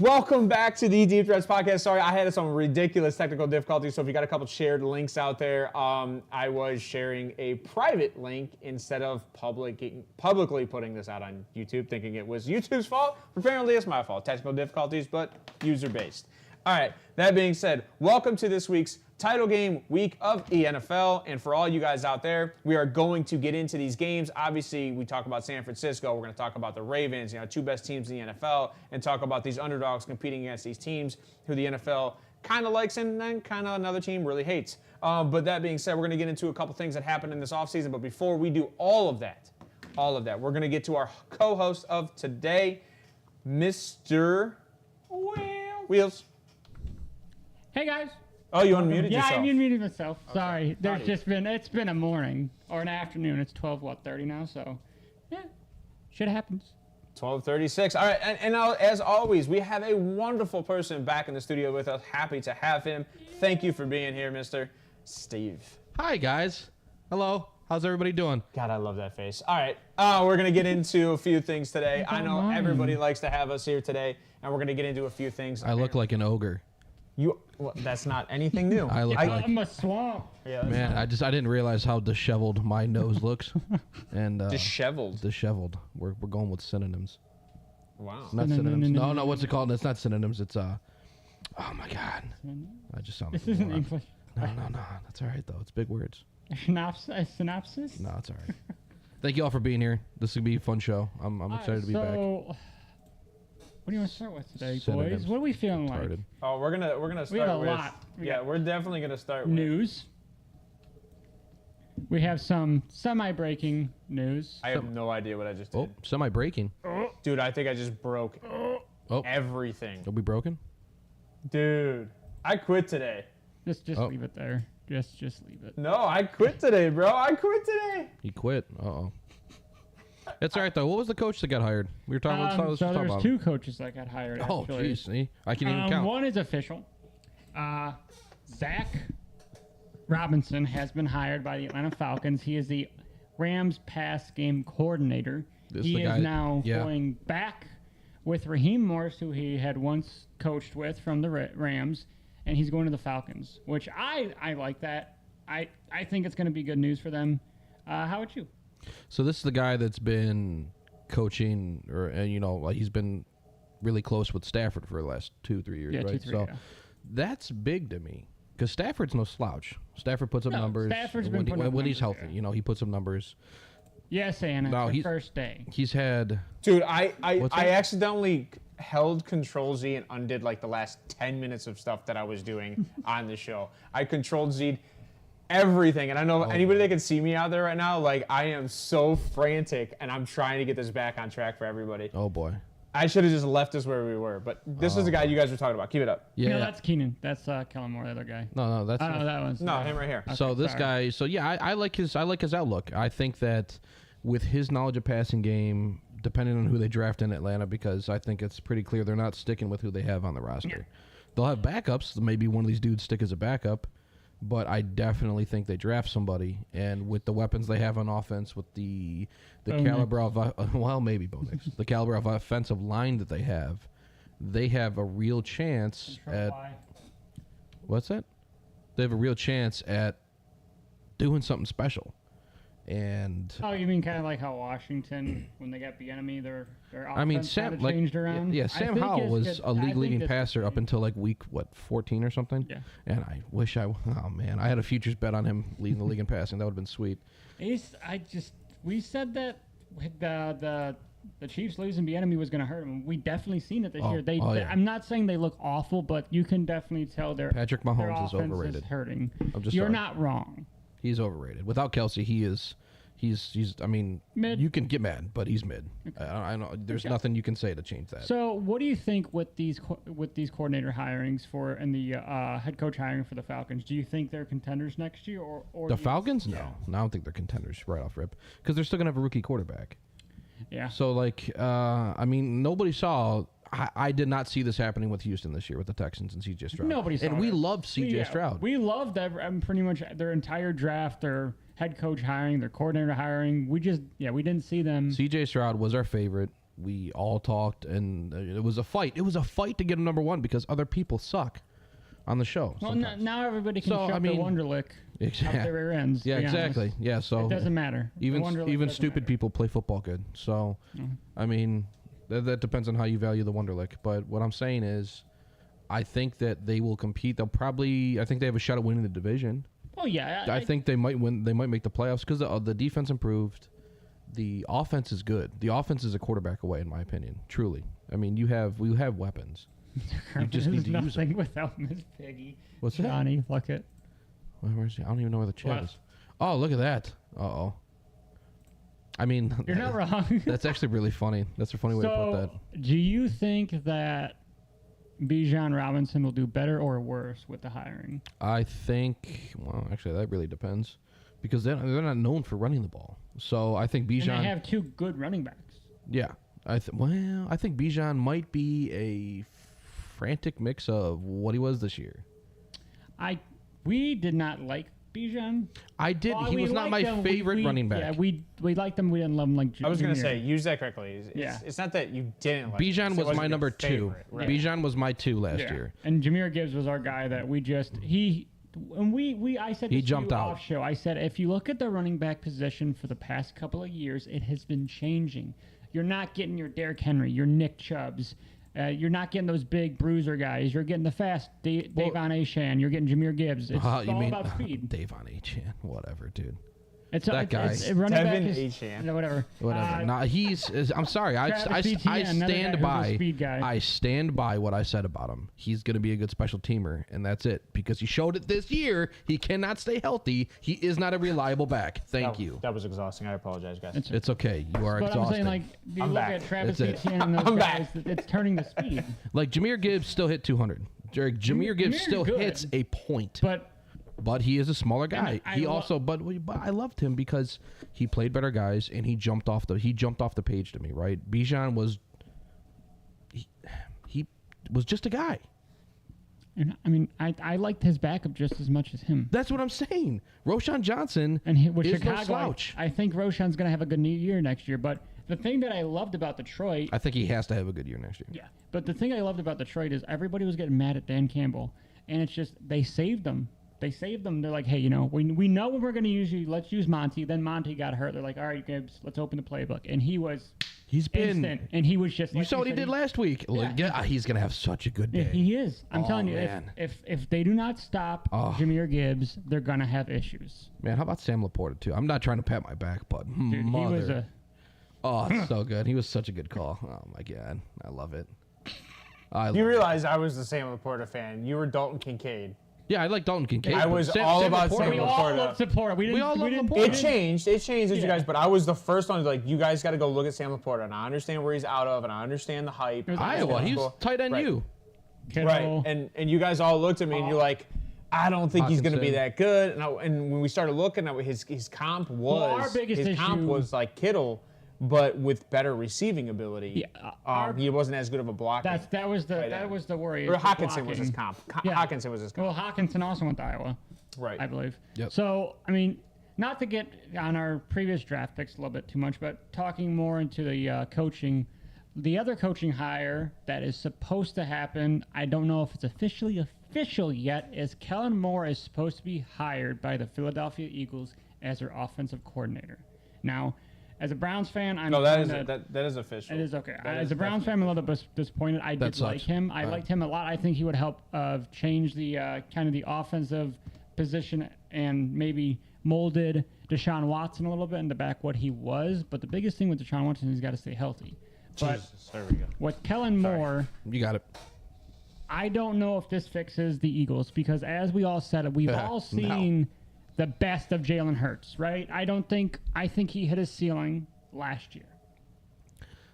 Welcome back to the Deep Threats Podcast. Sorry, I had some ridiculous technical difficulties, so if you got a couple shared links out there, I was sharing a private link instead of publicly putting this out on YouTube, thinking it was YouTube's fault. Apparently, it's my fault. Technical difficulties, but user-based. All right, that being said, welcome to this week's title game week of the NFL. And for all you guys out there, we are going to get into these games. Obviously, we talk about San Francisco. We're going to talk about the Ravens, two best teams in the NFL, and talk about these underdogs competing against these teams who the NFL kind of likes and then kind of another team really hates. But that being said, we're going to get into a couple things that happened in this offseason. But before we do all of that, we're going to get to our co-host of today, Mr. Wheels. Hey, guys. Oh, you unmuted yourself. Yeah, I unmuted myself. Okay. Sorry. It's been a morning or an afternoon. It's 12:30 now, so yeah, shit happens. 12:36. All right, and now, as always, we have a wonderful person back in the studio with us. Happy to have him. Thank you for being here, Mr. Steve. Hi, guys. Hello. How's everybody doing? God, I love that face. All right, we're going to get into a few things today. I know everybody likes to have us here today, and we're going to get into a few things. I look like an ogre. Well, that's not anything new. I'm a swamp. Yeah, man, I didn't realize how disheveled my nose looks. And disheveled. Disheveled. We're going with synonyms. Wow. Not synonyms. No, what's it called? It's not synonyms. It's oh my God. I just sound like this isn't English. No. That's all right though. It's big words. Synopsis? No, it's all right. Thank you all for being here. This is gonna be a fun show. I'm excited to be back. What do you want to start with today, Synonyms. boys? What are we feeling like? Oh, we're gonna start we have with. A lot. We're definitely gonna start with news. We have some semi-breaking news. I have no idea what I just did. Oh, semi-breaking. Dude, I think I just broke everything. Are we broken? Dude, I quit today. Just leave it there. Just leave it. No, I quit today, bro. I quit today. He quit. Uh-oh. It's all right, though. What was the coach that got hired? We were talking let's talk there's about two coaches that got hired, Oh, actually. jeez. See? I can even count. One is official. Zach Robinson has been hired by the Atlanta Falcons. He is the Rams pass game coordinator. He is now going back with Raheem Morris, who he had once coached with from the Rams, and he's going to the Falcons, which I like that. I think it's going to be good news for them. How about you? So this is the guy that's been coaching, he's been really close with Stafford for the last 2-3 years, right? 2-3, yeah. That's big to me because Stafford's no slouch. Stafford puts up numbers. Stafford's been putting up when he's numbers, healthy. He puts up numbers. Yes, Anna. The first day. He's had. Dude, I accidentally held Control-Z and undid like the last 10 minutes of stuff that I was doing on the show. I Control-Z'd everything, and I know anybody that can see me out there right now, like I am so frantic, and I'm trying to get this back on track for everybody. Oh boy, I should have just left us where we were, but this is the guy you guys were talking about. Keep it up. Yeah, no, that's Keenan. That's Kellen Moore, the other guy. No, that's that one's him right here. Okay, so this guy. So yeah, I like his outlook. I think that with his knowledge of passing game, depending on who they draft in Atlanta, because I think it's pretty clear they're not sticking with who they have on the roster. Yeah. They'll have backups. Maybe one of these dudes stick as a backup. But I definitely think they draft somebody, and with the weapons they have on offense, with the caliber of maybe Bo Nix, the caliber of offensive line that they have a real chance at what's that? They have a real chance at doing something special. And you mean kind of like how Washington, when they got Bieniemy, their offense changed around? Yeah, Sam Howell was a league-leading passer up until like week 14 or something. Yeah. And I wish I had a futures bet on him leading the league in passing. That would have been sweet. We said that the Chiefs losing Bieniemy was going to hurt him. We definitely seen it this year. Yeah. I'm not saying they look awful, but you can definitely tell Patrick Mahomes is overrated. Is hurting. You're not wrong. He's overrated. Without Kelsey, he's I mean, mid. You can get mad, but he's mid. Okay. I know there's nothing you can say to change that. So, what do you think with these coordinator hirings and the head coach hiring for the Falcons? Do you think they're contenders next year, or the Falcons? No, I don't think they're contenders right off rip because they're still gonna have a rookie quarterback. Yeah. So nobody saw. I did not see this happening with Houston this year with the Texans and CJ Stroud. Nobody saw it. And we loved CJ Stroud. We loved pretty much their entire draft, their head coach hiring, their coordinator hiring. We didn't see them. CJ Stroud was our favorite. We all talked, and it was a fight. It was a fight to get him number one because other people suck on the show. Well, now everybody can shove the Wonderlick out their rear ends. Yeah, exactly. Honest. Yeah, so it doesn't matter. Even stupid people play football good. So, I mean, that depends on how you value the Wonderlick. But what I'm saying is, I think that they will compete. I think they have a shot at winning the division. Oh yeah, I think they might win. They might make the playoffs because the defense improved. The offense is good. The offense is a quarterback away, in my opinion. Truly, I mean, we have weapons. You just need to use them. Without Miss Piggy. What's Johnny, that? Fuck it. Where's he? I don't even know where the chat is. Oh, look at that. Uh-oh. I mean, you're not wrong. That's actually really funny. That's a funny way to put that. Do you think that Bijan Robinson will do better or worse with the hiring? I think, well, actually, that really depends because they're not known for running the ball. So I think Bijan. And they have two good running backs. Yeah. I think Bijan might be a frantic mix of what he was this year. We did not like Bijan. I did. Well, he was not my favorite running back. Yeah, we liked him. We didn't love him like I was going to say, use that correctly. It's not that you didn't like Bijan him. was my number two. Right. Bijan was my 2 last year. And Jahmyr Gibbs was our guy that we just I said he jumped out off show. I said if you look at the running back position for the past couple of years, it has been changing. You're not getting your Derrick Henry, your Nick Chubbs. You're not getting those big bruiser guys. You're getting the fast Davon Achane. You're getting Jahmyr Gibbs. It's all about speed. Davon Achane, whatever, dude. It's that guy. Devin Achane. Whatever. I'm sorry. I stand by. I stand by what I said about him. He's going to be a good special teamer, and that's it. Because he showed it this year. He cannot stay healthy. He is not a reliable back. Thank you. That was exhausting. I apologize, guys. It's okay. You are exhausted. I'm saying, like, you look at Travis Etienne and those guys, it's turning the speed. Like Jahmyr Gibbs still hit 200. Jahmyr Gibbs still hits a point. But he is a smaller guy. But I loved him because he played better guys and he jumped off the page to me, right? Bijan was he was just a guy. And I mean, I liked his backup just as much as him. That's what I'm saying. Roshan Johnson with is Chicago, no slouch. I think Roshan's going to have a good year next year. But the thing that I loved about Detroit, I think he has to have a good year next year. Yeah, but the thing I loved about Detroit is everybody was getting mad at Dan Campbell, and it's just they saved him. They're like, hey, we know when we're going to use you. Let's use Monty. Then Monty got hurt. They're like, all right, Gibbs, let's open the playbook. And he's been instant. And he was just. You saw what he did last week. Yeah, he's going to have such a good day. Yeah, he is. I'm telling you, if they do not stop Jahmyr Gibbs, they're going to have issues. Man, how about Sam Laporta too? I'm not trying to pat my back, but dude, he was it's so good. He was such a good call. Oh my God, I love it. You realize I was the Sam Laporta fan. You were Dalton Kincaid. Yeah, I like Dalton Kincaid. I was all about Sam Laporta. We all loved Laporta. We all loved Laporta. It changed as you guys, but I was the first one to like, you guys got to go look at Sam Laporta, and I understand where he's out of, and I understand the hype. Iowa, he's tight end you. Right, and you guys all looked at me, and you're like, I don't think he's going to be that good. And when we started looking at his comp was like Kittle, but with better receiving ability. Yeah, he wasn't as good of a blocker. That was the worry. Or Hawkinson was his comp. Hawkinson was his comp. Well, Hawkinson also went to Iowa. Right. I believe. Yep. So, I mean, not to get on our previous draft picks a little bit too much, but talking more into the coaching, the other coaching hire that is supposed to happen, I don't know if it's official yet, is Kellen Moore is supposed to be hired by the Philadelphia Eagles as their offensive coordinator. Now, as a Browns fan, that is official. It is okay. As a Browns fan, I'm a little bit disappointed. I did like him. I liked him a lot. I think he would help change the kind of the offensive position and maybe molded Deshaun Watson a little bit into back what he was. But the biggest thing with Deshaun Watson is he's got to stay healthy. But there we go. With Kellen Moore, you got it. I don't know if this fixes the Eagles because, as we all said, we've all seen the best of Jalen Hurts, right? I think he hit his ceiling last year.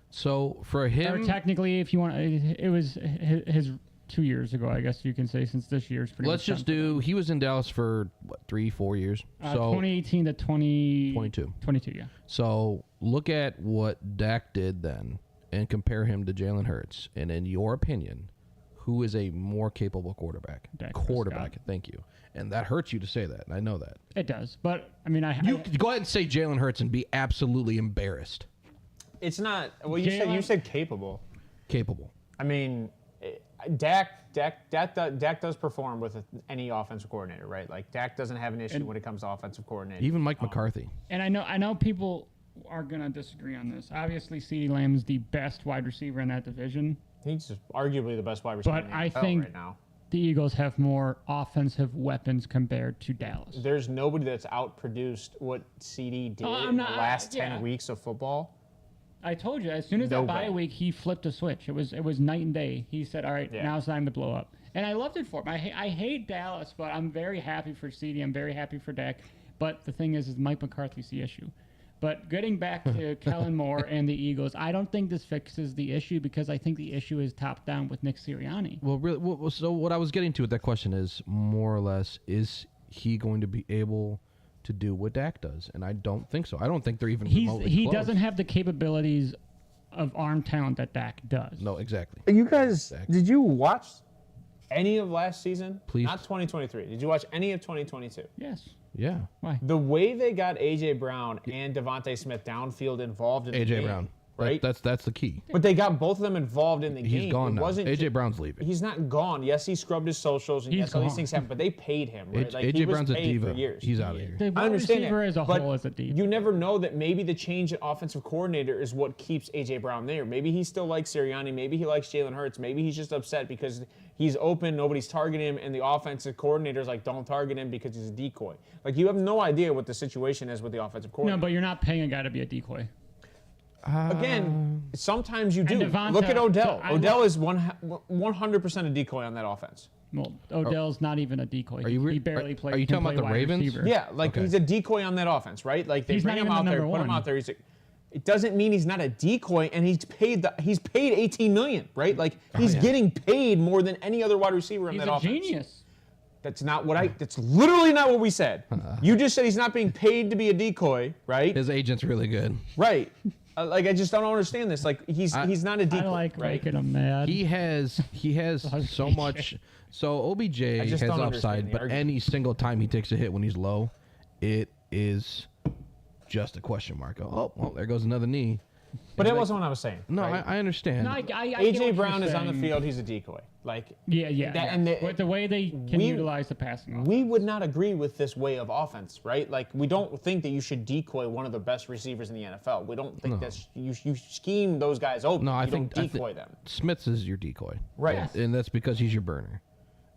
So for him, or technically, if you want, it was his 2 years ago, I guess you can say, since this year's pretty. Let's just do. He was in Dallas for what, 3-4 years. So 2018 to 2022. 22, yeah. So look at what Dak did then, and compare him to Jalen Hurts, and in your opinion, who is a more capable quarterback? Dak quarterback. Thank you. And that hurts you to say that. I know that. It does. But, I mean, you go ahead and say Jalen Hurts and be absolutely embarrassed. It's not. Well, you said capable. Capable. I mean, Dak does perform with any offensive coordinator, right? Like Dak doesn't have an issue when it comes to offensive coordinator. Even Mike McCarthy. And I know people are gonna disagree on this. Obviously, CeeDee Lamb is the best wide receiver in that division. He's arguably the best wide receiver in the NFL right now. The Eagles have more offensive weapons compared to Dallas. There's nobody that's outproduced what CD did in the last 10 weeks of football. I told you, as soon as that bye week, he flipped a switch. It was night and day. He said, all right, now it's time to blow up. And I loved it for him. I hate Dallas, but I'm very happy for CD. I'm very happy for Dak. But the thing is Mike McCarthy's the issue. But getting back to Kellen Moore and the Eagles, I don't think this fixes the issue because I think the issue is top down with Nick Sirianni. Well, really, so what I was getting to with that question is more or less, is he going to be able to do what Dak does? And I don't think so. I don't think they're even remotely He close. doesn't have the capabilities of arm talent that Dak does. No, exactly. You guys, did you watch any of last season? Please. Not 2023. Did you watch any of 2022? Yes. Yeah. Why? The way they got A.J. Brown and Devontae Smith downfield involved in the game. A.J. Brown. Right? That's the key. But they got both of them involved in the game. He's gone now. A.J. Brown's leaving. He's not gone. Yes, he scrubbed his socials, and yes, all these things happen, but they paid him. Right? Like, A.J. Brown's a diva. For years. He's out of here. The I understand receiver that, as a but whole is a diva. You never know that maybe the change in offensive coordinator is what keeps A.J. Brown there. Maybe he still likes Sirianni. Maybe he likes Jalen Hurts. Maybe he's just upset because he's open, nobody's targeting him, and the offensive coordinator's like, don't target him because he's a decoy. Like, you have no idea what the situation is with the offensive coordinator. No, but you're not paying a guy to be a decoy. Again, sometimes you do. Devonta, Look at Odell. Odell is 100% a decoy on that offense. Well, Odell's not even a decoy. He barely plays. Are you talking about the Ravens? Receiver. Yeah, like he's a decoy on that offense, right? Like they He's bring not him even out the there, number put him one. out there. It doesn't mean he's not a decoy, and he's paid $18 million, right? Like he's getting paid more than any other wide receiver in that offense. He's a genius. That's literally not what we said. You just said he's not being paid to be a decoy, right? His agent's really good. Right. Like I just don't understand this. Like he's not a decoy. I like right? making him mad. He has so much. So OBJ has upside, but any single time he takes a hit when he's low, it is just a question mark. Oh, well, there goes another knee. But that wasn't what I was saying. No, right? I understand. No, I A.J. Brown is on the field. He's a decoy. Like with the way they can utilize the passing offense. We would not agree with this way of offense, right? Like we don't think that you should decoy one of the best receivers in the NFL. We don't think that you scheme those guys open. No, I think decoy them. Smith's is your decoy, right? Yes. And that's because he's your burner.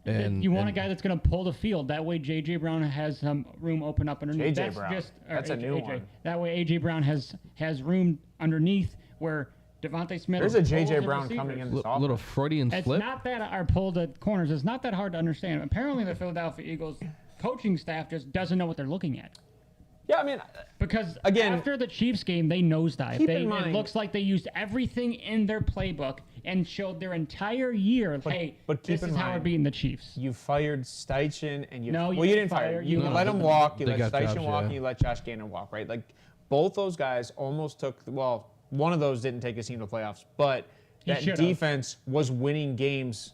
And you want a guy that's going to pull the field. That way, J.J. Brown has some room open up underneath. J.J. Brown. That's a new one. That way, A.J. Brown has room underneath where Devontae Smith. There's a J.J. Brown coming in this offense. Little Freudian slip. It's not that our pulled at corners. It's not that hard to understand. Apparently, the Philadelphia Eagles coaching staff just doesn't know what they're looking at. Yeah, I mean, because again, after the Chiefs game, they nosedived. It looks like they used everything in their playbook and showed their entire year. But this is how we're beating the Chiefs. You fired Steichen and you. No, you didn't fire. You let him walk. You let Steichen walk, and you let Josh Gannon walk. Right, like both those guys almost took. Well, one of those didn't take his team to playoffs, but that defense was winning games.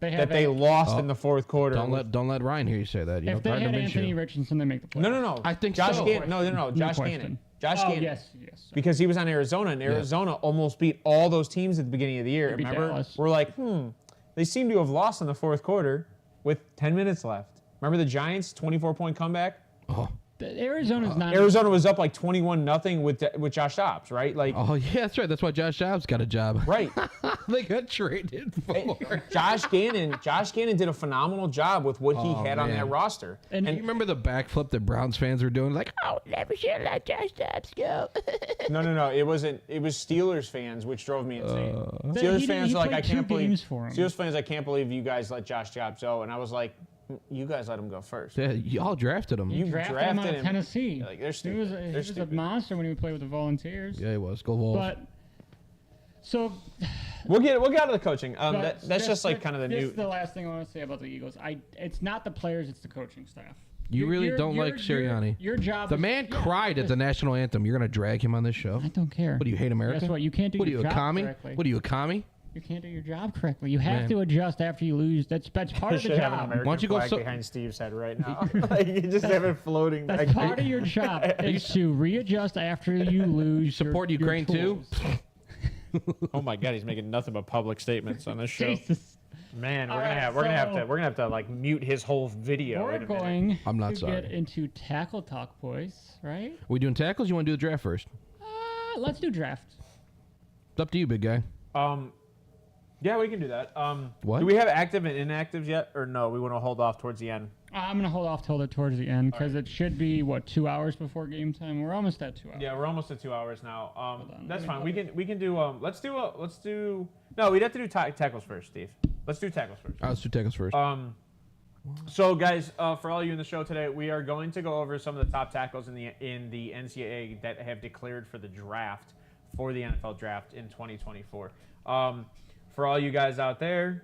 That they lost in the fourth quarter. Don't let Ryan hear you say that. If they had Anthony Richardson, they make the playoffs. No. I think Josh so. Gannon. No. Josh Gannon. Yes. Because he was on Arizona, and Arizona almost beat all those teams at the beginning of the year. Remember? Dallas. We're like, they seem to have lost in the fourth quarter with 10 minutes left. Remember the Giants' 24-point comeback? Oh. Arizona was up like 21-0 with Josh Dobbs, right? Like, oh yeah, that's right. That's why Josh Dobbs got a job. Right. They got traded for. Josh Gannon did a phenomenal job with what he had on that roster. And you remember the backflip that Browns fans were doing? Like, oh, never should let Josh Dobbs go. No. It wasn't. It was Steelers fans, which drove me insane. Steelers fans like, I can't believe. Steelers fans, I can't believe you guys let Josh Dobbs go. And I was like, you guys let him go first. Yeah, y'all drafted him. You drafted him out of Tennessee. Like, they're stupid. He was a monster when he would play with the Volunteers. Yeah, he was. Go Wolves. But so we'll get out of the coaching. That's just like kind of the new. This is the last thing I want to say about the Eagles. It's not the players, it's the coaching staff. You really don't like Sirianni. Your job. The man cried at the national anthem. You're gonna drag him on this show? I don't care. What do you hate America? Guess what? You can't do your job correctly. What are you, a commie? You can't do your job correctly. You have to adjust after you lose. That's part of the job. Why don't you go behind Steve's head right now? Like, you just have it floating. That's part of your job is to readjust after you lose. You support Ukraine too? Oh my God, he's making nothing but public statements on this show. Jesus. Man, we're gonna have to like mute his whole video. We're going I'm not to sorry. get into tackle talk, boys. Right? Are we doing tackles? You want to do the draft first? Let's do draft. It's up to you, big guy. Yeah, we can do that. What? Do we have active and inactives yet, or no? We want to hold off towards the end. I'm gonna hold off till towards the end because it should be 2 hours before game time. We're almost at 2 hours. Yeah, we're almost at 2 hours now. That's fine. We can do let's do. No, we'd have to do tackles first, Steve. Let's do tackles first. Let's do tackles first. So guys, for all you in the show today, we are going to go over some of the top tackles in the NCAA that have declared for the draft for the NFL draft in 2024. For all you guys out there,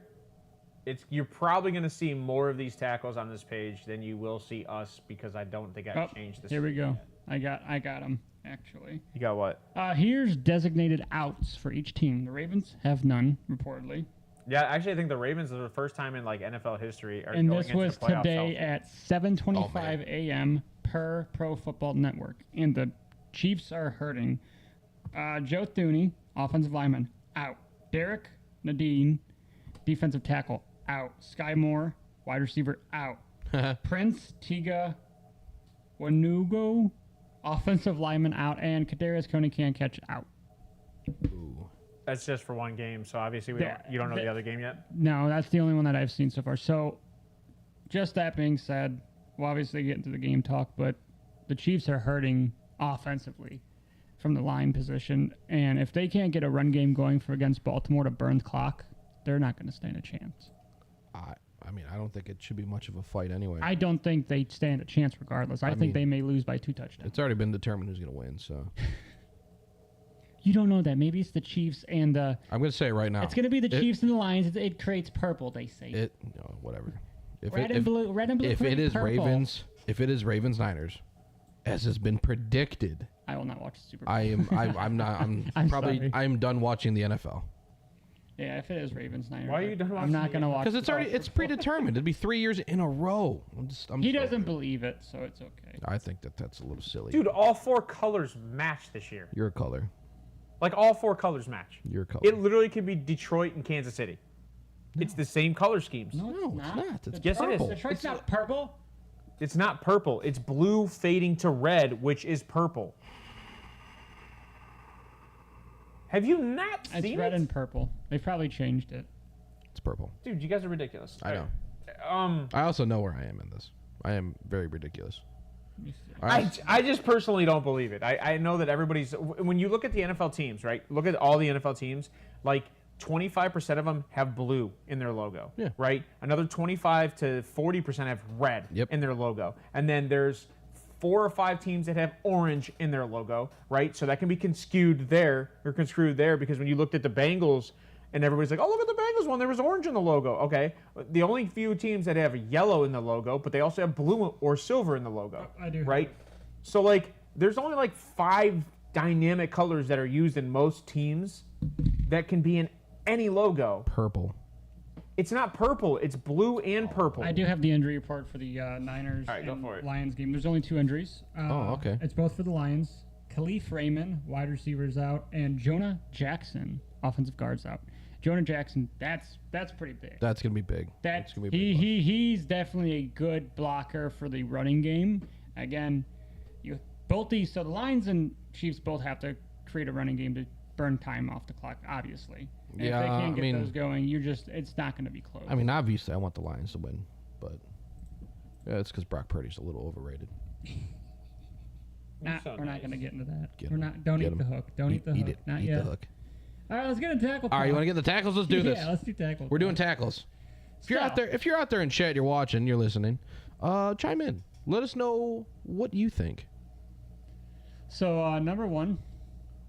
you're probably going to see more of these tackles on this page than you will see us because I don't think I've changed this. Here we go. Yet. I got them actually. You got what? Here's designated outs for each team. The Ravens have none reportedly. Yeah, actually, I think the Ravens are the first time in like NFL history are and going this was into the playoffs today at 7:25 a.m. per Pro Football Network, and the Chiefs are hurting. Joe Thuney, offensive lineman, out. Derek Nadine, defensive tackle, out. Sky Moore, wide receiver, out. Prince Tiga Wanugo, offensive lineman, out. And Kadarius Coney can't catch, out. Ooh. That's just for one game, so obviously you don't know the other game yet? No, that's the only one that I've seen so far. So, just that being said, we'll obviously get into the game talk, but the Chiefs are hurting offensively from the line position, and if they can't get a run game going against Baltimore to burn the clock, they're not going to stand a chance. I mean, I don't think it should be much of a fight anyway. I don't think they stand a chance regardless. I think they may lose by 2 touchdowns. It's already been determined who's going to win, so. You don't know that. Maybe it's the Chiefs and the... I'm going to say it right now. It's going to be the Chiefs and the Lions. It creates purple, they say. Whatever. Red and blue. If it is purple. Ravens Niners, as has been predicted, I will not watch the Super Bowl. I'm done watching the NFL. Yeah, if it is Ravens Niners. Why are you done watching? I'm not going to watch. Because it's predetermined. It'd be 3 years in a row. He doesn't believe it, so it's okay. I think that's a little silly. Dude, all 4 colors match this year. You're a color. Like all 4 colors match. You're a color. It literally could be Detroit and Kansas City. No. It's the same color schemes. No, it's not. It's yes, purple. it is. Detroit's not purple. It's not purple. It's blue fading to red, which is purple. Have you not seen it? It's red and purple. They probably changed it. It's purple. Dude, you guys are ridiculous. I know. I also know where I am in this. I am very ridiculous. I just personally don't believe it. I know that everybody's... When you look at the NFL teams, right? Look at all the NFL teams. Like, 25% of them have blue in their logo. Yeah. Right? Another 25 to 40% have red in their logo. And then there's 4 or 5 teams that have orange in their logo, right? So that can be construed there because when you looked at the Bengals and everybody's like, oh, look at the Bengals one, there was orange in the logo. Okay. The only few teams that have yellow in the logo, but they also have blue or silver in the logo. I do. Right? So, like, there's only like 5 dynamic colors that are used in most teams that can be in any logo. Purple. It's not purple. It's blue and purple. I do have the injury report for the Niners go for it. Lions game. There's only 2 injuries. Okay. It's both for the Lions. Khalif Raymond, wide receivers out, and Jonah Jackson, offensive guards out. Jonah Jackson, that's pretty big. That's gonna be big. That's gonna be big. He's definitely a good blocker for the running game. Again, so the Lions and Chiefs both have to create a running game to burn time off the clock, obviously. And if they can't get those going, it's not going to be close. I mean, obviously, I want the Lions to win, but it's because Brock Purdy's a little overrated. We're not going to get into that. Don't Don't eat the hook. Don't eat the hook. Not yet. The hook. All right, let's get into tackle. All right, you want to get the tackles? Let's do this. Yeah, let's do tackles. We're doing tackles. If you're out there in chat, you're watching, you're listening, chime in. Let us know what you think. So number 1.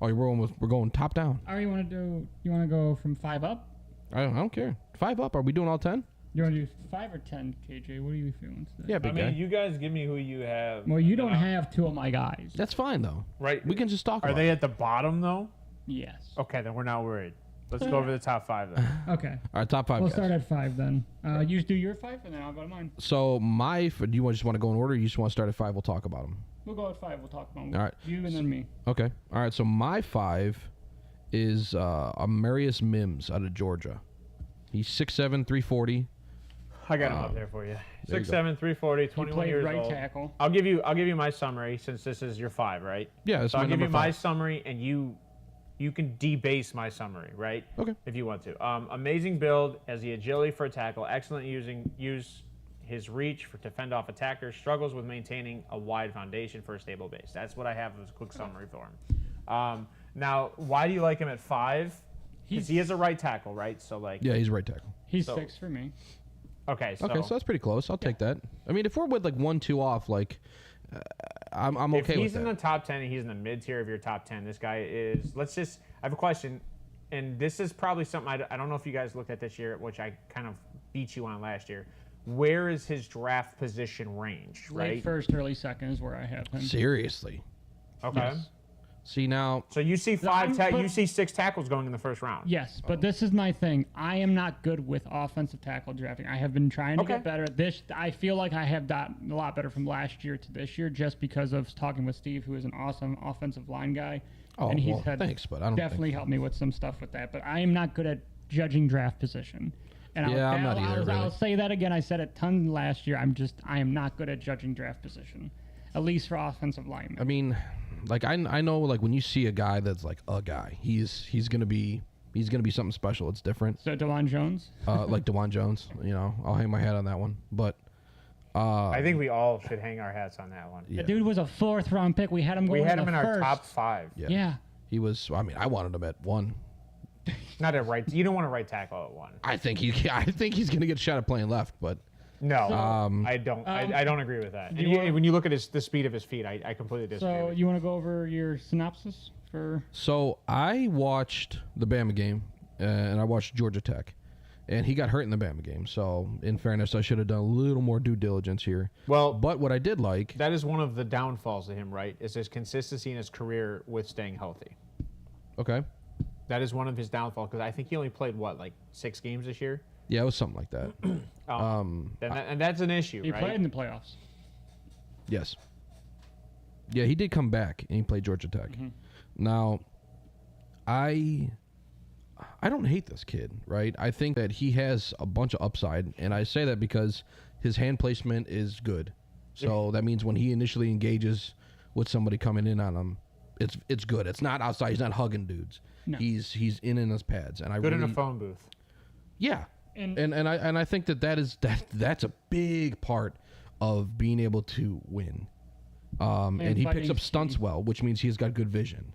Oh, we're going top down. Or you want to go from 5 up? I don't care. 5 up. Are we doing all 10? You want to do 5 or 10, KJ? What are you feeling today? Yeah, big guy. you guys give me who you have. Well, you don't have 2 of my guys. That's fine though. Right. We can just talk. Are about they it. at the bottom though? Yes. Okay, then we're not worried. Let's go over the top 5 then. Okay. All right, top 5 We'll guys. start at 5 then. You do your 5, and then I'll go to mine. So do you just want to go in order, or you just want to start at 5? We'll talk about them. We'll go at 5. We'll talk about them. All right. You and then me. Okay. All right, so my 5 is Amarius Mims out of Georgia. He's 6'7", 340. I got him up there for you. 6'7", 340, 21 he years played right old. tackle. I'll give you my summary since this is your 5, right? Yeah, So I'll give you five. my summary, and you can debase my summary, right? Okay. If you want to. Amazing build, has the agility for a tackle, excellent use his reach to fend off attackers, struggles with maintaining a wide foundation for a stable base. That's what I have as a quick summary for him. Now, why do you like him at 5? Because he is a right tackle, right? So Yeah, he's a right tackle. He's 6 for me. Okay, so that's pretty close. I'll take that. I mean, if we're with like 1-2 off, like I'm okay with that. If he's in the top 10 and he's in the mid tier of your top 10, this guy is. I have a question, and this is probably something I don't know if you guys looked at this year, which I kind of beat you on last year. Where is his draft position range? Right, Late first, early second is where I have him. Seriously. Okay. Yes. See now. So you see you see 6 tackles going in the first round. Yes, but this is my thing. I am not good with offensive tackle drafting. I have been trying to get better at this. I feel like I have gotten a lot better from last year to this year just because of talking with Steve, who is an awesome offensive line guy. Oh, and he's thanks, but I don't definitely helped me with some stuff with that. But I am not good at judging draft position. And I'm not either. Really. I'll say that again. I said it tons last year. I am not good at judging draft position, at least for offensive linemen. I mean, like I know, like when you see a guy that's like a guy, he's gonna be something special. It's different. So DeJuan Jones, like DeJuan Jones. You know, I'll hang my hat on that one. But I think we all should hang our hats on that one. the dude was a 4th round pick. We had him going. We had him in our first. top 5. Yeah. He was. I mean, I wanted him at 1. Not at right. You don't want a right tackle at 1. I think he's gonna get shot at playing left, but. No, I don't. I don't agree with that. And when you look at the speed of his feet, I completely disagree. So you want to go over your synopsis for? So I watched the Bama game, and I watched Georgia Tech, and he got hurt in the Bama game. So in fairness, I should have done a little more due diligence here. Well, but what I did like, that is one of the downfalls of him, right? Is his consistency in his career with staying healthy. Okay. That is one of his downfalls because I think he only played like 6 games this year. Yeah, it was something like that. And that's an issue, He right? played in the playoffs. Yes. Yeah, he did come back and he played Georgia Tech. Mm-hmm. Now, I don't hate this kid, right? I think that he has a bunch of upside, and I say that because his hand placement is good. So that means when he initially engages with somebody coming in on him, it's good. It's not outside. He's not hugging dudes. No. He's in his pads, and Good in a phone booth. Yeah. And I think that's a big part of being able to win. And he picks up stunts well, which means he's got good vision,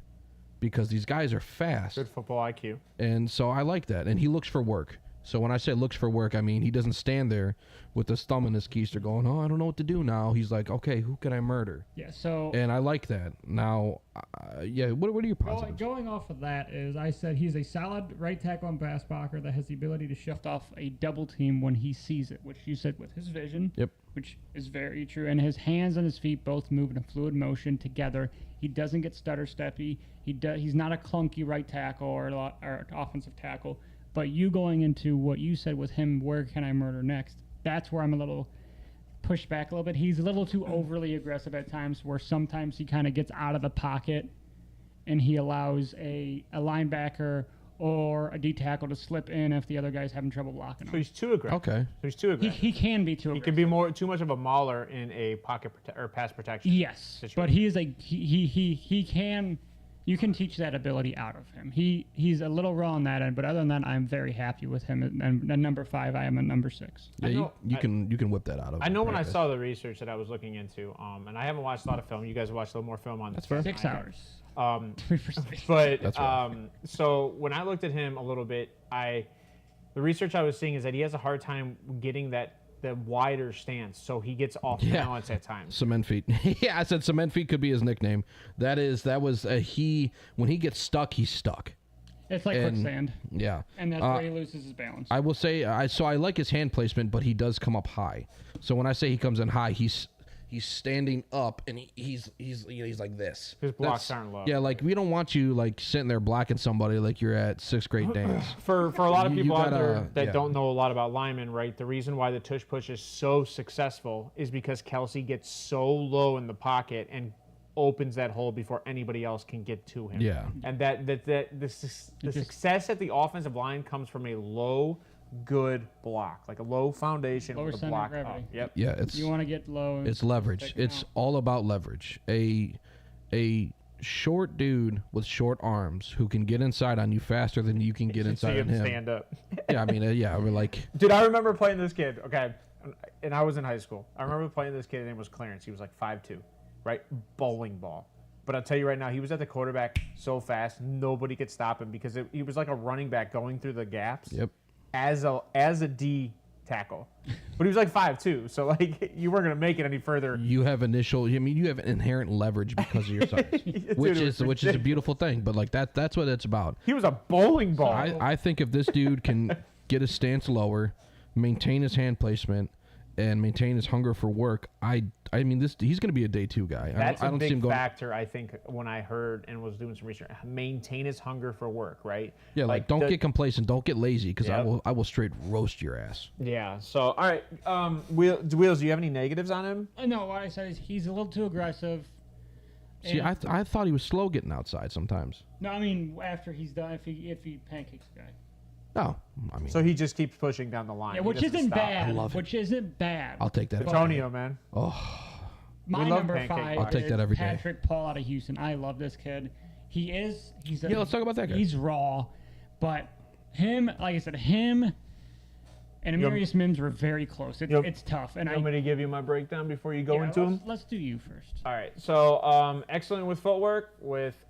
because these guys are fast. Good football IQ. And so I like that. And he looks for work. So when I say looks for work, I mean he doesn't stand there with his thumb in his keister going, oh, I don't know what to do now. He's like, okay, who can I murder? Yeah, so... And I like that. Now, what are your positives? Going off of that is I said he's a solid right tackle and pass blocker that has the ability to shift off a double team when he sees it, which you said with his vision. Yep. Which is very true. And his hands and his feet both move in a fluid motion together. He doesn't get stutter-steppy. He's not a clunky right tackle or offensive tackle. But you going into what you said with him, where can I murder next? That's where I'm a little pushed back a little bit. He's a little too overly aggressive at times, where sometimes he kind of gets out of the pocket and he allows a linebacker or a D tackle to slip in if the other guy's having trouble blocking him. So he's too aggressive. Okay. So he's too aggressive. He can be too aggressive. He can be too much of a mauler in a pocket or pass protection. Yes, situation. but he is he can. You can teach that ability out of him. He's a little raw on that end, but other than that, I'm very happy with him. And at number 5, I am at number 6. Yeah, you can whip that out of him. I know when I saw the research that I was looking into, and I haven't watched a lot of film. You guys watched a little more film on this. That's fair. 6 hours. But That's right. So when I looked at him a little bit, the research I was seeing is that he has a hard time getting the wider stance, so he gets off balance at times. Cement feet. Yeah, I said cement feet could be his nickname. When he gets stuck, he's stuck. It's like quicksand. Yeah. And that's where he loses his balance. I will say, I like his hand placement, but he does come up high. So when I say he comes in high, he's standing up and he's like this. His blocks aren't low. Yeah, like we don't want you like sitting there blocking somebody like you're at 6th grade dance. For a lot of people out there that don't know a lot about linemen, right? The reason why the tush push is so successful is because Kelsey gets so low in the pocket and opens that hole before anybody else can get to him. Yeah. And the success at the offensive line comes from a low, good block, like a low foundation Lower with a block up. Yep. Yeah, you want to get low. It's leverage. It's all about leverage. A short dude with short arms who can get inside on you faster than you can get inside on him. Stand up. Yeah, I mean, we're like. Dude, I remember playing this kid. Okay, and I was in high school. I remember playing this kid. His name was Clarence. He was like 5'2", right? Bowling ball. But I'll tell you right now, he was at the quarterback so fast, nobody could stop him because he was like a running back going through the gaps. Yep. As a D tackle, but he was like 5'2", so like you weren't gonna make it any further. You have you have inherent leverage because of your size, which is a beautiful thing. But like that's what it's about. He was a bowling ball. I think if this dude can get his stance lower, maintain his hand placement, and maintain his hunger for work, I mean he's going to be a day 2 guy. That's I don't a big see him going, factor. I think when I heard and was doing some research, maintain his hunger for work, right? Yeah, like don't get complacent, don't get lazy, because Yep. I will straight roast your ass. Yeah. So all right, Wheels, do you have any negatives on him? No, what I said is he's a little too aggressive. See, I thought he was slow getting outside sometimes. No, I mean after he's done, if he pancakes the guy. No, I mean. So he just keeps pushing down the line. Yeah, which isn't bad. I love it. Which isn't bad. I'll take that. Antonio, man. My love number pancake 5 I'll take that every day. Patrick Paul out of Houston. I love this kid. He's let's talk about that guy. He's raw, but him, like I said, him and Amarius Mims were very close. It's tough. And You want me to give you my breakdown before you go into him? Let's do you first. All right. So excellent with footwork,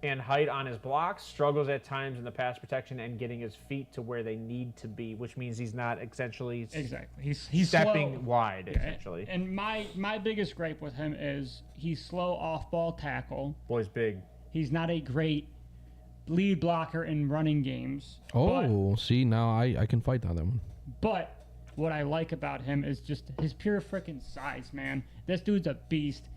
and height on his blocks. Struggles at times in the pass protection and getting his feet to where they need to be, which means he's not essentially He's stepping slow. wide essentially. And my biggest gripe with him is he's slow off ball tackle. Boy's big. He's not a great lead blocker in running games. See, now I can fight on them. But what I like about him is just his pure freaking size, man. This dude's a beast.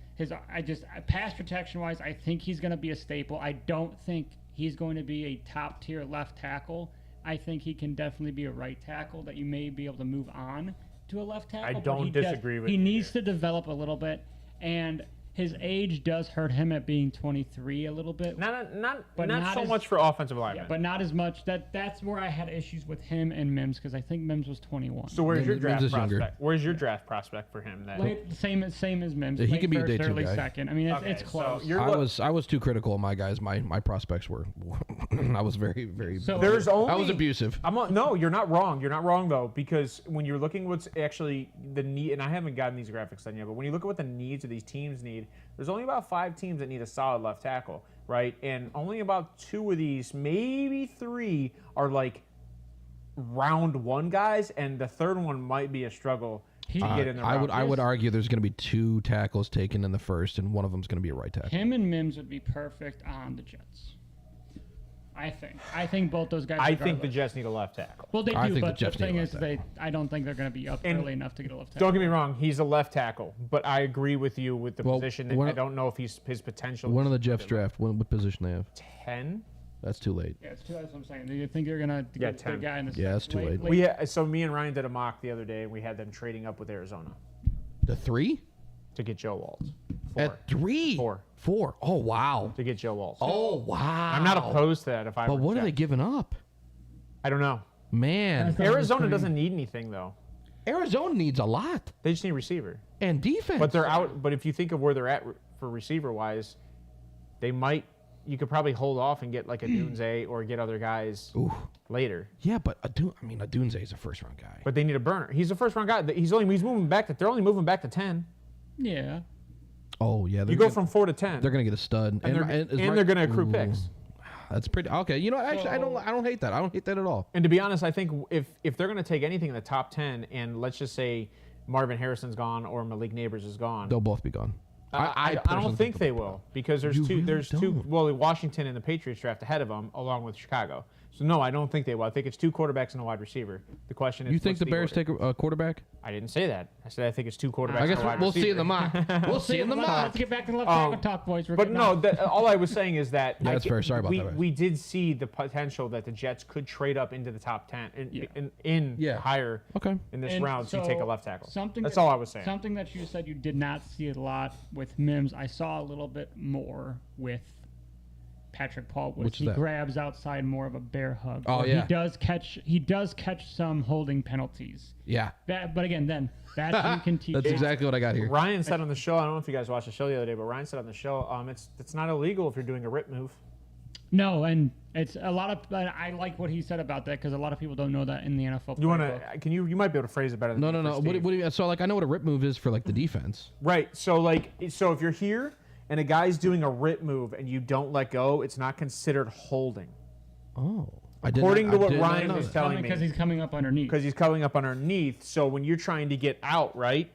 Pass protection wise, I think he's going to be a staple. I don't think he's going to be a top tier left tackle. I think he can definitely be a right tackle that you may be able to move on to a left tackle. I don't disagree with you. He needs to develop a little bit, and his age does hurt him at being 23 a little bit. Not so much for offensive linemen. Yeah, but not as much. That's where I had issues with him and Mims because I think Mims was 21. So where's your draft Mims is prospect? younger. Where's your draft prospect for him then? Same as Mims. He could be a day 2 early guy. second. I mean, it's close. So I was too critical of my guys. My prospects were. I was very very. So I was abusive. No, you're not wrong. You're not wrong though, because when you're looking what's actually the need, and I haven't gotten these graphics done yet, but when you look at what the needs of these teams need, there's only about 5 teams that need a solid left tackle, right? And only about 2 of these, maybe 3, are like round 1 guys, and the third one might be a struggle to get in the round. I would argue there's going to be 2 tackles taken in the first, and one of them's going to be a right tackle. Him and Mims would be perfect on the Jets. I think both those guys. I think the Jets need a left tackle. Well, they do, but the thing is, tackle. I don't think they're going to be up early enough to get a left tackle. Don't get me wrong, he's a left tackle, but I agree with you with the position. I don't know if his potential. One of the Jets draft. What position they have? 10. That's too late. Yeah, that's what I'm saying. Do you think you're going to get the guy in the Yeah, that's too late. So me and Ryan did a mock the other day, and we had them trading up with Arizona. The 3? To get Joe Waltz. 4. At 3? 4. 4. Oh wow. To get Joe Waltz. Oh wow. I'm not opposed to that. But what are they giving up? I don't know. Man, Arizona doesn't need anything though. Arizona needs a lot. They just need receiver and defense. But they're out. But if you think of where they're at for receiver wise, they might. You could probably hold off and get like a Dunze or get other guys later. Yeah, but Dunze is a first round guy. But they need a burner. He's a first round guy. He's moving back to. They're only moving back to 10. Yeah. Oh yeah. You go from 4 to 10. They're gonna get a stud, and they're gonna accrue picks. That's pretty okay. You know, actually, I don't hate that. I don't hate that at all. And to be honest, I think if they're gonna take anything in the top 10, and let's just say Marvin Harrison's gone or Malik Neighbors is gone, they'll both be gone. I don't think they will because there's two. Well, Washington and the Patriots draft ahead of them, along with Chicago. So no, I don't think they will. I think it's 2 quarterbacks and a wide receiver. The question is, you think the Bears take a quarterback? I didn't say that. I said I think it's 2 quarterbacks. I guess and a wide we'll receiver. see in the mock. We'll see in the mock. Let's get back to the left tackle talk, boys. But no, all I was saying is that that's fair. Sorry about that. We did see the potential that the Jets could trade up into the top 10 in higher in this round to take a left tackle. That's all I was saying. Something that you said you did not see a lot with Mims. I saw a little bit more with Patrick Paul. He grabs outside more of a bear hug. Oh yeah. He does catch some holding penalties. Yeah. But again, then that's you can teach. That's exactly what I got here. Ryan said on the show. I don't know if you guys watched the show the other day, but Ryan said on the show, it's not illegal if you're doing a rip move. No, and it's a lot of. I like what he said about that because a lot of people don't know that in the NFL. You want to? Can you? You might be able to phrase it better. Than No. What do you, so like I know what a rip move is for like the defense. Right. So if you're here and a guy's doing a rip move and you don't let go, it's not considered holding. Oh. According to what Ryan was telling me. Because he's coming up underneath. Because he's coming up underneath. So when you're trying to get out, right?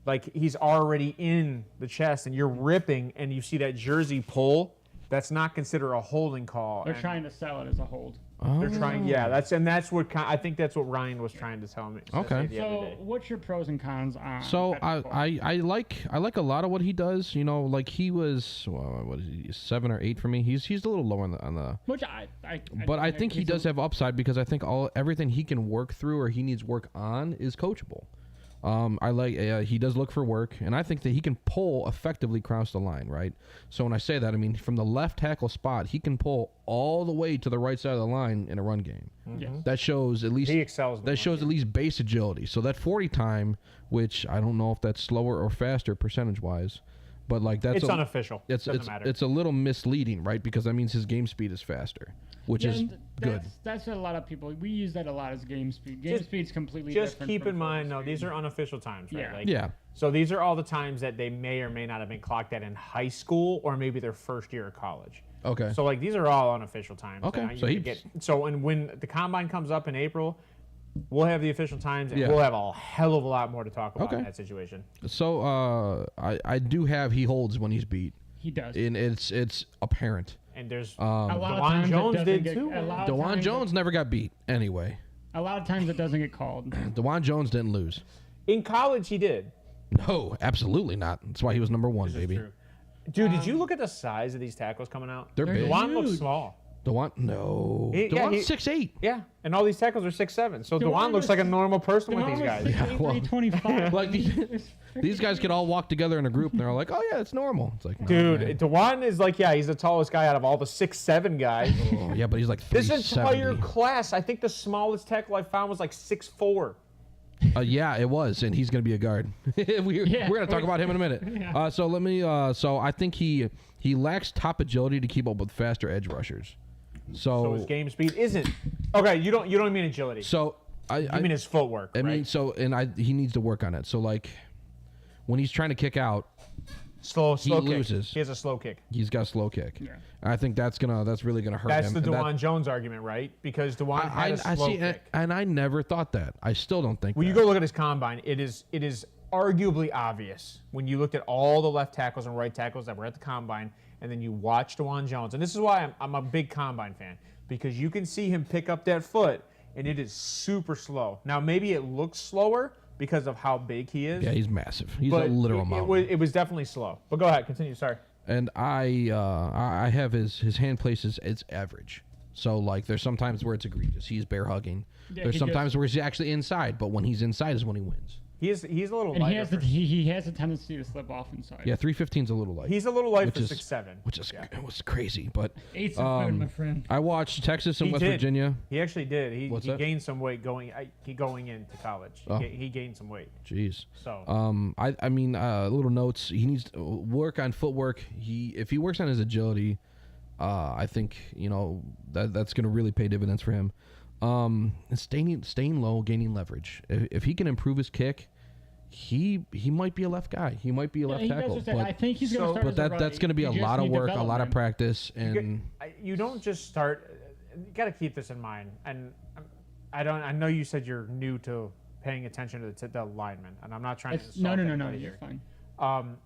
Like he's already in the chest and you're ripping and you see that jersey pull, that's not considered a holding call. They're trying to sell it as a hold. They're trying, that's what I think that's what Ryan was trying to tell me. Okay. So, what's your pros and cons on? So I like a lot of what he does. You know, like he was what is he 7 or 8 for me. He's a little lower on the. Which I think he does have upside because I think everything he can work through or he needs work on is coachable. He does look for work, and I think that he can pull effectively across the line, right? So when I say that, I mean from the left tackle spot, he can pull all the way to the right side of the line in a run game. Mm-hmm. That shows at least he excels. That shows at least base agility. So that 40 time, which I don't know if that's slower or faster percentage wise, but like that's unofficial. Doesn't matter. It's a little misleading, right? Because that means his game speed is faster, which is good. That's a lot of people. We use that a lot as game speed. Game speed's completely different. Just keep in mind, these are unofficial times, right? Yeah. So these are all the times that they may or may not have been clocked at in high school or maybe their first year of college. Okay. So like these are all unofficial times. Okay. And when the combine comes up in April, we'll have the official times, and we'll have a hell of a lot more to talk about in that situation. So I do have he holds when he's beat. He does. And it's apparent. And there's a lot DeJuan of Jones did too. DeJuan Jones never got beat anyway. A lot of times it doesn't get called. DeJuan Jones didn't lose. In college, he did. No, absolutely not. That's why he was number 1, baby. True. Dude, did you look at the size of these tackles coming out? They're big. DeJuan looks small. DeJuan's 6'8". Yeah, and all these tackles are 6'7". So DeJuan looks like a normal person with these guys. Yeah, well, 25. Like these guys could all walk together in a group, and they're all like, "Oh yeah, it's normal." It's like, no, dude, man. DeJuan is like, he's the tallest guy out of all the 6'7" guys. Oh, yeah, but he's like 370. This entire class, I think the smallest tackle I found was like 6'4". Yeah, it was, and he's going to be a guard. We're going to talk about him in a minute. Yeah. So let me. So I think he lacks top agility to keep up with faster edge rushers. So his game speed isn't. Okay, you don't mean agility. So I mean his footwork. I mean, he needs to work on it. So like when he's trying to kick out, slow he kick. loses. He has a slow kick. He's got a slow kick. Yeah. I think that's really gonna hurt him. That's the DeJuan Jones argument, right? Because DeJuan had a slow kick. And I never thought that. I still don't think. When you go look at his combine, it is arguably obvious when you looked at all the left tackles and right tackles that were at the combine, and then you watch DeJuan Jones. And this is why I'm a big combine fan, because you can see him pick up that foot, and it is super slow. Now maybe it looks slower because of how big he is. Yeah, he's massive. He's a literal mountain. It was definitely slow. But go ahead, continue. Sorry. And I have his hand places. It's average. So like there's sometimes where it's egregious. He's bear hugging. Yeah, there's sometimes where he's actually inside, but when he's inside is when he wins. He's a little and lighter. He has a tendency to slip off inside. Yeah, 315's a little light. He's a little light for 6'7", which is was crazy. But 8's my friend. I watched Texas and West Virginia. He actually did. He gained some weight going into college. Oh. He gained some weight. Jeez. So I mean little notes. He needs to work on footwork. If he works on his agility, I think that's going to really pay dividends for him. Staying low, gaining leverage. If he can improve his kick, he might be a left guy. He might be a left tackle. But I think he's going to start. But that's going to be a lot of work, a lot of practice, and you don't just start. You got to keep this in mind. And I know you said you're new to paying attention to the linemen, and I'm not trying to insult no. anybody You're here. fine.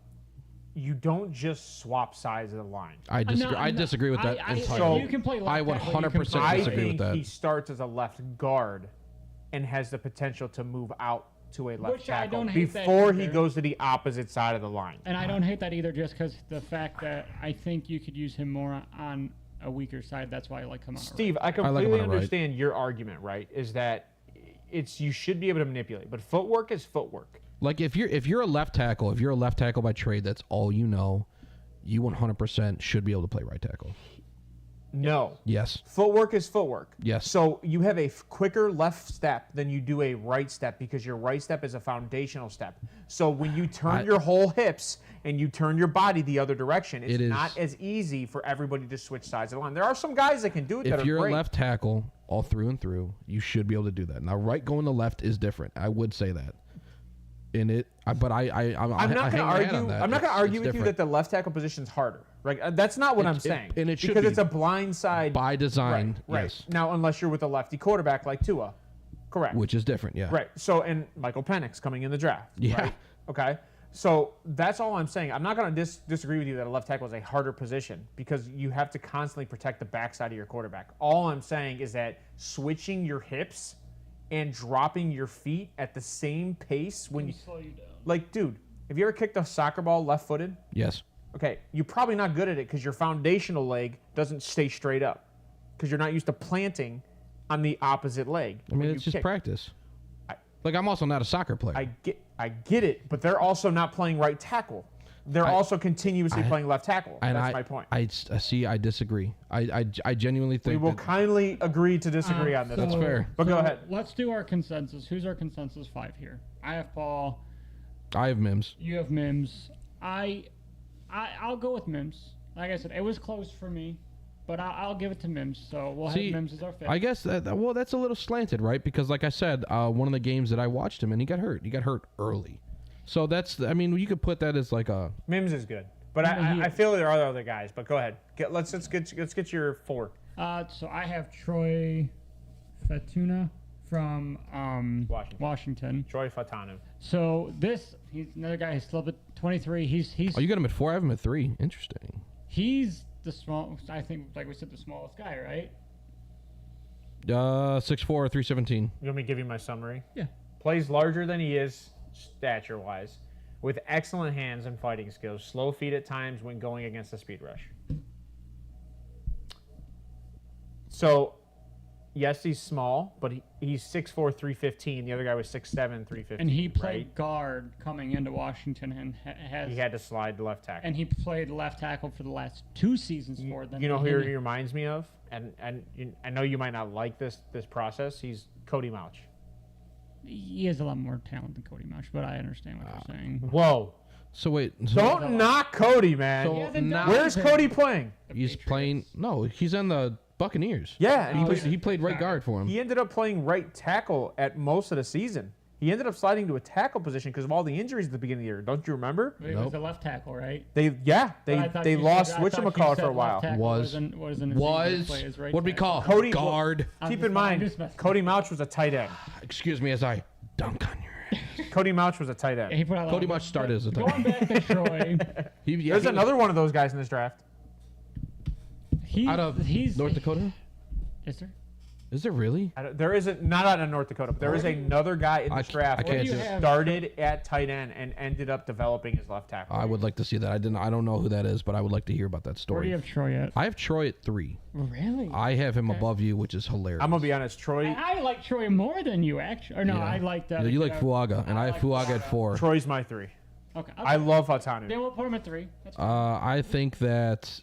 you don't just swap sides of the line. I disagree. I disagree with that entirely. You can play left I 100% disagree with that. I think he starts as a left guard and has the potential to move out to a left tackle before he goes to the opposite side of the line. And I don't hate that either, just because the fact that I think you could use him more on a weaker side. That's why I like him on Steve, right. I completely understand your argument, right? Is that you should be able to manipulate, but footwork is footwork. Like if you're a left tackle, by trade, that's all you know, you 100% should be able to play right tackle. No. Yes. Footwork is footwork. Yes. So you have a quicker left step than you do a right step because your right step is a foundational step. So when you turn your whole hips and you turn your body the other direction, it's not as easy for everybody to switch sides of the line. There are some guys that can do it that are great. If you're a left tackle all through and through, you should be able to do that. Now, right going to left is different. I would say that. I'm not going to argue with you that the left tackle position is harder. Right? That's not what I'm saying. And it should because it's a blind side by design. Right. Yes. Now, unless you're with a lefty quarterback like Tua, correct? Which is different. Yeah. Right. So, and Michael Penix coming in the draft. Yeah. Right? Okay. So that's all I'm saying. I'm not going to disagree with you that a left tackle is a harder position because you have to constantly protect the backside of your quarterback. All I'm saying is that switching your hips and dropping your feet at the same pace when you slow you down. Like, dude, have you ever kicked a soccer ball left-footed? Yes. Okay, you're probably not good at it because your foundational leg doesn't stay straight up because you're not used to planting on the opposite leg. I mean, it's just practice. I'm also not a soccer player. I get it, but they're also not playing right tackle. They're also continuously playing left tackle. That's my point. I disagree. I genuinely think we will kindly agree to disagree on this. That's fair. But go ahead. Let's do our consensus. Who's our consensus 5 here? I have Paul. I have Mims. You have Mims. I'll go with Mims. Like I said, it was close for me, but I'll give it to Mims. So we'll have Mims as our 5th. I guess that's a little slanted, right? Because like I said, one of the games that I watched him and he got hurt. He got hurt early. So you could put that as like a Mims is good, but I feel there are other guys. But go ahead. Let's get your 4. So I have Troy Fatuna from Washington. Troy Fatanu. So he's another guy. He's still at 23. He's. Oh, you got him at 4. I have him at 3. Interesting. He's the I think, like we said, the smallest guy, right? 6'4", 317. You want me to give you my summary? Yeah. Plays larger than he is, stature-wise, with excellent hands and fighting skills. Slow feet at times when going against the speed rush. So, yes, he's small, but he's 6'4", 315. The other guy was 6'7", 315. And he played guard coming into Washington and he had to slide to left tackle. And he played left tackle for the last 2 seasons for them. You know who he reminds me of? And I know you might not like this process. He's Cody Mauch. He has a lot more talent than Cody Mauch, but I understand what you're saying. Whoa. So wait. Don't knock Cody, man. Where's Cody playing? He's playing. No, he's on the Buccaneers. Yeah, and he played right guard for him. He ended up playing right tackle at most of the season. He ended up sliding to a tackle position because of all the injuries at the beginning of the year. Don't you remember? It was a left tackle, right? They lost whatchamacallit for a while. What do we call Cody guard? Keep in mind, Cody Mauch was a tight end. Excuse me as I dunk on your ass. Cody Mauch was a tight end. Cody Mauch started as a tight end. Going back to Troy. There's another one of those guys in this draft. He's North Dakota? Is there? Is there really? There isn't, not out of North Dakota, but there is another guy in this draft who started at tight end and ended up developing as left tackle. I would like to see that. I don't know who that is, but I would like to hear about that story. Where do you have Troy at? I have Troy at 3. Really? I have him above you, which is hilarious. I'm going to be honest, Troy. I like Troy more than you, actually. Or no, I like that. You like Fuaga, and I have Fuaga at 4. Troy's my 3. Okay. I love Fatanu. Then we'll put him at 3. That's I think that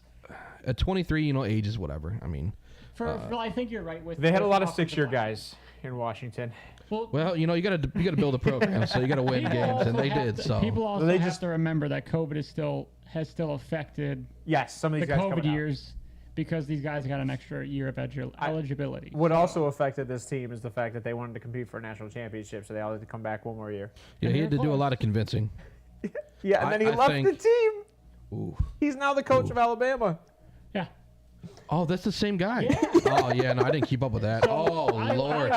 at 23, age is whatever. I mean... I think you're right with. They had a lot of 6-year guys in Washington. Well, you got to build a program, so you got to win games, and they did. So people also have to remember that COVID has still affected. Yes, some of these guys COVID years because these guys got an extra year of eligibility. What also affected this team is the fact that they wanted to compete for a national championship, so they all had to come back one more year. Yeah, he had to do a lot of convincing. Yeah, and then he left the team. Ooh. He's now the coach of Alabama. Yeah. Oh, that's the same guy. Yeah. Oh, yeah. No, I didn't keep up with that. Lord.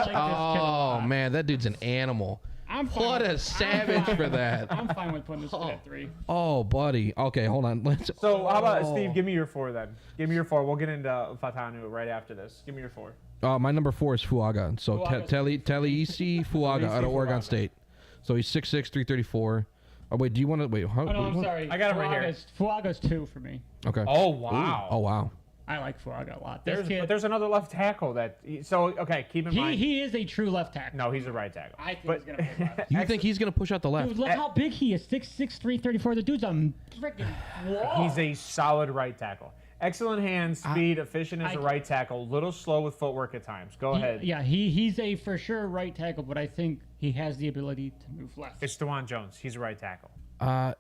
Man, that dude's an animal. I'm fine. What a savage for that. I'm fine with putting this kid at 3. Oh, buddy. Okay, hold on. So how about Steve? Give me your 4 then. Give me your 4. We'll get into Fatanu right after this. Give me your 4. My number 4 is Fuaga. So Taliisi Fuaga out of Oregon State. So he's 6'6", 334. Oh wait, do you want to wait? Oh no, I'm sorry. I got him right here. Fuaga's 2 for me. Okay. Oh wow. Ooh. Oh wow. I like Fuaga a lot. But there's another left tackle that. Okay, keep in mind. He is a true left tackle. No, he's a right tackle. I think he's gonna play left. You think he's gonna push out the left? Dude, look how big he is. 6'6", 334. The dude's a freaking wall. He's a solid right tackle. Excellent hands, speed, efficient as a right tackle. Little slow with footwork at times. Go ahead. Yeah, he's a for sure right tackle, but I think he has the ability to move left. It's DeJuan Jones. He's a right tackle. I'll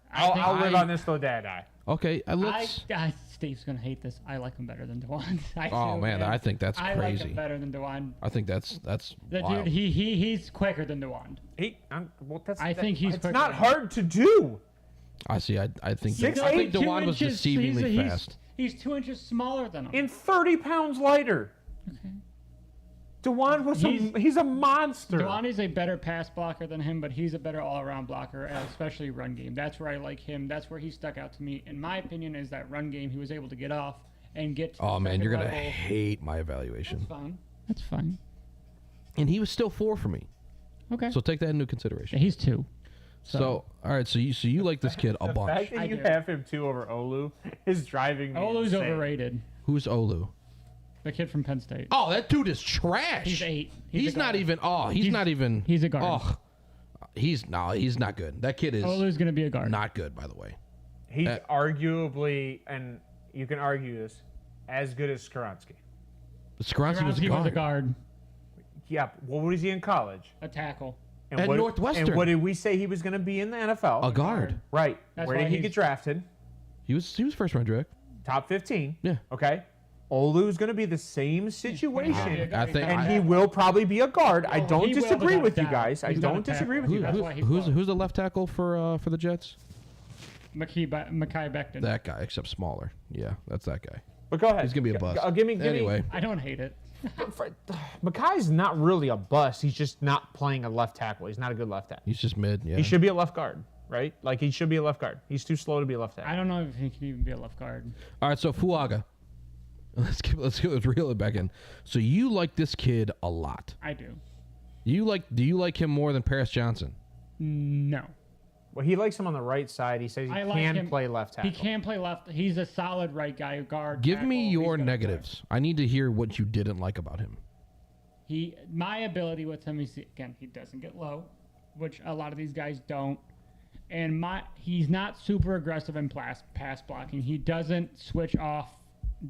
live on this till day I die. Okay, let's. Steve's gonna hate this. I like him better than DeJuan. I think that's crazy. I like him better than DeJuan. I think that's the wild. dude. He's quicker than DeJuan. I think he's. It's not hard to do. I see. I think. 6'8", I think DeJuan was deceivingly fast. He's 2 inches smaller than him. And 30 pounds lighter. Okay. DeJuan was he's a monster. DeJuan is a better pass blocker than him, but he's a better all-around blocker, especially run game. That's where I like him. That's where he stuck out to me. In my opinion, is that run game. He was able to get off and get to Oh, man, you're going to level. hate my evaluation. That's fine. And he was still 4 for me. Okay. So take that into consideration. Yeah, he's 2. So all right, so you like this kid a bunch. The fact that you have him 2 over Olu is driving me Olu's insane. overrated. Who's Olu? The kid from Penn State. Oh, that dude is trash. He's 8. He's not even. Oh, he's not even. He's a guard. Oh, he's not good. That kid is. Olu's gonna be a guard. Not good, by the way. He's arguably, and you can argue this, as good as Skoronski. Skoronski was a guard. Yeah, what was he in college? A tackle. And at Northwestern. And what did we say he was going to be in the NFL? A guard. Right. That's Where did he get drafted? He was first round draft. Top 15. Yeah. Okay. Olu's going to be the same situation. I think, and he will probably be a guard. I don't disagree with you guys. I don't disagree with you guys. Who's the left tackle for the Jets? Mekhi Becton. That guy, except smaller. Yeah, that's that guy. But go ahead. He's gonna be a bust. Anyway, I don't hate it. Mekhi's not really a bust. He's just not playing a left tackle. He's not a good left tackle. He's just mid. Yeah. He should be a left guard, right? Like he should be a left guard. He's too slow to be a left tackle. I don't know if he can even be a left guard. All right, so Fuaga. Let's reel it back in. So you like this kid a lot. I do. Do you like him more than Paris Johnson? No. Well, he likes him on the right side. He says he can play left tackle. He can play left. He's a solid right guy, guard. Give me your negatives. I need to hear what you didn't like about him. My ability with him is, again, he doesn't get low, which a lot of these guys don't. And he's not super aggressive in pass blocking. He doesn't switch off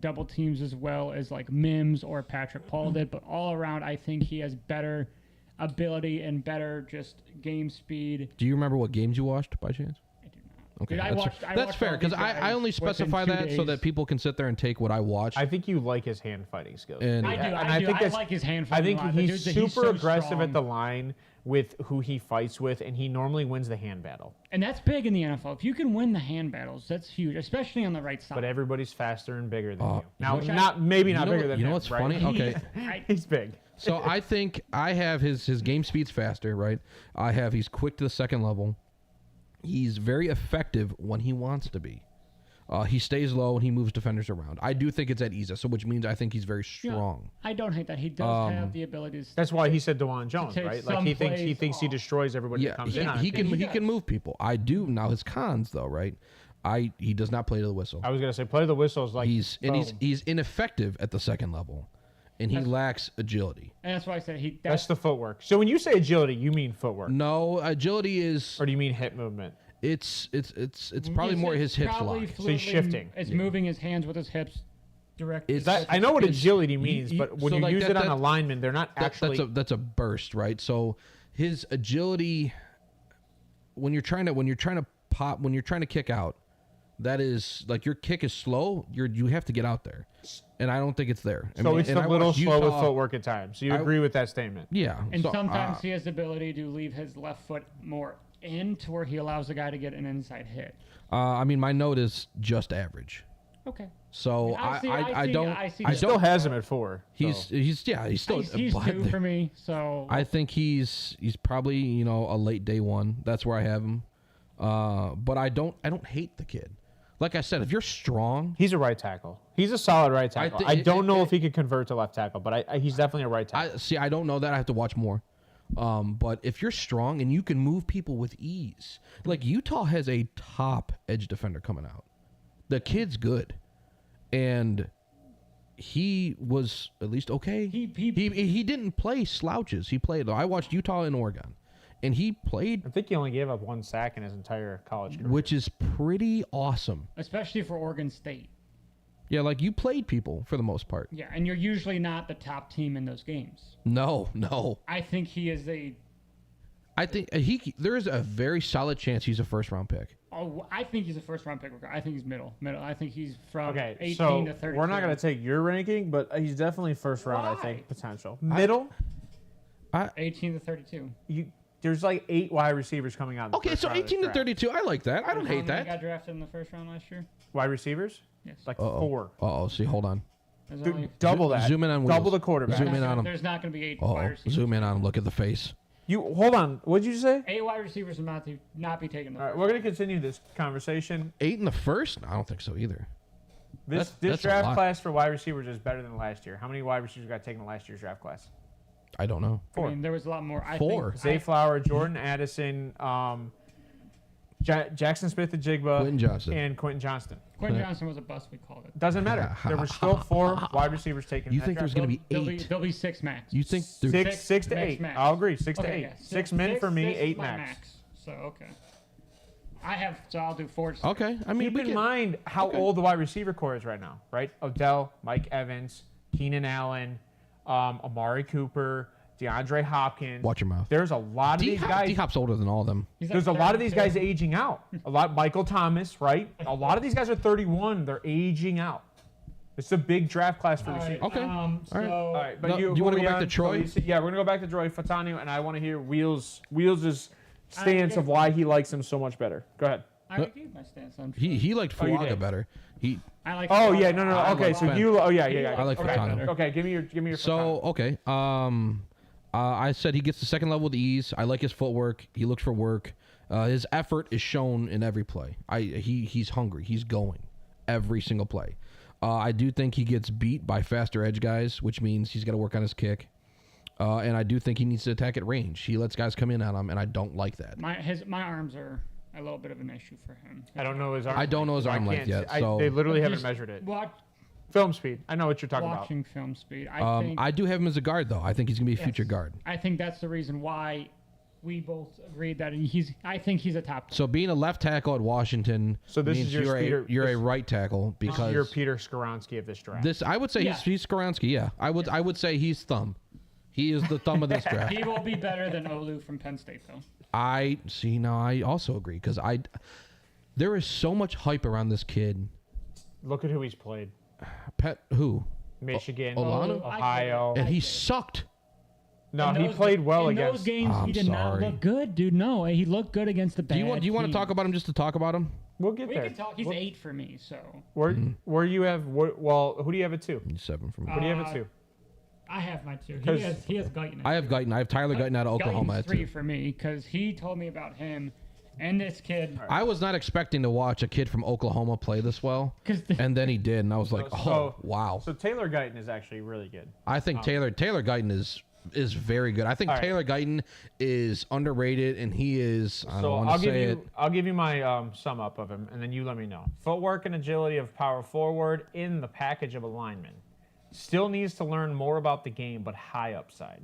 double teams as well as like Mims or Patrick Paul did. But all around, I think he has better ability and better just game speed. Do you remember what games you watched by chance? I do not. Okay, Dude, that's fair because I only specify that so that people can sit there and take what I watch. I think you like his hand fighting skills. I do. I like his hand fighting. I think he's super aggressive at the line with who he fights with, and he normally wins the hand battle. And that's big in the NFL. If you can win the hand battles, that's huge, especially on the right side. But everybody's faster and bigger than you. Now, maybe not bigger than him. You know what's funny? Okay. He's big. So I think I have his game speed's faster, right? He's quick to the second level. He's very effective when he wants to be. He stays low and he moves defenders around. I do think it's at ease, so which means I think he's very strong. I don't hate that. He does have the abilities. That's why he said DeJuan Jones, right? Like he thinks he destroys everybody that comes in on him. He can move people. I do. Now his cons though, right? He does not play to the whistle. I was gonna say play to the whistle is like he's ineffective at the second level. And he lacks agility. And that's why I said that's the footwork. So when you say agility, you mean footwork? No, agility is. Or do you mean hip movement? It's probably more his hips lock. So he's shifting. It's moving his hands with his hips directly. I know what agility means, but when you use it on a lineman, they're not actually. That's a burst, right? So his agility, when you're trying to kick out, that is like your kick is slow. You have to get out there, and I don't think it's there. So it's a little slow with footwork at times. So you agree with that statement? Yeah. And sometimes he has the ability to leave his left foot more in to where he allows the guy to get an inside hit. I mean, my note is just average. Okay. So I still has him at 4. He's still. He's 2 for me. So I think he's probably a late day 1. That's where I have him. But I don't hate the kid. Like I said, if you're strong, he's a right tackle. He's a solid right tackle. I don't know if he could convert to left tackle, but he's definitely a right tackle. I don't know that. I have to watch more. But if you're strong and you can move people with ease, like Utah has a top edge defender coming out. The kid's good, and he was at least okay. He didn't play slouches. He played. I watched Utah and Oregon, and he played. I think he only gave up 1 sack in his entire college career, which is pretty awesome, especially for Oregon State. Yeah, like you played people for the most part. Yeah, and you're usually not the top team in those games. No. I think he is there is a very solid chance he's a first-round pick. Oh, I think he's a first-round pick. I think he's middle. I think he's from 18 to 30. We're not going to take your ranking, but he's definitely first round. Why? I think potential middle. 18 to 32. There's like 8 wide receivers coming out. Okay, so 18 to 32. I like that. I don't hate that. Got drafted in the first round last year. Wide receivers? Yes. Like 4. See, hold on. Double that. Zoom in on wheels. Double the quarterback. Zoom in on him. There's not going to be 8 wide receivers. Zoom in on him. Look at the face. Hold on. What did you say? 8 wide receivers will not be taken. All right, we're going to continue this conversation. 8 in the first? I don't think so either. This draft class for wide receivers is better than last year. How many wide receivers got taken in last year's draft class? I don't know. 4. I mean, there was a lot more. 4. Zay Flower, Jordan Addison, Jackson Smith-Njigba, and Quentin Johnston. Quentin Johnston was a bust, we called it. Doesn't matter. There were still 4 wide receivers taken. You think there's going to be 8? There'll be 6 max. You think 6 to 8? Max. I'll agree. 6 to 8. Yeah. 6 men for me, 8 max. So okay. I'll do 4. Okay. I mean, keep in mind how old the wide receiver core is right now, right? Odell, Mike Evans, Keenan Allen, Amari Cooper, DeAndre Hopkins. Watch your mouth. There's a lot of these guys. D-Hop's older than all of them. There's a lot of these guys aging out. Michael Thomas, right? A lot of these guys are 31. They're aging out. It's a big draft class for receivers. Okay. All right. But you want to go back to Troy? Yeah, we're going to go back to Troy Fatanio, and I want to hear Wheels' stance of why he likes him so much better. Go ahead. I gave my stance on Troy. He liked Fulaga better. I like. Oh yeah, no. Okay, so you. Oh yeah. I like Fatanio. Okay, give me your. So okay. I said he gets the second level with ease. I like his footwork. He looks for work. His effort is shown in every play. He's hungry. He's going every single play. I do think he gets beat by faster edge guys, which means he's got to work on his kick. And I do think he needs to attack at range. He lets guys come in on him, and I don't like that. My arms are a little bit of an issue for him. I don't know his arm. I don't know his arm length yet. So they literally haven't measured it. Film speed. I know what you're talking about. Watching film speed. I do have him as a guard, though. I think he's going to be a future guard. I think that's the reason why we both agreed that I think he's a top. So being a left tackle at Washington means you're a right tackle because you're Peter Skoronski of this draft. I would say he's Skoronski. Yeah, I would say he's thumb. He is the thumb of this draft. He will be better than Olu from Penn State, though. I also agree because there is so much hype around this kid. Look at who he's played. Who? Michigan, Olano? Ohio. And he sucked. No, he played well against. In those games, he did not look good, dude. No, he looked good against the bad Do you want to talk about him just to talk about him? We'll get there. We can talk. He's 8 for me, so. Where you have? Who do you have at 2? He's 7 for me. What do you have at 2? I have my 2. He has Guyton. I have Guyton. I have Tyler Guyton out of Oklahoma at 3 for me because he told me about him. And this kid. I was not expecting to watch a kid from Oklahoma play this well. And then he did, and I was like, wow. So Taylor Guyton is actually really good. I think Taylor Guyton is very good. I think Taylor Guyton is underrated, and he is. I'll give you my sum up of him, and then you let me know. Footwork and agility of power forward in the package of a lineman. Still needs to learn more about the game, but high upside.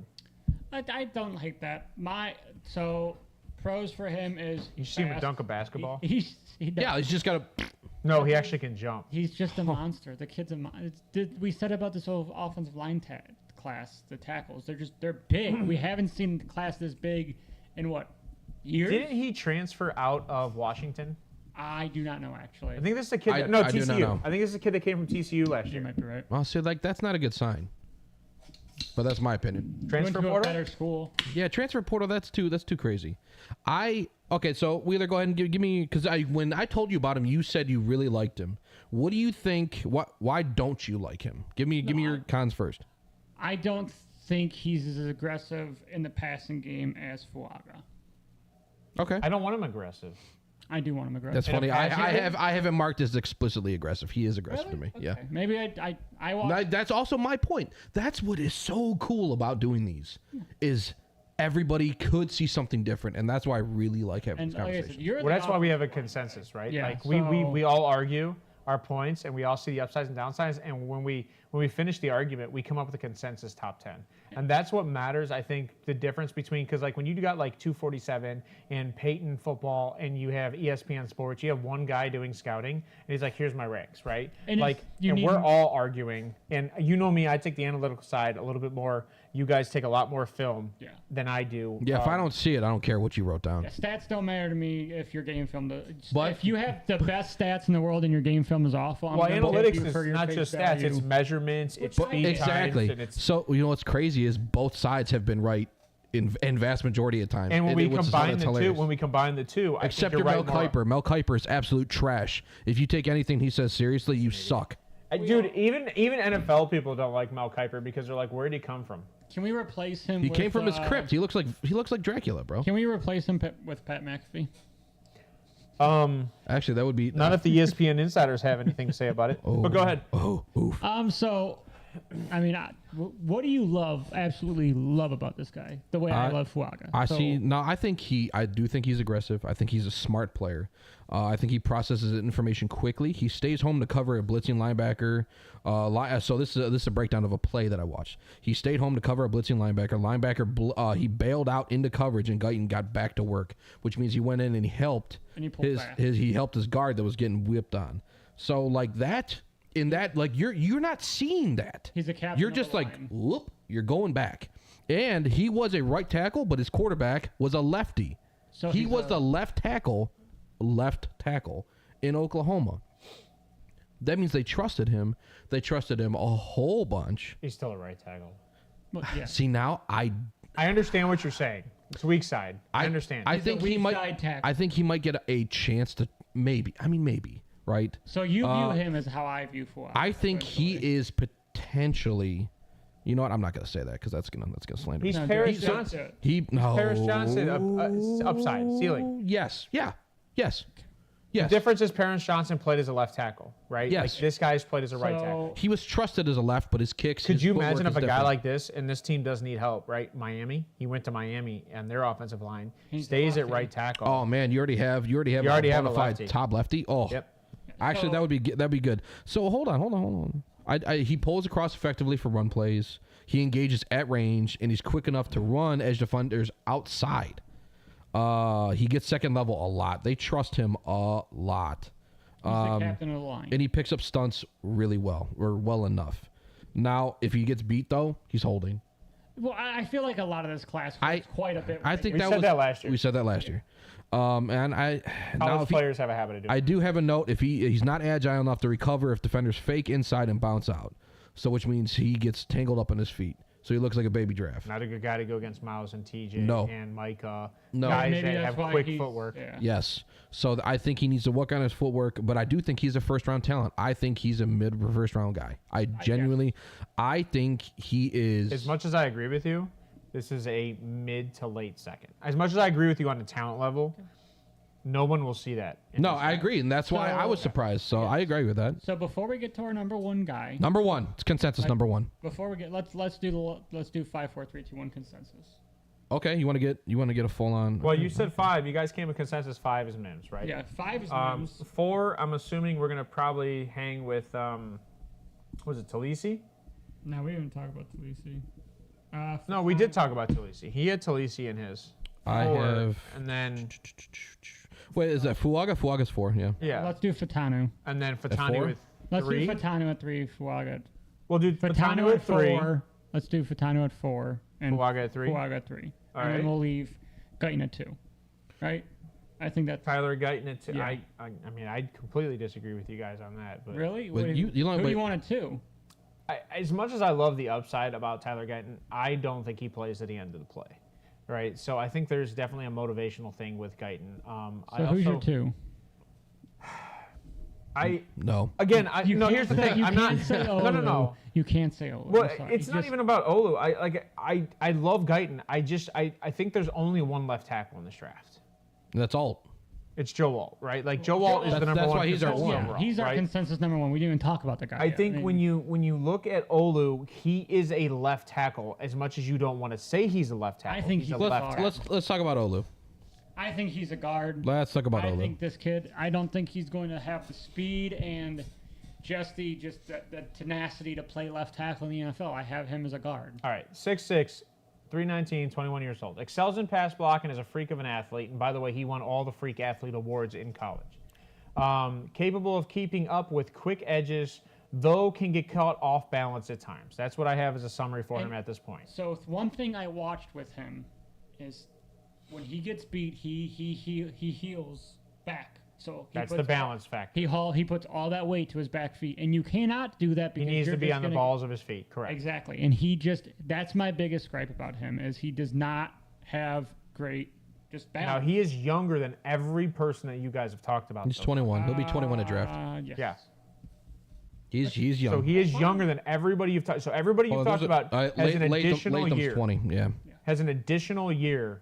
I don't like that. Pros for him is you see him dunk a basketball. He's just got to. No, he actually can jump. He's just a monster. The kid's a monster. We said about this whole offensive line class, the tackles. They're big. We haven't seen the class this big in what years? Didn't he transfer out of Washington? I do not know actually. I think this is a kid. TCU. I think this is a kid that came from TCU last year. You might be right. Well, so that's not a good sign. But that's my opinion. Transfer portal? portal? Better school. Yeah, transfer portal. That's too crazy. Okay. So Wheeler, go ahead and give me, because when I told you about him, you said you really liked him. What do you think? Why don't you like him? Give me your cons first. I don't think he's as aggressive in the passing game as Fuaga. Okay. I don't want him aggressive. I do want him aggressive. That's funny. I have him marked as explicitly aggressive. He is aggressive to me. Okay. Yeah. Maybe I watched. That's also my point. That's what is so cool about doing these is everybody could see something different, and that's why I really like having this conversation. That's why we have a consensus, right? Yeah, like we all argue our points, and we all see the upsides and downsides, and when we finish the argument, we come up with a consensus top 10. And that's what matters, I think, the difference between, because like when you got like 247 and Peyton football and you have ESPN Sports, you have one guy doing scouting, and he's like, here's my ranks, right? And we're all arguing, and you know me, I take the analytical side a little bit more. You guys take a lot more film than I do. Yeah, if I don't see it, I don't care what you wrote down. Yeah, stats don't matter to me if your game film. But if you have the best stats in the world and your game film is awful, analytics is not just stats; it's measurements, it's speed exactly. times, and so you know what's crazy is both sides have been right in vast majority of times. And when we combine the two, except your Mel Kiper. Mel Kiper is absolute trash. If you take anything he says seriously, you suck. Dude, even NFL people don't like Mel Kiper because they're like, where did he come from? Can we replace him? He came from his crypt. He looks like Dracula, bro. Can we replace him with Pat McAfee? Actually, that would be not if the ESPN insiders have anything to say about it. But go ahead. So, I mean, what do you absolutely love about this guy? The way I love Fuaga. I do think he's aggressive. I think he's a smart player. I think he processes information quickly. He stays home to cover a blitzing linebacker. So this is a breakdown of a play that I watched. He stayed home to cover a blitzing linebacker. He bailed out into coverage, and Guyton got back to work, which means he went in and he helped. And he pulled back. He helped his guard that was getting whipped on. So like that. In that, like you're not seeing that. He's a captain. You're just like, whoop, you're going back. And he was a right tackle, but his quarterback was a lefty. So he was the left tackle in Oklahoma. That means they trusted him. They trusted him a whole bunch. He's still a right tackle. Well, yeah. See, now I understand what you're saying. It's weak side. I understand. I think he might get a chance to maybe. Right. So you view him as how I view Fuaga. I think he is potentially. You know what? I'm not gonna say that because that's gonna slander. He's Paris Johnson. Paris Johnson upside ceiling. Yes. Yeah. Yes. The difference is Paris Johnson played as a left tackle, right? Yes. Like this guy's played as a right tackle. He was trusted as a left, but his kicks. Could you imagine if a guy like this, and this team does need help, right? Miami. He went to Miami, and their offensive line stays at right tackle. Oh man, you already have a bona fide top lefty. Oh. Yep. Actually, that'd be good. So hold on. He pulls across effectively for run plays. He engages at range, and he's quick enough to run edge defenders outside. He gets second level a lot. They trust him a lot. He's the captain of the line. And he picks up stunts really well, or well enough. Now, if he gets beat, though, he's holding. Well, I feel like a lot of this class was quite a bit. I think we said that last year. We said that last year. And college players have a habit of doing. I do have a note. If he's not agile enough to recover if defenders fake inside and bounce out, so which means he gets tangled up on his feet, so he looks like a baby giraffe. Not a good guy to go against Miles and TJ and Micah. No, guys that have quick footwork. Yeah. Yes, so I think he needs to work on his footwork, but I do think he's a first-round talent. I think he's a mid-first-round guy. I think he is. As much as I agree with you, this is a mid to late second. As much as I agree with you on the talent level, no one will see that. No, I agree, and that's why I was surprised. So I agree with that. So before we get to our number one guy, number one, it's consensus. Number one. Before we get, let's do 5, 4, 3, 2, 1 consensus. Okay, you want to get a full on. Well, you said 5. You guys came with consensus 5 is Mims, right? Yeah, 5 is Mims. 4, I'm assuming we're gonna probably hang with was it Talisi? No, we didn't talk about Talisi. No, we did talk about Talisi. He had Talisi in his. 4, and then. Wait, is that Fuaga? Fuaga's 4, yeah. Yeah. Let's do Fatanu. And then Fatanu with 3. Let's do Fatanu at 3, Fuaga. We'll do Fatanu at 3. 4. Let's do Fatanu at 4. And Fuaga at 3? Fuaga at 3. All and right. then we'll leave Guyton at 2. Right? I think that's... Tyler Guyton at 2. Yeah. I mean, I completely disagree with you guys on that. But really? But who do you want at 2? as much as I love the upside about Tyler Guyton, I don't think he plays at the end of the play, right? So I think there's definitely a motivational thing with Guyton. Who's your two? No. Again, here's the thing. I'm not. No. You can't say Olu. Well, it's not even about Olu. I love Guyton. I think there's only one left tackle in this draft. That's Alt. It's Joe Alt, right? Like Joe Alt is the number one. That's why he's our one. Yeah, he's our consensus number one. We didn't even talk about the guy. I think when you look at Olu, he is a left tackle. As much as you don't want to say he's a left tackle, I think he's a left tackle. Let's talk about Olu. I think he's a guard. Let's talk about Olu. I think this kid. I don't think he's going to have the speed and just the tenacity to play left tackle in the NFL. I have him as a guard. All right, 6'6", 319, 21 years old. Excels in pass blocking, is a freak of an athlete. And by the way, he won all the freak athlete awards in college. Capable of keeping up with quick edges, though can get caught off balance at times. That's what I have as a summary for him at this point. So one thing I watched with him is when he gets beat, he heals back. So that's the balance factor. He puts all that weight to his back feet, and you cannot do that because he needs to be on the balls of his feet. Correct. Exactly, and that's my biggest gripe about him is he does not have great just balance. Now he is younger than every person that you guys have talked about. He's 21. He'll be 21 at draft. Yes. Yeah. He's young. So he is younger than everybody you've talked. So everybody you've talked about has an additional year. 20. Yeah. Has an additional year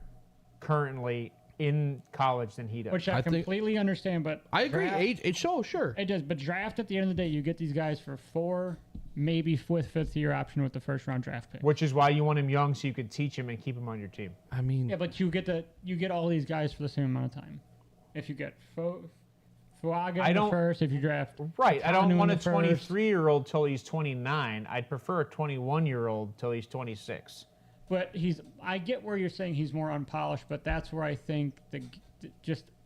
currently in college than he does. Which I completely understand, but I agree. Age, sure. It does, but draft at the end of the day, you get these guys for 4, maybe fifth year option with the first round draft pick. Which is why you want him young so you could teach him and keep him on your team. I mean, yeah, but you get all these guys for the same amount of time. If you get Fuaga in the first, if you draft I don't want a 23-year-old till he's 29. I'd prefer a 21-year-old till he's 26. But I get where you're saying he's more unpolished, but that's where I think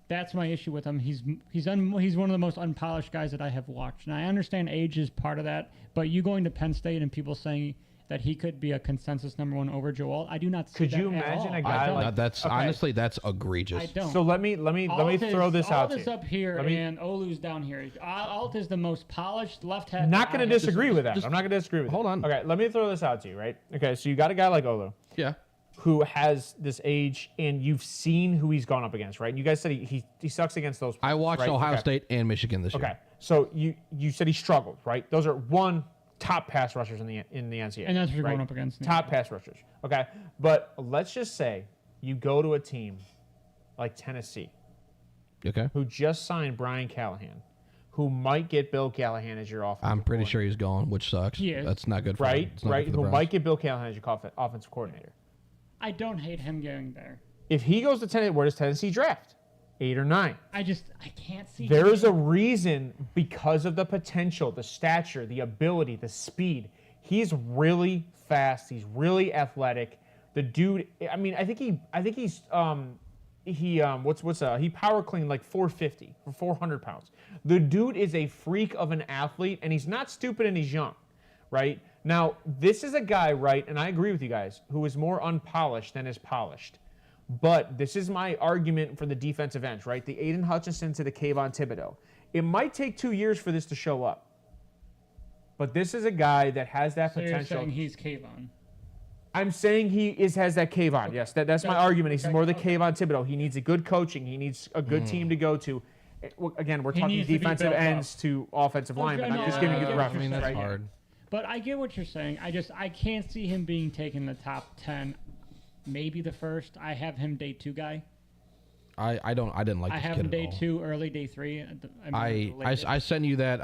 that's my issue with him. He's one of the most unpolished guys that I have watched, and I understand age is part of that. But you going to Penn State and people saying that he could be a consensus number one over Joe Alt, I do not see Could that you imagine a guy like that's okay. Honestly, that's egregious. I don't. So let me throw this out to you. Alt is up here and Olu's down here. Alt is the most polished left tackle. Not going to disagree with that. I'm not going to disagree with that. Hold on. Okay, let me throw this out to you, right? Okay, so you got a guy like Olu. Yeah. Who has this age, and you've seen who he's gone up against, right? You guys said he sucks against those players, I watched right? Ohio State and Michigan this year. Okay, so you said he struggled, right? Those are top pass rushers in the NCAA. And that's what you're going up against. Top pass rushers. Okay, but let's just say you go to a team like Tennessee, okay, who just signed Brian Callahan, who might get Bill Callahan as your offensive I'm pretty coordinator. sure he's gone, which sucks. He is. That's not good for right, him. right. Who might get Bill Callahan as your offensive coordinator. I don't hate him going there. If he goes to Tennessee, where does Tennessee draft? 8 or 9. I can't see. There's a reason because of the potential, the stature, the ability, the speed. He's really fast. He's really athletic. The dude. I mean, I think he's he power cleaned like 450 for 400 pounds. The dude is a freak of an athlete, and he's not stupid and he's young, right? Now, this is a guy, right, and I agree with you guys, who is more unpolished than is polished. But this is my argument for the defensive ends, right? The Aiden Hutchinson to the Kayvon Thibodeau. It might take 2 years for this to show up. But this is a guy that has that potential. You're saying he's Kayvon. I'm saying has that Kayvon. Yes, that's my argument. He's more the Kayvon Thibodeau. He needs a good coaching. He needs a good team to go to. Again, we're talking defensive ends to offensive linemen. I'm just giving you the reference. I mean, that's right? hard. But I get what you're saying. I can't see him being taken in the top 10. Maybe the first. I have him day 2 guy. I didn't like this kid at all. I have him day 2, early day 3. I sent you that.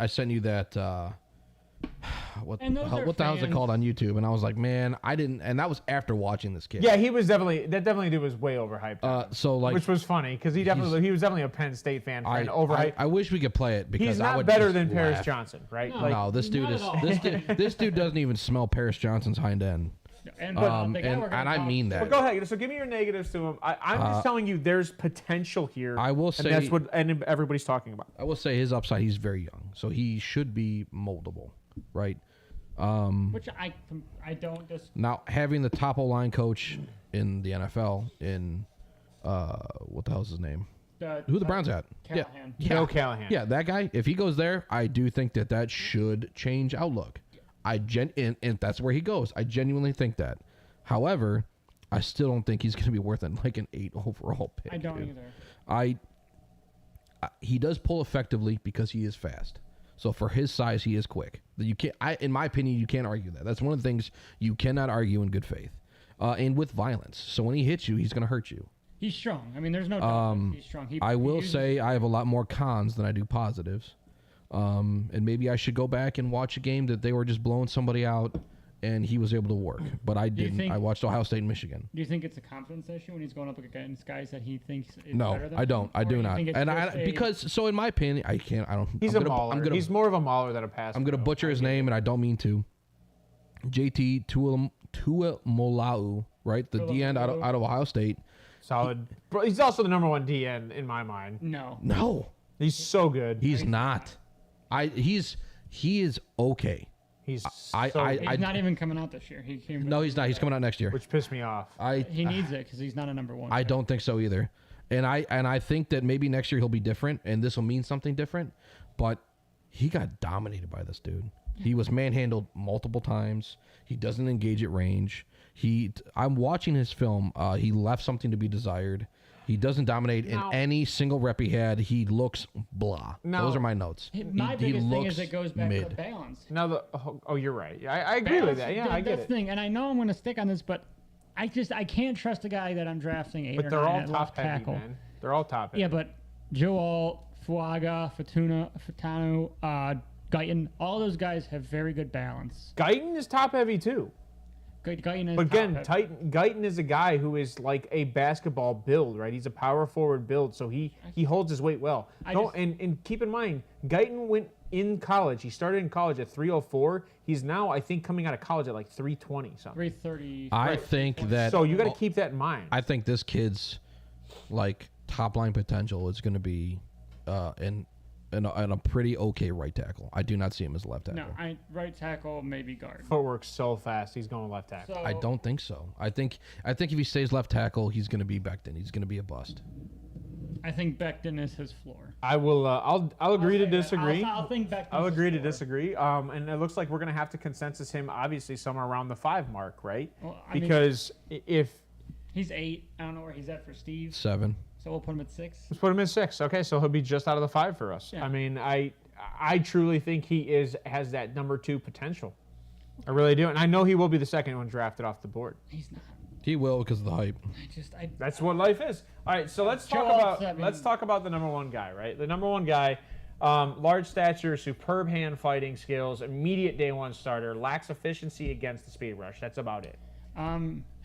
What the hell is it called on YouTube? And I was like, man, I didn't. And that was after watching this kid. Yeah, he was definitely dude was way overhyped. So like, which was funny because he was definitely a Penn State fan. Overhyped. I wish we could play it because he's not I would better than laugh. Paris Johnson, right? No, this dude is this dude doesn't even smell Paris Johnson's hind end. And I mean that. But go ahead. So give me your negatives to him. I'm just telling you, there's potential here. I will say, and that's what everybody's talking about. I will say his upside. He's very young, so he should be moldable, right? Which I don't just. Now having the top O-line coach in the NFL in what the hell's his name? Who the Browns at? Callahan. Bill Callahan. Yeah, that guy. If he goes there, I do think that should change outlook. and that's where he goes. I genuinely think that. However, I still don't think he's going to be worth like an 8 overall pick. I don't either. He does pull effectively because he is fast. So for his size, he is quick. You can't. In my opinion, you can't argue that. That's one of the things you cannot argue in good faith, and with violence. So when he hits you, he's going to hurt you. He's strong. I mean, there's no doubt he's strong. I will say I have a lot more cons than I do positives. And maybe I should go back and watch a game that they were just blowing somebody out, and he was able to work. But I didn't. I watched Ohio State and Michigan. Do you think it's a confidence issue when he's going up against guys that he thinks is no, better than I don't. him? I do not. And because so in my opinion, I can't. I don't. He's a mauler. He's more of a mauler than a passer. I'm going to butcher his name, and I don't mean to. JT Tuilamolau, right? The DN out of Ohio State. Solid. He's also the number 1 DN in my mind. No. He's so good. He's not. He is okay. He's not even coming out this year. He's not. He's coming out next year, which pissed me off. He needs it because he's not a number 1. I don't think so either. And I think that maybe next year he'll be different, and this will mean something different. But he got dominated by this dude. He was manhandled multiple times. He doesn't engage at range. I'm watching his film. He left something to be desired. He doesn't dominate in any single rep he had. He looks blah. Those are my notes. My biggest thing is it goes back to balance. You're right. I agree with that. Yeah, I get it. Thing, and I know I'm going to stick on this, but I can't trust a guy that I'm drafting 8 or 9 at left tackle. But they're all top heavy, man. They're all top heavy. Yeah, but Joel, Fuaga, Fatano, Guyton, all those guys have very good balance. Guyton is top heavy too. Guyton is but again, Guyton is a guy who is like a basketball build, right? He's a power forward build, so he holds his weight well. And keep in mind, Guyton went in college. He started in college at 304. He's now, I think, coming out of college at like 320 something. 330. I think that. So you got to keep that in mind. I think this kid's like top line potential is going to be and a pretty okay right tackle. I do not see him as a left tackle. No, right tackle, maybe guard. Footwork's so fast, he's going left tackle. I don't think so. I think if he stays left tackle, he's going to be Becton. He's going to be a bust. I think Becton is his floor. I will. I'll agree to disagree. I'll agree to disagree. And it looks like we're going to have to consensus him, obviously, somewhere around the 5 mark, right? Well, because if he's 8, I don't know where he's at for Steve. 7. So we'll put him at 6. Let's put him at 6. Okay, so he'll be just out of the 5 for us. Yeah. I mean, I truly think he has that number 2 potential. I really do, and I know he will be the second one drafted off the board. He's not. He will because of the hype. That's what life is. All right, so let's talk about the number 1 guy, right? The number 1 guy, large stature, superb hand fighting skills, immediate day 1 starter, lacks efficiency against the speed rush. That's about it.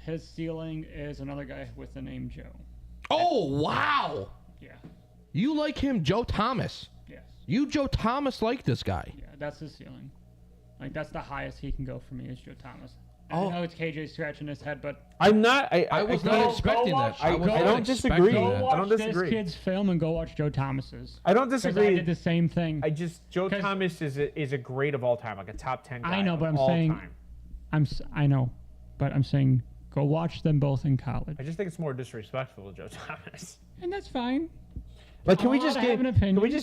His ceiling is another guy with the name Joe. Oh, wow. Yeah. You like him, Joe Thomas. Yes. You, Joe Thomas, like this guy. Yeah, that's his ceiling. Like, that's the highest he can go for me is Joe Thomas. I know it's KJ scratching his head, but... I'm not... I was not expecting that. I don't disagree. I don't disagree. This kid's film and go watch Joe Thomas's. I don't disagree. I did the same thing. Joe Thomas is a great of all time, like a top 10 guy. I know, but I'm saying... I know, but I'm saying... Go watch them both in college. I just think it's more disrespectful to Joe Thomas. And that's fine. Like, can we just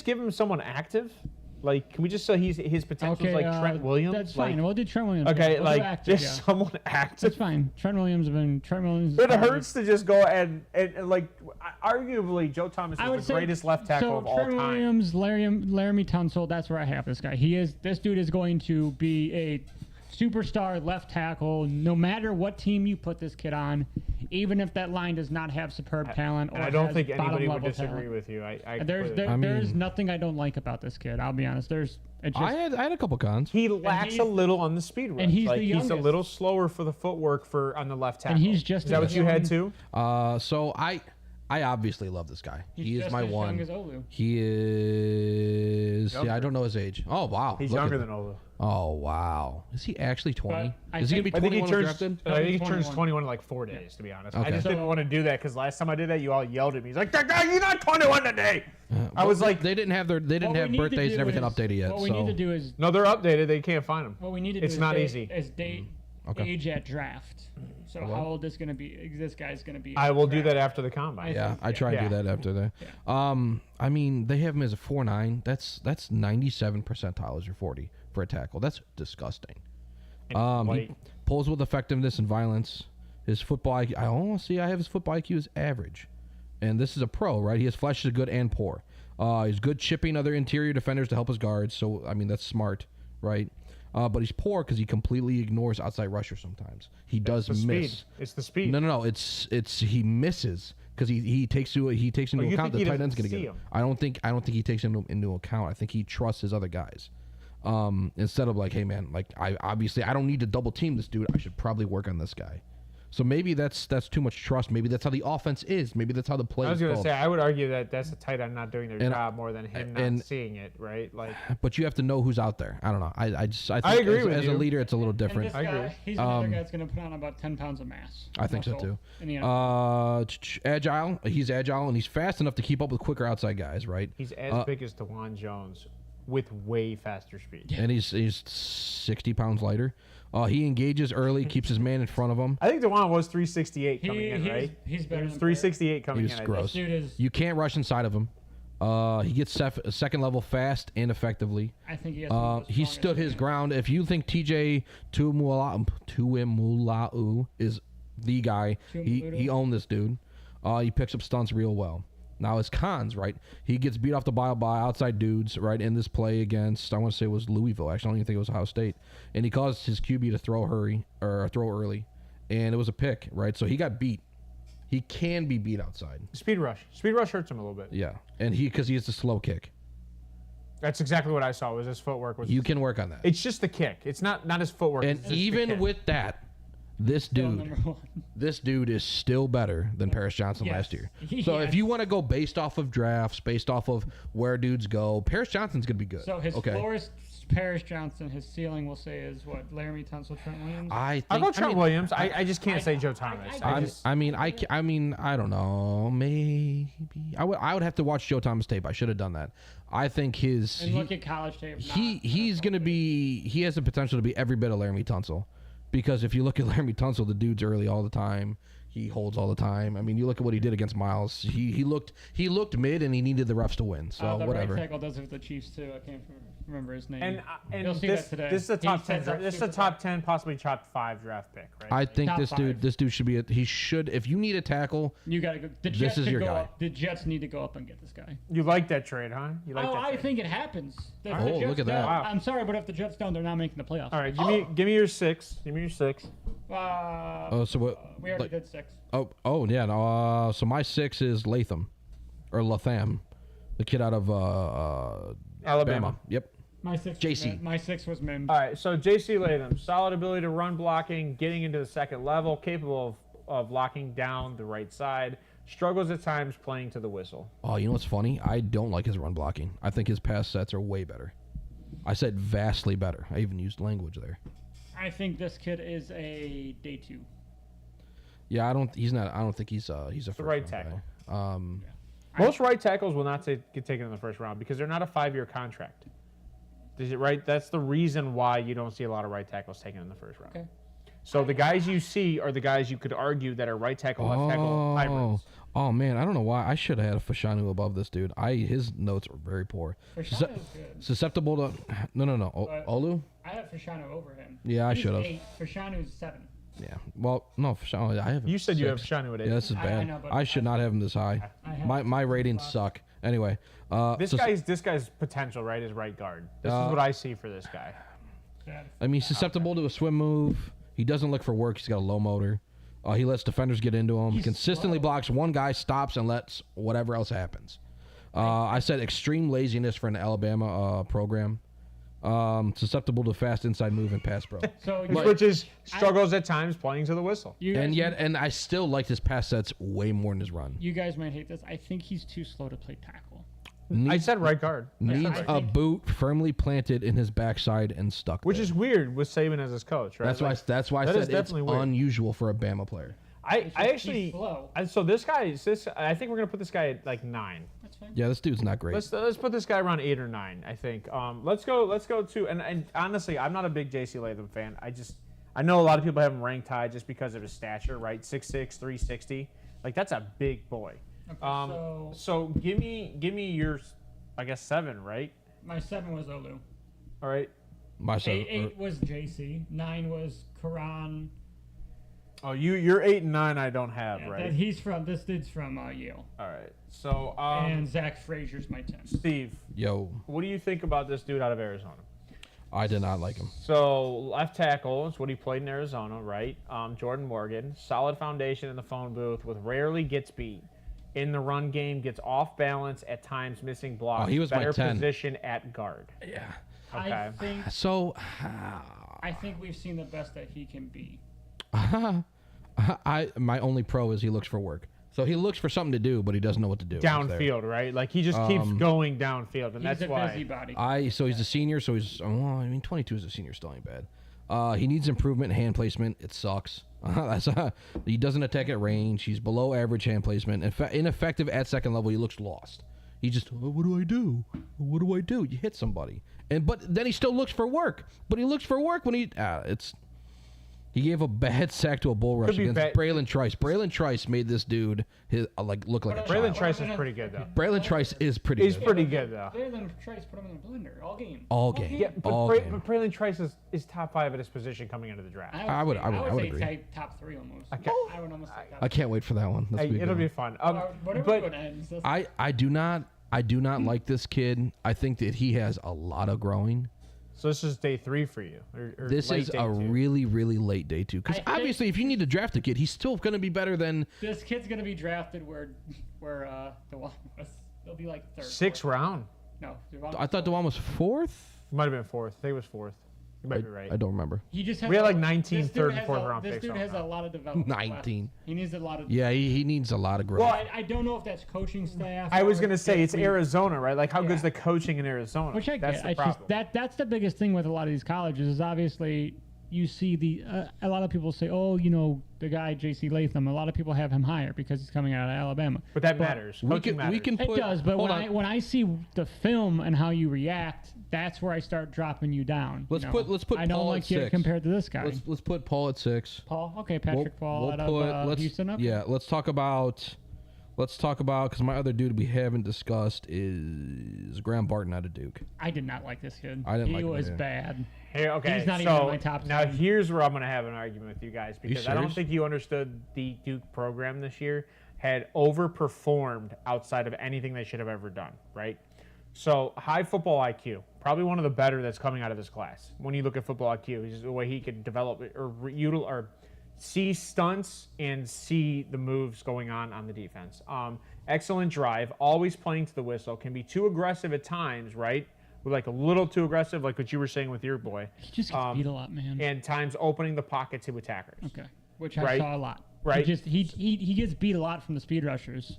give him someone active? Like, can we just say his potential is like Trent Williams? That's fine. We'll do Trent Williams. Okay, someone active. That's fine. Trent Williams. It hurts to just go and like, arguably, Joe Thomas is the greatest left tackle of all time. Trent Williams, Laramie Tunsil. That's where I have this guy. This dude is going to be a superstar left tackle, no matter what team you put this kid on, even if that line does not have superb talent. I don't think anybody would disagree with you. There's nothing I don't like about this kid. I'll be honest. I had a couple cons. He lacks a little on the speed rush. And he's he's a little slower for the footwork on the left tackle. And he's just is that what you had too? So I obviously love this guy. He is my one. Young as Olu. He is. Younger. Yeah, I don't know his age. Oh wow, he's younger than Olu. Oh wow, is he actually 20? Is he gonna be 21 drafted? I think he turns 21 in like 4 days. To be honest, okay. I just didn't want to do that because last time I did that, you all yelled at me. He's like, "You're not 21 today." I was like, they didn't have birthdays and everything updated yet. What we need to do is they're updated. They can't find them. What we need to do it's not easy. Is date age at draft. So how old is going to be? This guy's going to be. I will do that after the combine. Yeah, I try and do that after that. Yeah. I mean, they have him as a 4.9. That's 97 percentile as your 40 for a tackle. That's disgusting. He pulls with effectiveness and violence. His football IQ, I have his football IQ is average. And this is a pro, right? He has flashes of good and poor. He's good chipping other interior defenders to help his guards. So, I mean, that's smart, right? But he's poor because he completely ignores outside rushers sometimes. He does miss. Speed. It's the speed. No. It's he misses because he takes into account the tight end's going to get him. I don't think he takes into account. I think he trusts his other guys. Instead of like, hey man, like I don't need to double team this dude. I should probably work on this guy. So maybe that's too much trust. Maybe that's how the offense is. Maybe that's how the play is. I was going to called. say, I would argue that that's the tight end not doing their job more than him not seeing it, right? Like, but you have to know who's out there. I don't know. I think agree with as you. a leader, it's a little different. I agree. He's another guy that's going to put on about 10 pounds of mass. I think so too. Agile. He's agile and he's fast enough to keep up with quicker outside guys, right? He's as big as DeJuan Jones with way faster speed. And he's 60 pounds lighter. He engages early, keeps his man in front of him. I think DeJuan was 368 coming in, right? He's better. 368 coming in. He's gross. Dude You can't rush inside of him. He gets second level fast and effectively. I think he has. He stood his ground. If you think TJ Tuimoloau is the guy, he owned this dude. He picks up stunts real well. Now his cons, right? He gets beat off the by outside dudes, right? In this play against, I want to say it was Louisville. Actually, I don't even think it was Ohio State. And he caused his QB to throw early, and it was a pick, right? So he got beat. He can be beat outside. Speed rush hurts him a little bit. Yeah, and because he has the slow kick. That's exactly what I saw. Was his footwork? You can work on that. It's just the kick. It's not his footwork. And even with that, this dude is still better than Paris Johnson last year. So if you want to go based off of drafts, based off of where dudes go, Paris Johnson's going to be good. So his floor is Paris Johnson. His ceiling, we'll say, is what? Laramie Tunsil, Trent Williams? I'll go Trent Williams. I just can't say Joe Thomas. I mean, I don't know. Maybe. I would have to watch Joe Thomas tape. I should have done that. I think look at college tape. He has the potential to be every bit of Laramie Tunsil. Because if you look at Laramie Tunsil, the dude's early all the time. He holds all the time. I mean, you look at what he did against Miles. He looked mid, and he needed the refs to win. So the whatever. Right tackle does it with the Chiefs too. I can't remember his name. And you'll see that today. This is a top 10. This is a top 10, possibly top 5 draft pick, right? I think top this dude should be. He should. If you need a tackle, you gotta go. This is your guy. The Jets need to go up and get this guy. You like that trade, huh? You like that I trade? think it happens. Look at that! Wow. I'm sorry, but if the Jets don't, they're not making the playoffs. All right, give me your 6. Give me your 6. So what? We already did 6. Oh yeah. No, so my 6 is Latham, the kid out of Alabama. Yep. My 6. JC. My 6 was Mims. All right, so JC Latham, solid ability to run blocking, getting into the second level, capable of locking down the right side. Struggles at times playing to the whistle. Oh, you know what's funny? I don't like his run blocking. I think his pass sets are way better. I said vastly better. I even used language there. I think this kid is a day 2. Yeah, I don't think he's a first right round tackle. guy. Most right tackles will not get taken in the first round because they're not a 5-year contract. Is it right? That's the reason why you don't see a lot of right tackles taken in the first round. Okay. So the guys you see are the guys you could argue that are right tackle, left tackle hybrids. Oh man, I don't know why. I should have had a Fashanu above this dude. His notes are very poor. Fashanu's good. Susceptible to no. Olu? I have Fashanu over him. Yeah, I should have. Fashanu's 7. Yeah. Well, no, Fashanu. I have. You said 6. you have Fashanu at 8. Yeah, this is bad. I know, but I should not have him this high. My ratings suck. Anyway, this guy's potential, right, is right guard. This is what I see for this guy. I mean, susceptible to a swim move. He doesn't look for work. He's got a low motor. He lets defenders get into him. He consistently blocks one guy, stops, and lets whatever else happens. I said extreme laziness for an Alabama program. Susceptible to fast inside move and pass pro. Which is struggles at times playing to the whistle. And I still like his pass sets way more than his run. You guys might hate this. I think he's too slow to play tackle. I said right guard. Needs a boot firmly planted in his backside and stuck. Which is weird with Saban as his coach, right? That's why I said it's unusual for a Bama player. I actually so this guy I think we're gonna put this guy at like 9. That's fine. Yeah, this dude's not great. Let's put this guy around 8 or 9. I think. Let's go to and honestly, I'm not a big JC Latham fan. I know a lot of people have him ranked high just because of his stature, right? 6'6", 360. Like that's a big boy. Okay, so give me your, I guess 7, right? My 7 was Olu. All right. Myself. 8 was JC. 9 was Karan. Oh, you're 8 and 9. I don't have right. This dude's from Yale. All right. So and Zach Frazier's my 10. Steve. Yo. What do you think about this dude out of Arizona? I did not like him. So left tackle is what he played in Arizona, right? Jordan Morgan, solid foundation in the phone booth, with rarely gets beat. In the run game, gets off balance at times, missing blocks. Oh, he was better my 10. position at guard. Yeah. Okay. I think we've seen the best that he can be. My only pro is he looks for work. So he looks for something to do, but he doesn't know what to do. Downfield, right? Like he just keeps going downfield, and that's why. He's a busybody. So he's a senior, so he's 22 as a senior still ain't bad. He needs improvement in hand placement. It sucks. He doesn't attack at range. He's below average hand placement. Ineffective at second level. He looks lost. He just, what do I do? What do I do? You hit somebody, but then he still looks for work. But he looks for work when he gave a bad sack to a bull rush against Braylon Trice. Braylon Trice made this dude look like a child. Braylon Trice is pretty good, though. Braylon Trice is pretty good. He's pretty good, though. Braylon Trice put him in the blender all game. All game. Yeah, but Braylon Trice is top 5 at his position coming into the draft. I would agree. Say top 3 almost. I would almost say top 3. I can't wait for that one. It'll be fun. I do not like this kid. I think that he has a lot of growing. So this is day 3 for you. Or this is a really, really late day 2. Because obviously, if you need to draft a kid, he's still going to be better than. This kid's going to be drafted where the one was. He'll be like 3rd. 6th round. No, I thought DeJuan was 4th. Might have been 4th. I think it was 4th. You might be right. I don't remember. He just has we had like 19 3rd and 4th round picks. This dude has a lot of development. 19. Left. He needs a lot of. Yeah, he needs a lot of growth. Well, I don't know if that's coaching staff. I was gonna say it's Arizona, right? Like how good's the coaching in Arizona? Which I that's get. The problem. That's the biggest thing with a lot of these colleges is obviously you see a lot of people say, oh, the guy J.C. Latham. A lot of people have him higher because he's coming out of Alabama. But that matters. We can put, it does, but when I see the film and how you react, that's where I start dropping you down. Let's put I don't Paul like at you 6 compared to this guy. Let's put Paul at 6. Paul, okay, Patrick Paul out of Houston. Okay. Yeah, let's talk about because my other dude we haven't discussed is Graham Barton out of Duke. I did not like this kid. I didn't like him. He was bad. Here, okay, he's not even in my top 10. Now here's where I'm going to have an argument with you guys because I don't think you understood the Duke program this year had overperformed outside of anything they should have ever done, right? So high football IQ, probably one of the better that's coming out of this class. When you look at football IQ, is the way he could develop or see stunts and see the moves going on the defense. Excellent drive, always playing to the whistle, can be too aggressive at times, right? Like a little too aggressive, like what you were saying with your boy. He just gets beat a lot, man. And times opening the pocket to attackers. Okay, which I saw a lot. Right. He gets beat a lot from the speed rushers.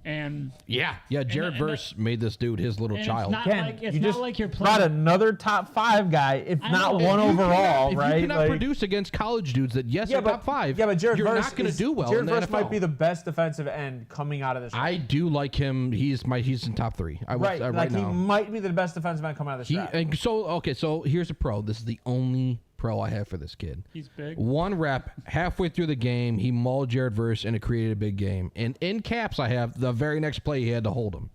And Jared Verse made this dude his little child. It's not like you're playing. Brought another top 5 guy, if not one overall, right? If you cannot produce against college dudes that are top 5, but Jared you're Verse not going to do well. Jared in the Verse NFL. might be the best defensive end coming out of this. I do like him. He's in top 3. Right now. He might be the best defensive end coming out of this draft. So here's a pro. This is the only pro I have for this kid. He's big. 1 rep, halfway through the game, he mauled Jared Verse and it created a big game. And in caps, I have the very next play he had to hold him.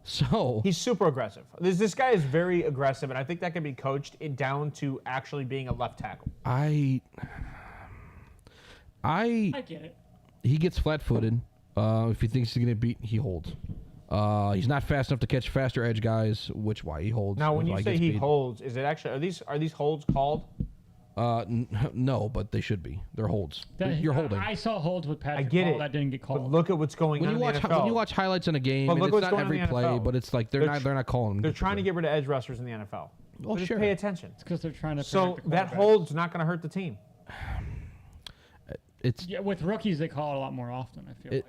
So he's super aggressive. This guy is very aggressive, and I think that can be coached down to actually being a left tackle. I get it. He gets flat-footed. If he thinks he's gonna beat, he holds. He's not fast enough to catch faster edge guys, which why he holds. Now, when you say he holds, is it actually are these holds called? No, but they should be. They're holds. You're holding. I saw holds with Patrick. I get Paul it. That didn't get called. But look at what's going on in the NFL. When you watch highlights in a game, and it's not every play, but it's like they're not calling them. They're trying to get rid of edge rushers in the NFL. Oh, just sure. pay attention. It's because they're trying to. So that hold's not going to hurt the team. With rookies they call it a lot more often. I feel like.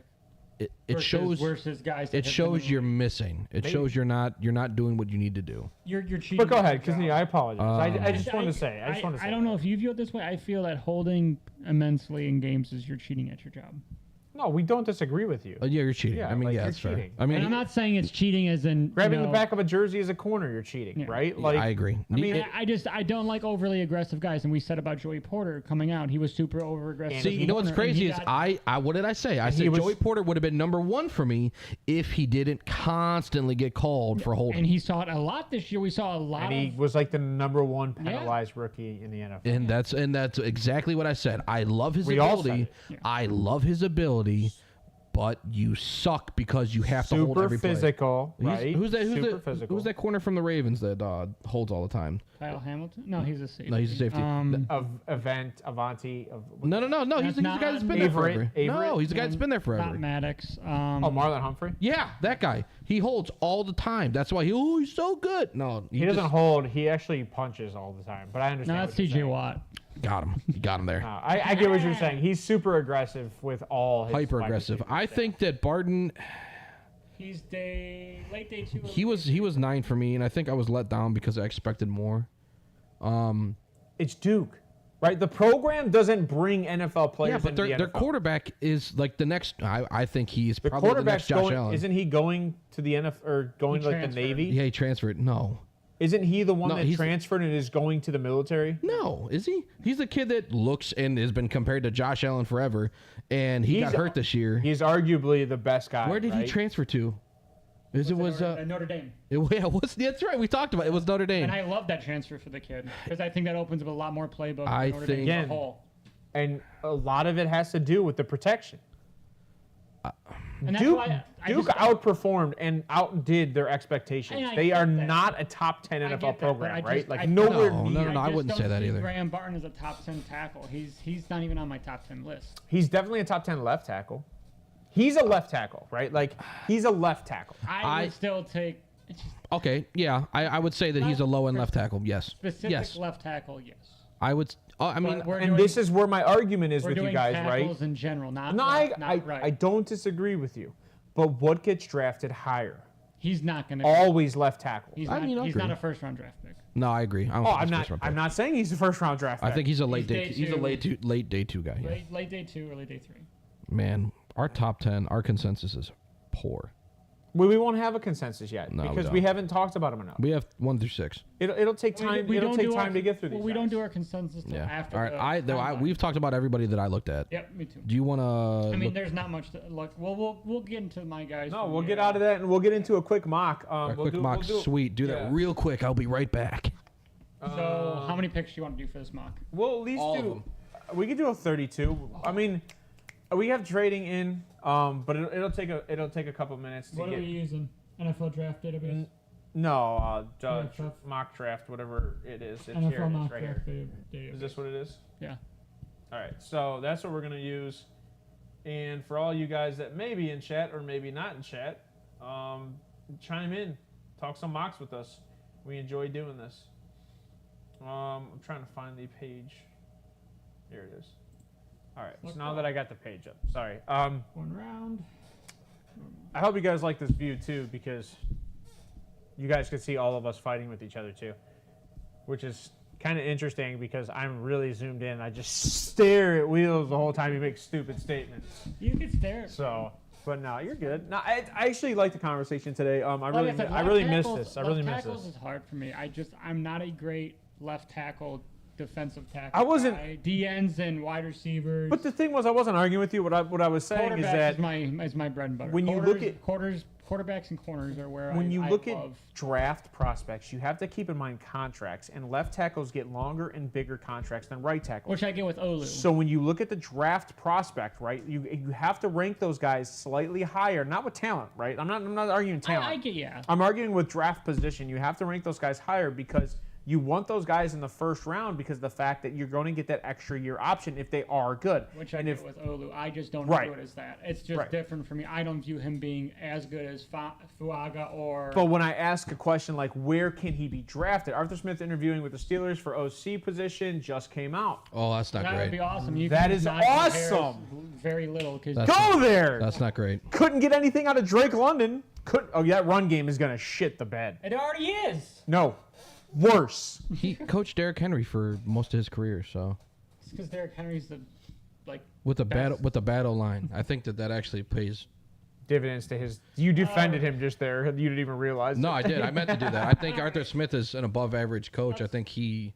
It shows versus guys. It shows you're missing. It shows you're not doing what you need to do. You're cheating. But go ahead, continue. I apologize. I just wanted to say. I don't know if you view it this way. I feel that holding immensely in games is you're cheating at your job. No, we don't disagree with you. Yeah, you're cheating. Yeah, I mean, like, yeah, you're that's fair. cheating. I mean, And I'm not saying it's cheating as in grabbing the back of a jersey as a corner, you're cheating, right? Like, I agree. I mean, I don't like overly aggressive guys, and we said about Joey Porter coming out, he was super over aggressive. See, you know what's crazy is I what did I say? I said Joey Porter would have been number 1 for me if he didn't constantly get called for holding. And he saw it a lot this year. We saw a lot. And he was like the number 1 penalized rookie in the NFL. And that's exactly what I said. I love his ability. I love his ability. But you suck because you have to hold every play. Super physical, right? Who's that corner from the Ravens that holds all the time? Kyle Hamilton? No, he's a safety. No, he's a safety. Avanti. No. He's the guy that's been there forever. No, he's the guy that's been there forever. Not Maddox. Marlon Humphrey? Yeah, that guy. He holds all the time. That's why he's so good. No, he doesn't hold. He actually punches all the time. But I understand. No, that's TJ Watt. Got him. You got him there. I get what you're saying. He's super aggressive with all his hyper aggressive. I think that Barton. He's late day 2. He was 9 for me, and I think I was let down because I expected more. It's Duke, right? The program doesn't bring NFL players. Yeah, but their quarterback is like the next. I think he's the probably the next Josh Allen. Isn't he going to the NFL or going to like the Navy? Yeah, he transferred. No. Isn't he the one that transferred and is going to the military? No, is he? He's the kid that looks and has been compared to Josh Allen forever, and he got hurt this year. He's arguably the best guy. Where did he transfer to? Notre Dame. That's right. We talked about it. It was Notre Dame. And I love that transfer for the kid because I think that opens up a lot more playbook. I Notre think Dame as a whole. And a lot of it has to do with the protection. And Duke outperformed and outdid their expectations. They are not a top 10 NFL program, right? Like nowhere near. No, I wouldn't say that either. Graham Barton is a top 10 tackle. He's not even on my top 10 list. He's definitely a top 10 left tackle. He's a left tackle, right? Like he's a left tackle. I would still take. Okay, yeah, I would say that he's a low end left tackle. Yes. Specific left tackle, yes. I would. I mean, and this is where my argument is with you guys, right? Tackles in general, not I don't disagree with you, but what gets drafted higher? He's not going to always left tackle. He's not a first round draft pick. No, I agree. I'm not saying he's a first round draft pick. I think he's a late day 2 guy. Yeah. Late day 2 or late day 3. Man, our top 10, our consensus is poor. Well, we won't have a consensus yet because we haven't talked about them enough. We have 1 through 6. It'll take time. It'll take time to get through these. We don't do our consensus till after. All right, we've talked about everybody that I looked at. Yep, me too. Do you want to? I mean, there's not much to look. Well, we'll get into my guys. No, we'll get out of that and we'll get into a quick mock. Sweet. Do that real quick. I'll be right back. So, how many picks do you want to do for this mock? We'll at least do. We could do a 32. I mean, we have trading in, but it'll take a couple minutes to get. What are we using? NFL Draft Database? No, mock draft, whatever it is. It's NFL here. Mock right Draft here. Database. Is this what it is? Yeah. All right, so that's what we're going to use. And for all you guys that may be in chat or maybe not in chat, chime in. Talk some mocks with us. We enjoy doing this. I'm trying to find the page. Here it is. All right, so now that I got the page up. Sorry. 1 round. I hope you guys like this view too, because you guys can see all of us fighting with each other too, which is kind of interesting because I'm really zoomed in. I just stare at Wheels the whole time he makes stupid statements. You can stare. So, but no, you're good. No, I actually like the conversation today. I really miss this. I really miss this. Tackles is hard for me. I'm not a great left tackle. Defensive tackle. I wasn't DNs and wide receivers. But the thing was, I wasn't arguing with you. What I was saying is that is my bread and butter. When you look at quarterbacks and corners are where when you look at draft prospects, you have to keep in mind contracts, and left tackles get longer and bigger contracts than right tackles, which I get with Olu. So when you look at the draft prospect, right, you have to rank those guys slightly higher, not with talent, right? I'm not arguing talent. I'm arguing with draft position. You have to rank those guys higher because you want those guys in the first round because of the fact that you're going to get that extra year option if they are good. Which I get with Olu. I just don't view it as that. It's just different for me. I don't view him being as good as Fuaga or... But when I ask a question like, where can he be drafted? Arthur Smith interviewing with the Steelers for OC position just came out. Oh, that's not great. That would be awesome. That is awesome. Very little. Go there. That's not great. Couldn't get anything out of Drake London. That run game is going to shit the bed. It already is. No. Worse. He coached Derrick Henry for most of his career, so. It's because Derrick Henry's the like with the battle line. I think that actually pays dividends to his. You defended him just there. You didn't even realize. No, I did. I meant to do that. I think Arthur Smith is an above-average coach. I think he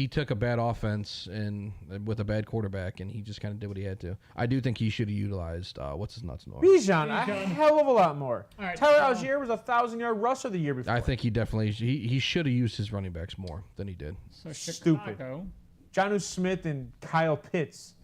took a bad offense and with a bad quarterback, and he just kind of did what he had to. I do think he should have utilized what's his nuts more. Bijan, a hell of a lot more. Right, Tyler Algier was a 1,000-yard rusher the year before. I think he definitely he should have used his running backs more than he did. So stupid. Jonnu Smith and Kyle Pitts.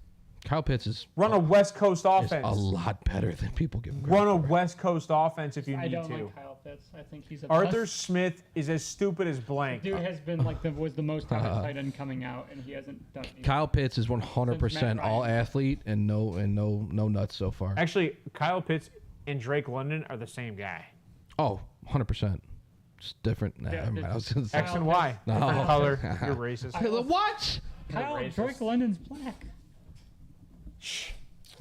Kyle Pitts is run a West Coast offense. A lot better than people give him credit Run a West Coast offense if you need to. I don't like Kyle Pitts. I think he's a Arthur Smith is as stupid as blank. Dude has been was the most tight end coming out, and he hasn't done anything. Kyle Pitts is 100% all athlete and no nuts so far. Actually, Kyle Pitts and Drake London are the same guy. Oh, 100%. Just different. Nah, I was gonna say X and Y. No. Different color. You're racist. What? Drake London's black.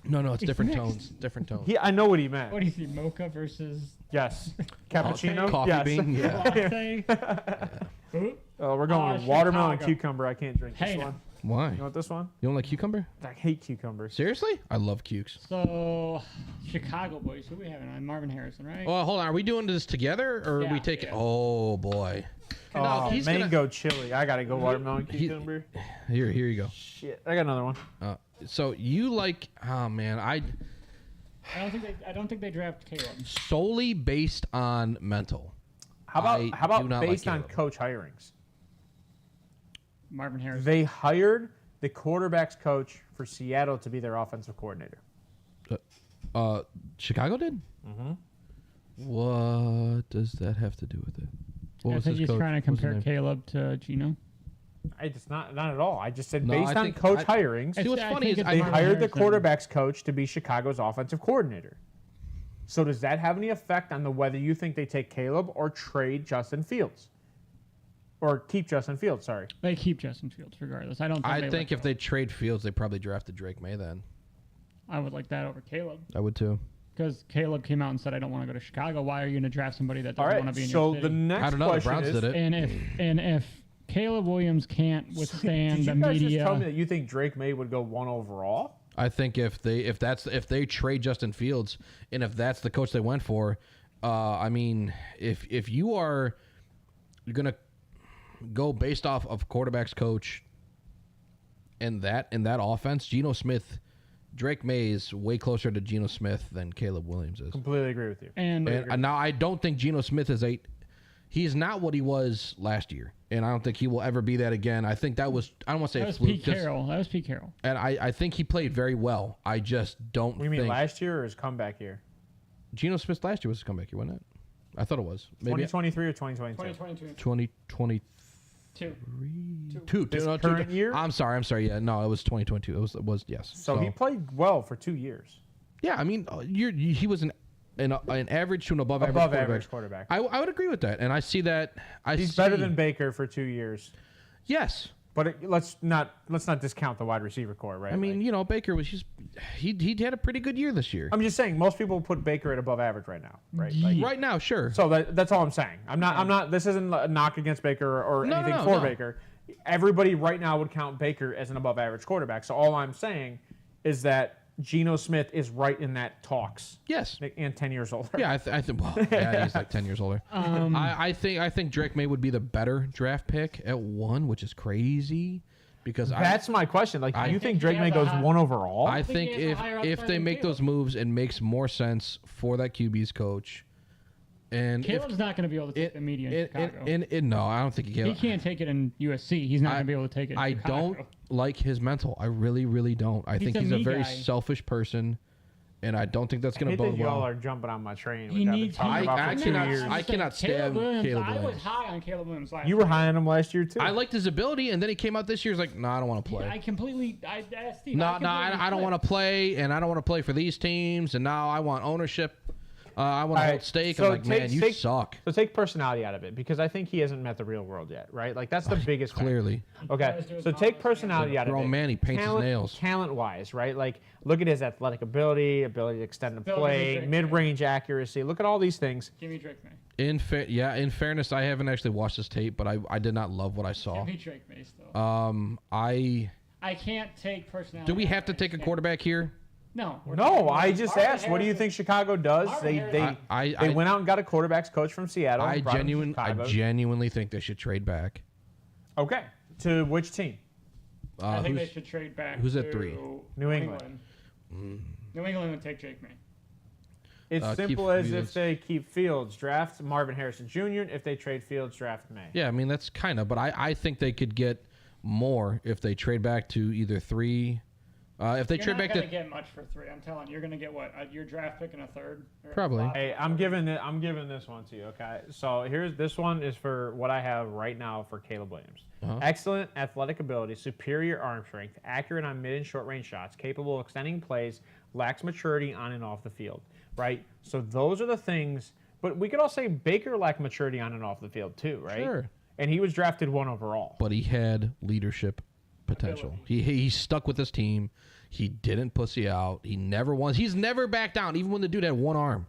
No, it's different tones. Different tones. Yeah, I know what he meant. What do you see, mocha versus? Yes. Cappuccino? Coffee bean? Yeah. Latte? We're going watermelon cucumber. I can't drink this one. Why? You want this one? You don't like cucumber? I hate cucumbers. Seriously? I love cukes. So, Chicago boys. Who we having on? Marvin Harrison, right? Oh, hold on. Are we doing this together, or are we taking? Yeah. Oh boy. Oh, mango chili. I gotta go watermelon cucumber. Here you go. Shit, I got another one. So you like? Oh man, I don't think they draft Caleb solely based on mental. How about based on coach hirings? Marvin Harrison. They hired the quarterback's coach for Seattle to be their offensive coordinator. Chicago did? Mm-hmm. What does that have to do with it? I think he's trying to compare Caleb to Geno. It's not at all. I just said based on coach hirings. See, what's funny is they hired the quarterback's coach to be Chicago's offensive coordinator. So does that have any effect on whether you think they take Caleb or trade Justin Fields? Or keep Justin Fields, sorry. They keep Justin Fields regardless. I think if they trade Fields, they probably drafted Drake May then. I would like that over Caleb. I would too. Because Caleb came out and said, I don't want to go to Chicago. Why are you going to draft somebody that doesn't want to be in your city? So the next question the Browns did it. And if Caleb Williams can't withstand the media. Did you guys just tell me that you think Drake May would go 1 overall? I think if they trade Justin Fields and if that's the coach they went for, I mean, if you're gonna go based off of quarterback's coach and that offense, Geno Smith, Drake May is way closer to Geno Smith than Caleb Williams is. Completely agree with you. And now I don't think Geno Smith he's not what he was last year, and I don't think he will ever be that again. I think that was, I don't want to say that was Pete Carroll. That was Pete Carroll. And I think he played very well. I just don't You mean last year or his comeback year? Geno Smith last year was his comeback year, wasn't it? I thought it was. Maybe 2023 or 2022? 2022. 2022. Current year? I'm sorry. Yeah, no, it was 2022. It was yes. So he played well for 2 years. Yeah, I mean, he was an average to an above average quarterback. I would agree with that, and I see that. He's better than Baker for 2 years. Yes, but let's not discount the wide receiver core, right? I mean, Baker was he had a pretty good year this year. I'm just saying most people put Baker at above average right now, right? Right now, sure. So that's all I'm saying. I'm not. This isn't a knock against Baker or anything for Baker. Everybody right now would count Baker as an above average quarterback. So all I'm saying is that Geno Smith is right in that talks. Yes. And 10 years older. Yeah, I think. Well, yeah, he's like 10 years older. I think Drake May would be the better draft pick at 1, which is crazy. Because that's my question. Like, do you think Drake May goes 1 overall? I think if they make those moves, it makes more sense for that QB's coach. And Caleb's not going to be able to take the media in Chicago. No, I don't think he can. He can't take it in USC. He's not going to be able to take it in Chicago. don't like his mental. I really, really don't. I think he's a very selfish person, and I don't think that's going to bode well. Y'all are jumping on my train. I cannot stand Caleb Williams. I was high on Caleb Williams last year. You were high on him last year, too. I liked his ability, and then he came out this year. He's like, no, I don't want to play. I asked Steve. I don't want to play, and I don't want to play for these teams, and now I want ownership. I want to hold stake. So I'm like, man, you suck. So take personality out of it, because I think he hasn't met the real world yet, right? Like, that's the biggest clearly. Okay, so take personality out of it. Grown man, he paints his nails. Talent-wise, right? Like, look at his athletic ability to extend the play, mid-range accuracy. Look at all these things. Give me Drake May. In fairness, I haven't actually watched this tape, but I did not love what I saw. Give me Drake May still. I I can't take personality. Do we have to take a quarterback here? No. No, I just asked, what do you think Chicago does? They went out and got a quarterbacks coach from Seattle. I genuinely think they should trade back. Okay. To which team? I think they should trade back. Who's at 3? New England. New England would take Drake May. It's simple as if they keep Fields, draft Marvin Harrison Jr. If they trade Fields, draft May. Yeah, I mean, that's kind of, but I think they could get more if they trade back to either 3. If they trade back to, you're not gonna get much for 3. I'm telling you, you're gonna get what? Your draft pick and a 3rd. Probably. Hey, I'm giving this one to you. Okay, so this one is for what I have right now for Caleb Williams. Excellent athletic ability, superior arm strength, accurate on mid and short range shots, capable of extending plays, lacks maturity on and off the field. Right. So those are the things. But we could all say Baker lacked maturity on and off the field too, right? Sure. And he was drafted 1 overall. But he had leadership potential. He stuck with his team. He didn't pussy out. He never was. He's never backed down, even when the dude had 1 arm.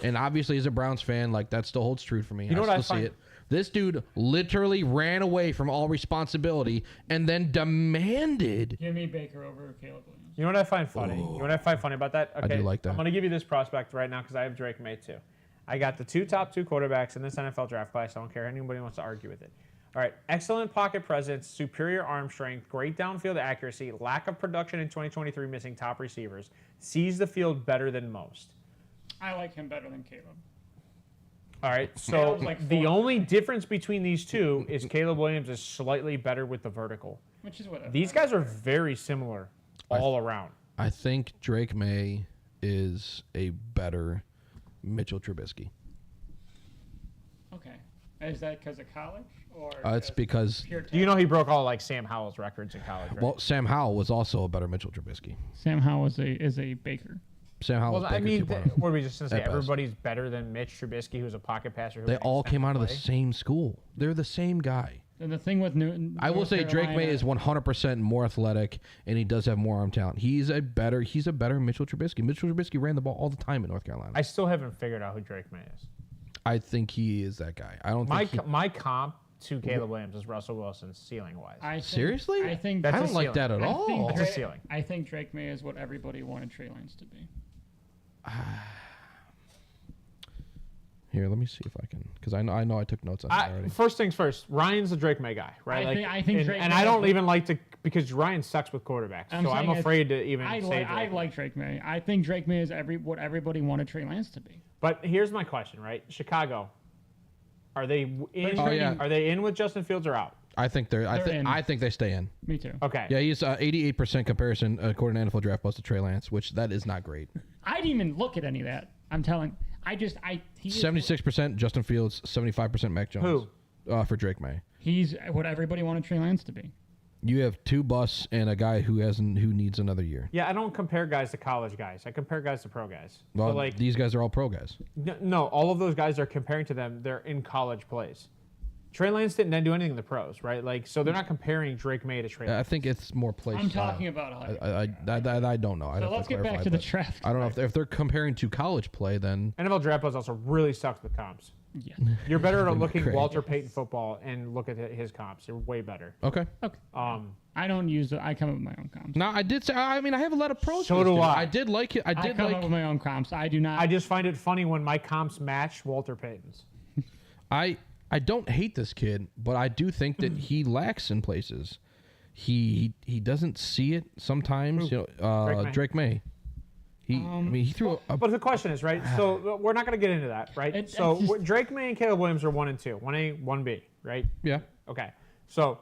And obviously, as a Browns fan, like that still holds true for me. You know what I find? See it. This dude literally ran away from all responsibility and then demanded. Give me Baker over Caleb Williams. You know what I find funny? You know what I find funny about that? Okay, I do like that. I'm going to give you this prospect right now because I have Drake May too. I got the top 2 quarterbacks in this NFL draft class. I don't care if anybody wants to argue with it. All right, excellent pocket presence, superior arm strength, great downfield accuracy, lack of production in 2023, missing top receivers, sees the field better than most. I like him better than Caleb. All right, so the only difference between these two is Caleb Williams is slightly better with the vertical. Which is what these guys are very similar all around. I think Drake May is a better Mitchell Trubisky. Okay. Is that because of college? Or it's because... Do you know he broke all like Sam Howell's records in college, right? Well, Sam Howell was also a better Mitchell Trubisky. Sam Howell is a Baker. Sam Howell was Baker. What are we just going to say? Everybody's better than Mitch Trubisky, who's a pocket passer. They all came out of the same school. They're the same guy. And the thing with Newton... I will say Drake May is 100% more athletic, and he does have more arm talent. He's a better Mitchell Trubisky. Mitchell Trubisky ran the ball all the time in North Carolina. I still haven't figured out who Drake May is. I think he is that guy. I don't think my comp to Caleb Williams is Russell Wilson ceiling-wise. Seriously? I think I don't like that at all. That's a ceiling. I think Drake May is what everybody wanted Trey Lance to be. Here, let me see if I can, because I know I took notes on that already. First things first, Ryan's the Drake May guy, right? I think Drake May, I don't even like to, because Ryan sucks with quarterbacks, so I'm afraid to even say Drake I like Drake May. I think Drake May is what everybody wanted Trey Lance to be. But here's my question, right? Chicago, are they in? Are they in with Justin Fields or out? I think I think they stay in. Me too. Okay. Yeah, he's 88% comparison according to NFL Draft Plus to Trey Lance, which that is not great. I didn't even look at any of that. I'm telling. 76% Justin Fields, 75% Mac Jones. Who? For Drake May. He's what everybody wanted Trey Lance to be. You have 2 busts and a guy who needs another year. Yeah, I don't compare guys to college guys. I compare guys to pro guys. Well, so like these guys are all pro guys. No, all of those guys are comparing to them. They're in college plays. Trey Lance didn't do anything in the pros, right? Like, so they're not comparing Drake May to Trey Lance. I think it's more play I'm style. talking about I don't know. So let's get back to the draft. I don't know if they're comparing to college play, then NFL Draft Plus also really sucks with comps. Yeah. You're better at looking Walter Payton football and look at his comps. You're way better. Okay. I don't use it. I come up with my own comps. No, I did say. I mean, I have a lot of pros. So do I. I did like it. I come up with my own comps. I do not. I just find it funny when my comps match Walter Payton's. I don't hate this kid, but I do think that he lacks in places. He doesn't see it sometimes. You know, Drake May. He threw. But the question is, right? So we're not going to get into that, right? Drake May and Caleb Williams are 1 and 2, 1A, 1B, right? Yeah. Okay. So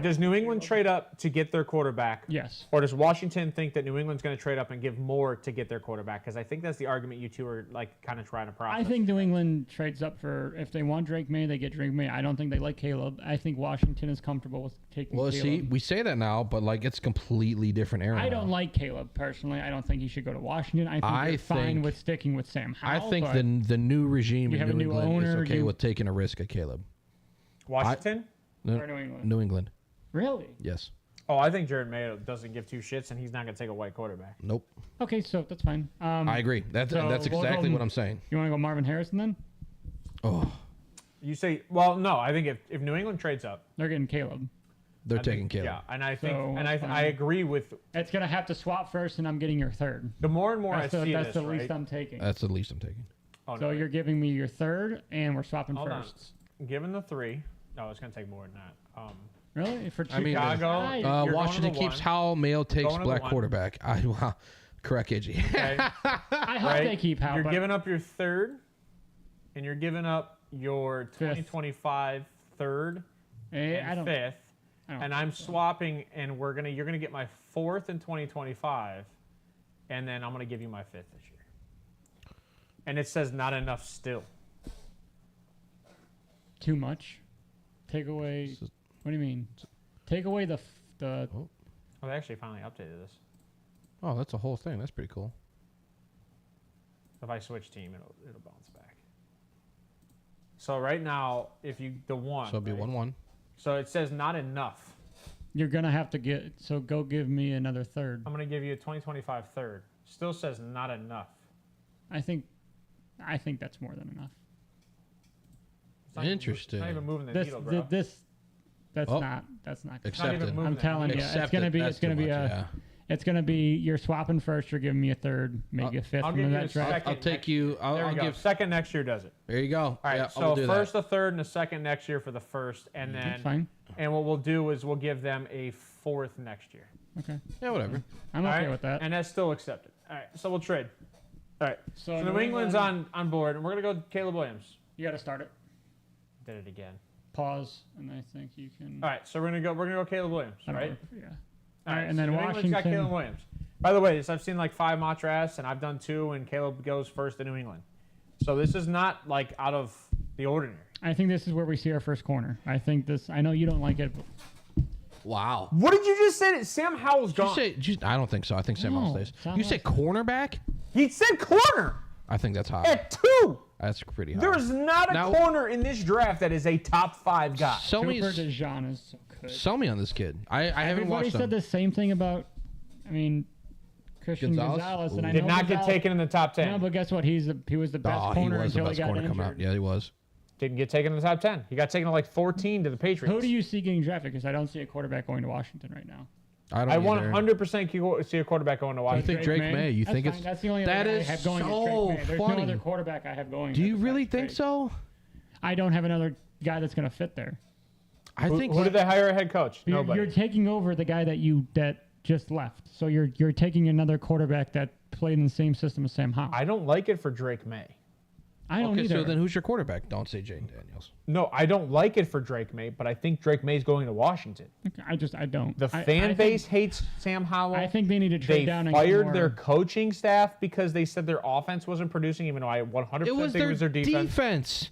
does New England trade up to get their quarterback? Yes. Or does Washington think that New England's going to trade up and give more to get their quarterback? Because I think that's the argument you two are like kind of trying to process. I think New England trades up for, if they want Drake May, they get Drake May. I don't think they like Caleb. I think Washington is comfortable with taking Caleb. See, we say that now, but like it's completely different era. I don't like Caleb personally. I don't think he should go to Washington. I think they're fine with sticking with Sam Howell. I think the new regime in New England is okay with taking a risk at Caleb. Washington? Or New England? New England. Really? Yes. Oh, I think Jared Mayo doesn't give 2 shits, and he's not going to take a white quarterback. Nope. Okay, so that's fine. I agree. That's exactly what I'm saying. You want to go Marvin Harrison then? Oh. You say, well, no. I think if New England trades up, they're getting Caleb. They're taking Caleb. Yeah, and I think, I agree with. It's gonna have to swap first, and I'm getting your third. The more and more that's I see that's this, the right? least I'm taking. That's the least I'm taking. Oh, so you're giving me your third, and we're swapping Hold first. On. Given the 3. No, it's gonna take more than that. Really? For Chicago? I mean, Washington keeps Howell. Mayo takes black quarterback. Correct, KJ. Okay. I hope they keep Howell. You're giving up your third, and you're giving up your 2025 third and fifth. And I'm swapping, and you're gonna get my 4th in 2025, and then I'm gonna give you my 5th this year. And it says not enough still. Too much. Take away. What do you mean? Take away the. Oh, they actually finally updated this. Oh, that's a whole thing. That's pretty cool. If I switch team, it'll bounce back. So right now, if you the 1. So it'll be 1-1. So it says not enough. You're gonna have to get. So go give me another third. I'm gonna give you a 2025 third. Still says not enough. I think that's more than enough. Interesting. It's not even moving the needle, bro. That's not. Accepted. I'm telling you, it's gonna be. You're swapping first. You're giving me a third, maybe a 5th. I'll give you a draft. I'll take you. I'll give second next year. Does it? There you go. All right. Yeah, so first, a third, and a second next year for the first, and then. That's fine. And what we'll do is we'll give them a 4th next year. Okay. Yeah, whatever. I'm okay with that. And that's still accepted. All right. So we'll trade. All right. So New England's on board, and we're gonna go Caleb Williams. You got to start it. Did it again. Pause, and I think you can. All right, so we're gonna go Caleb Williams, right? Yeah. All right, and then New Washington. England's got Caleb Williams. By the way, I've seen like 5 mock drafts, and I've done 2, and Caleb goes first to New England. So this is not like out of the ordinary. I think this is where we see our first corner. I think this. I know you don't like it. But Wow. What did you just say? Sam Howell's gone. I don't think so. I think Sam Howell stays. You said cornerback? He said corner. I think that's high. At 2. That's pretty high. There's not a corner in this draft that is a top 5 guy. Cooper DeJean is so good. Sell me on this kid. I haven't watched him. Everybody said the same thing about, Christian Gonzalez, and I did not get taken in the top 10. No, but guess what? He was the best corner until he got injured. Yeah, he was. Didn't get taken in the top 10. He got taken at like 14 to the Patriots. Who do you see getting drafted? Because I don't see a quarterback going to Washington right now. I 100% see a quarterback going to Washington. You think Drake May? You think it's that's the only other guy I have going is Drake May. There's no other quarterback I have going. Do you really think so? I don't have another guy that's going to fit there. I think. Who did they hire a head coach? Nobody. You're taking over the guy that just left. So you're taking another quarterback that played in the same system as Sam Howell. I don't like it for Drake May. I don't either. So then who's your quarterback? Don't say Jayden Daniels. No, I don't like it for Drake May, but I think Drake May is going to Washington. I don't. The fan base hates Sam Howell. I think they need to trade down and They fired their coaching staff because they said their offense wasn't producing, even though I 100% think it was their defense.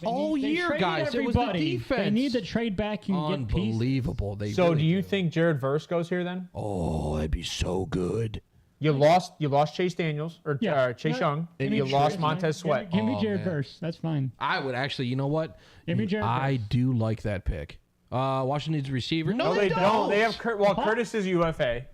All year, guys. It was the defense. They need to trade back and get pieces. Unbelievable. So do you think Jared Verse goes here then? Oh, that'd be so good. You lost Chase Daniels or Chase Young, and you lost Montez Sweat. Give me Jared Verse. That's fine. I would actually. You know what? Give me Jared Verse. I do like that pick. Washington needs a receiver. No, they don't. They have Curtis is UFA,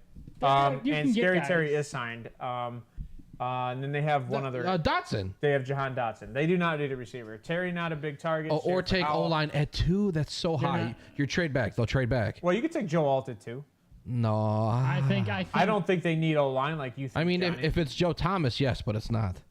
and Scary Terry is signed. And then they have one other. Dotson. They have Jahan Dotson. They do not need a receiver. Terry not a big target. Or take O-line at 2. That's so high. Your trade back. They'll trade back. Well, you could take Joe Alt at 2. No. I don't think they need O-line like you think. I mean, if it's Joe Thomas, yes, but it's not.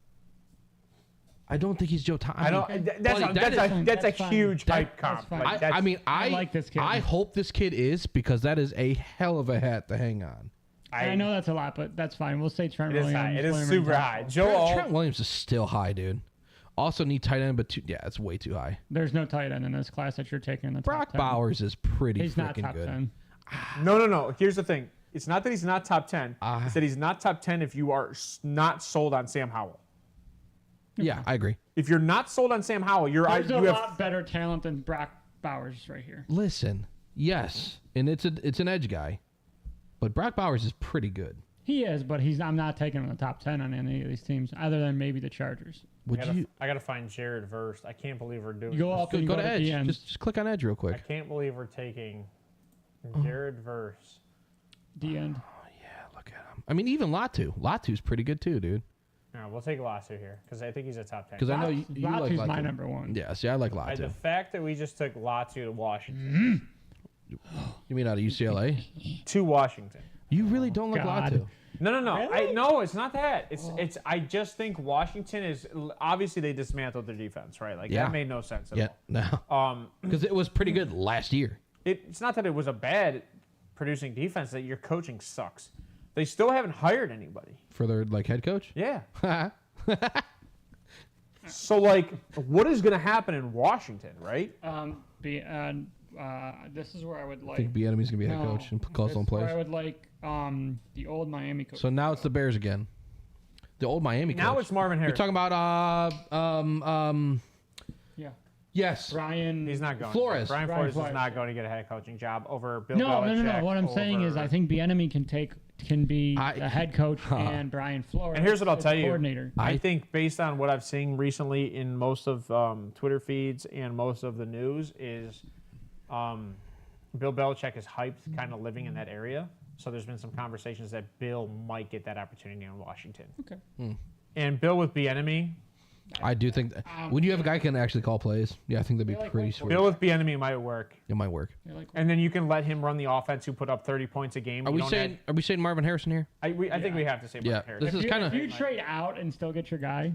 I don't think he's Joe Thomas. That's a huge hype comp. I like this kid. I hope this kid is, because that is a hell of a hat to hang on. I know that's a lot, but that's fine. We'll say Trent Williams. It is super high. Trent Williams is still high, dude. Also need tight end, but it's way too high. There's no tight end in this class that you're taking in the top 10. Brock Bowers is pretty He's not top good. 10. No. Here's the thing. It's not that he's not top 10. It's that he's not top 10 if you are not sold on Sam Howell. Yeah, I agree. If you're not sold on Sam Howell, you have a lot better talent than Brock Bowers right here. Listen, yes, and it's an edge guy, but Brock Bowers is pretty good. He is, but I'm not taking him in the top 10 on any of these teams, other than maybe the Chargers. I gotta find Jared Verse. I can't believe we're doing. Go off and go to edge. Just click on edge real quick. I can't believe we're taking Jared Verse. The end. Oh yeah, look at him. I mean, even Latu. Latu's pretty good too, dude. No, we'll take Latu here because I think he's a top 10. Because I know you like Latu's Latu. my number one. Yeah, see, I like Latu. The fact that we just took Latu to Washington. You mean out of UCLA? To Washington. You really don't look allowed to. No. Really? No, it's not that. It's. I just think Washington is obviously they dismantled their defense, right? Like that made no sense at all. No. Because it was pretty good last year. It's not that it was a bad producing defense. That your coaching sucks. They still haven't hired anybody For their head coach? Yeah. So what is going to happen in Washington, right? This is where I would like. I think Bieniemy's gonna be head coach and call some plays. I would like the old Miami coach. So now it's the Bears again. The old Miami coach. Now it's Marvin Harris. You're talking about Yeah. Yes. Brian. He's not going. Flores. Brian Flores is not going to get a head coaching job over Bill No. Belichick. What I'm saying is, I think Bieniemy can be the head coach and Brian Flores. And here's what I'll tell you. Coordinator. I think based on what I've seen recently in most of Twitter feeds and most of the news is Bill Belichick is hyped, kind of living in that area. So there's been some conversations that Bill might get that opportunity in Washington. Okay. And Bill with Bieniemy, I do think when you have a guy who can actually call plays, I think that'd be pretty sweet. Bill with Bieniemy might work. It might work. And then you can let him run the offense who put up 30 points a game. Are we saying Marvin Harrison here? I think we have to say Marvin Harrison. This is kind of. If you trade out and still get your guy,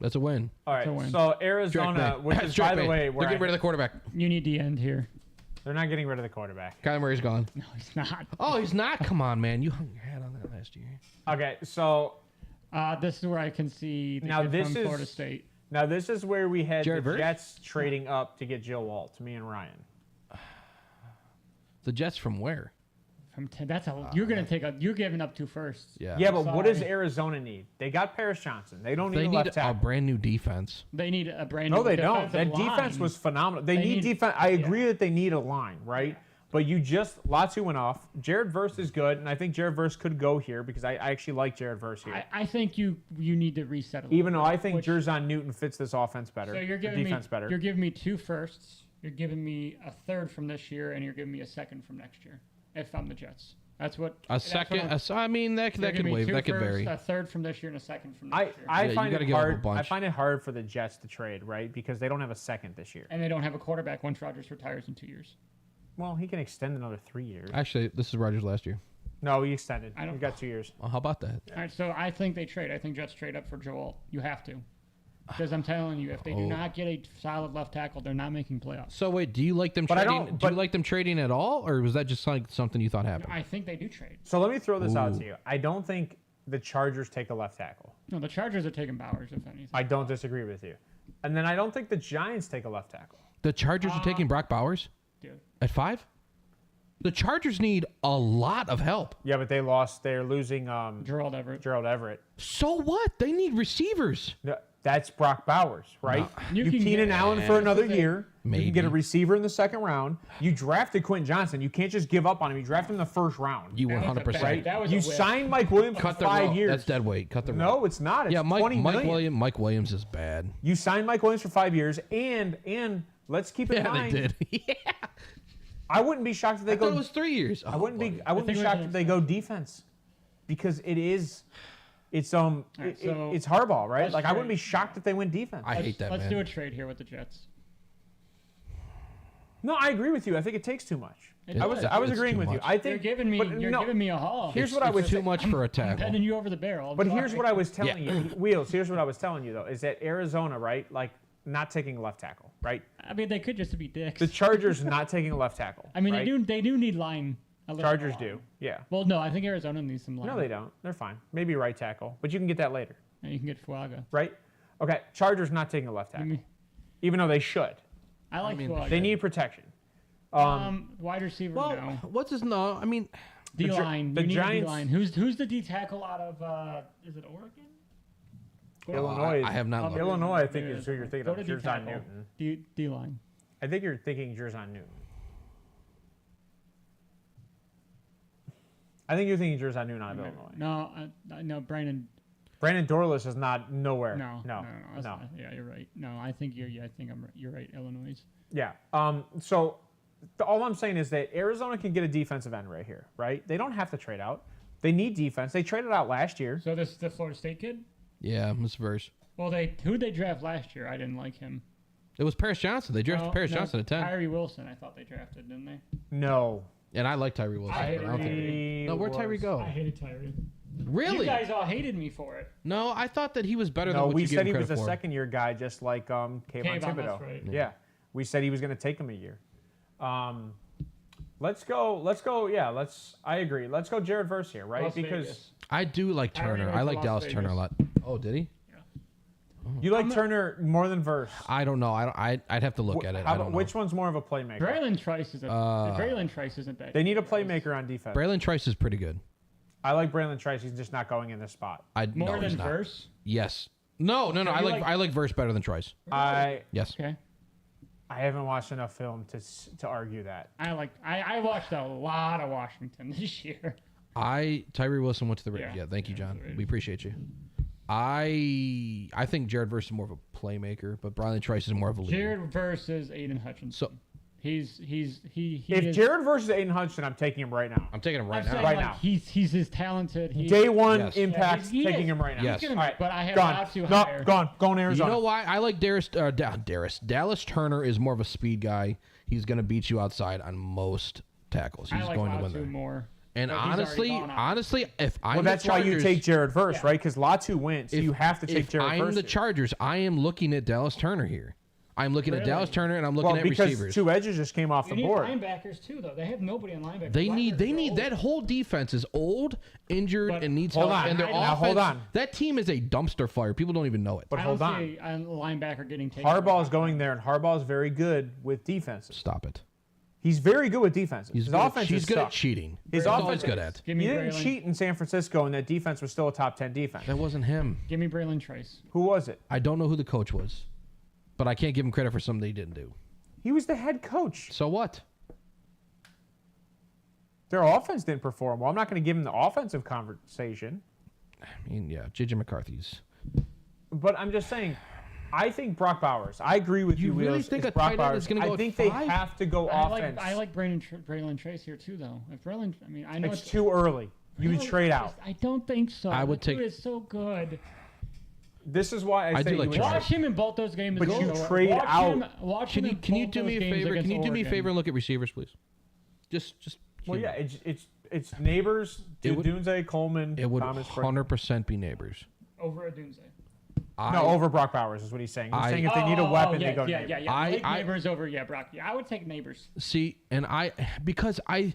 that's a win. All right. So Arizona, which is by the way, they're getting rid of the quarterback. you need the end here. They're not getting rid of the quarterback. Kyler Murray's gone. No, he's not. Oh, he's not. Come on, man. You hung your hat on that last year. Okay, so this is where I can see now from Florida State. Now this is where we had Jared the Verse? Jets trading up to get Joe Alt, me and Ryan. The Jets from where? From you're giving up 2 firsts. Yeah, but what does Arizona need? They got Paris Johnson. They don't need a left tackle. A brand new defense. They need a brand new. No, they don't. defensive That defense line. was phenomenal. They need defense. I agree that they need a line, right? But Latu went off. Jared Verse is good, and I think Jared Verse could go here because I actually like Jared Verse here. I think you need to reset a little Even though I think which- Jerzon Newton fits this offense better. So you're giving defense me better. You're giving me 2 firsts. You're giving me a 3rd from this year, and you're giving me a 2nd from next year. If I'm the Jets, that's what A second. I mean, that could wave. That could vary. A 3rd from this year and a 2nd from next year. I you find gotta it give up a hard. bunch. I find it hard for the Jets to trade, right? Because they don't have a second this year. And they don't have a quarterback once Rodgers retires in 2 years. Well, he can extend another 3 years. Actually, this is Rodgers last year. No, he extended. I don't- He got 2 years. Well, how about that? All right, so I think they trade. I think Jets trade up for Joel. You have to. Because I'm telling you, if they do not get a solid left tackle, they're not making playoffs. So wait, do you like them trading? Do you like them trading at all, or was that just something you thought happened? I think they do trade. So let me throw this out to you. I don't think the Chargers take a left tackle. No, the Chargers are taking Bowers, if anything. I don't disagree with you. And then I don't think the Giants take a left tackle. The Chargers are taking Brock Bowers Dude. at 5. The Chargers need a lot of help. Yeah, but they lost. They're losing Gerald Everett. Gerald Everett. So what? They need receivers. No, that's Brock Bowers, right? You You can Keenan get- Allen for another year. You Maybe. can get a receiver in the second round. You drafted Quentin Johnson. You can't just give up on him. You draft him in the first round. You That was a 100%. bad- that was a You whiff. signed Mike Williams for Cut the 5 rope. years. That's dead weight. Cut the rope. No, it's not. It's Yeah, $20 million. Mike Williams is bad. You signed Mike Williams for 5 years, and let's keep in Yeah, mind. they did. Yeah. I wouldn't be shocked if they I thought go. it was 3 years. I wouldn't be think shocked we're if they go defense, because it's so it's Harbaugh, right? let's Like I wouldn't be trade. shocked if they win defense. I hate that, Let's man. do a trade here with the Jets. No, I agree with you. I think it takes too much. It- I was it's agreeing too with you. much. I think You're giving me a haul. Here's what I was too much for a tackle. Bending you over the barrel. But here's what I was telling you, Wheels. Here's what I was telling you though, is that Arizona, right? Like not taking a left tackle, right? I mean, they could just be dicks. The Chargers not taking a left tackle. I mean, right? they do need line. A little Chargers line. do, yeah. Well, no, I think Arizona needs some line. No, they don't. They're fine. Maybe right tackle, but you can get that later, And you can get Fuaga. right? Okay, Chargers not taking a left tackle, even though they should. I like Fuaga. They need protection. Wide receiver Well, now. what's his no? I mean, D line. the You need a Giants- D line. Who's the D tackle out of? Is it Oregon? Illinois. I have not looked. Illinois, I think, is who you're thinking Go of. to D Jerzon tackle. Newton. D line. I think you're thinking Jerzon Newton. I think you're thinking Jerzon Newton out of Illinois. No, Brandon. Brandon Dorless is not nowhere. No. No. That's not- yeah, you're right. No, I think you're. Yeah, I think you're right. Illinois. Yeah. So all I'm saying is that Arizona can get a defensive end right here, right? They don't have to trade out. They need defense. They traded out last year. So this is the Florida State kid. yeah, Miss Verse. Well, who'd they draft last year? I didn't like him. It was Paris Johnson. They drafted Paris Johnson at 10. Tyree Wilson, I thought they drafted, didn't they? No. And I like Tyree Wilson. Where'd Tyree go? I hated Tyree. Really? You guys all hated me for it. No, I thought that he was better than what we you said gave him he was credit a for. second-year guy, just like Kayvon Thibodeau. That's right. Yeah, we said he was going to take him a year. Let's go. Yeah, I agree. Let's go Jared Verse here, right? Las because Vegas. I do like Turner. I like Dallas Turner a lot. Oh, did he? you like Turner more than Verse. I don't know. I'd have to look at it. I don't know. Which one's more of a playmaker? Braylon Trice isn't that. They need a playmaker on defense. Braylon Trice is pretty good. I like Braylon Trice. He's just not going in this spot. More no, than he's not. Verse? Yes. No. I like Verse better than Trice. Yes. Okay. I haven't watched enough film to argue that. I watched a lot of Washington this year. Tyree Wilson went to the Raiders. Yeah, thank you, John. We appreciate you. I think Jared Verse is more of a playmaker, but Braylon Trice is more of a leader. Jared versus Aiden Hutchinson. So if Jared versus Aiden Hutchinson, I'm taking him right now. I'm taking him right now. Right now. He's as talented. Day one Yes. impact, Yeah, taking him right now. Yes. All right, But I have gone. Latu No, higher. Going Arizona. You know why? I like Dallas Turner is more of a speed guy. He's going to beat you outside on most tackles. He's I like going to Latu win there. more. And But he's already honestly, gone out. if I'm Well, that's the why Chargers, you take Jared Verse, right? Because Latu wins, so you have to take Jared Verse. If I'm the here. Chargers, I am looking at Dallas Turner here. I'm looking at Dallas Turner, and I'm looking at because receivers. two edges just came off You the need board. linebackers too, though. They have nobody on linebackers. They need Linebackers are that whole defense is old, injured, But and needs hold help. on. And their Now, offense, hold on. that team is a dumpster fire. People don't even know it. But I hold don't on. see a linebacker getting taken. Harbaugh's going there, and Harbaugh's very good with defenses. Stop it. He's very good with defenses. His offense He's is good suck. at cheating. His That's all offense he's good at. Give me He didn't Braylon. cheat in San Francisco, and that defense was still a top 10 defense. That wasn't him. Give me Braylon Trice. Who was it? I don't know who the coach was, but I can't give him credit for something he didn't do. He was the head coach. So what? Their offense didn't perform well. I'm not going to give him the offensive conversation. I mean, yeah, J.J. McCarthy's. But I'm just saying, I think Brock Bowers. I agree with you, You really Wheels. think It's a Brock tight end Bowers. is gonna go I at think 5? they have to go offense. I like Braylon Trice here too, though. If Braylon, I mean, I know It's too early. You would trade out. I don't think so. I would The dude take- is so good. This is why I I say do you like would Chargers. Watch him in both those games. But against you Oregon. trade Watch out. Him, watch him in Can you both do me a those games favor? Can against you do me a Oregon. favor and look at receivers, please? Just. Well, yeah, it's neighbors. Dunze, Coleman, It would Thomas. 100% be neighbors. over Adunze. No, over Brock Bowers is what he's saying. He's saying if they need a weapon, they go yeah, neighbors. yeah. I take neighbors over Brock. Yeah, I would take neighbors. See, and because I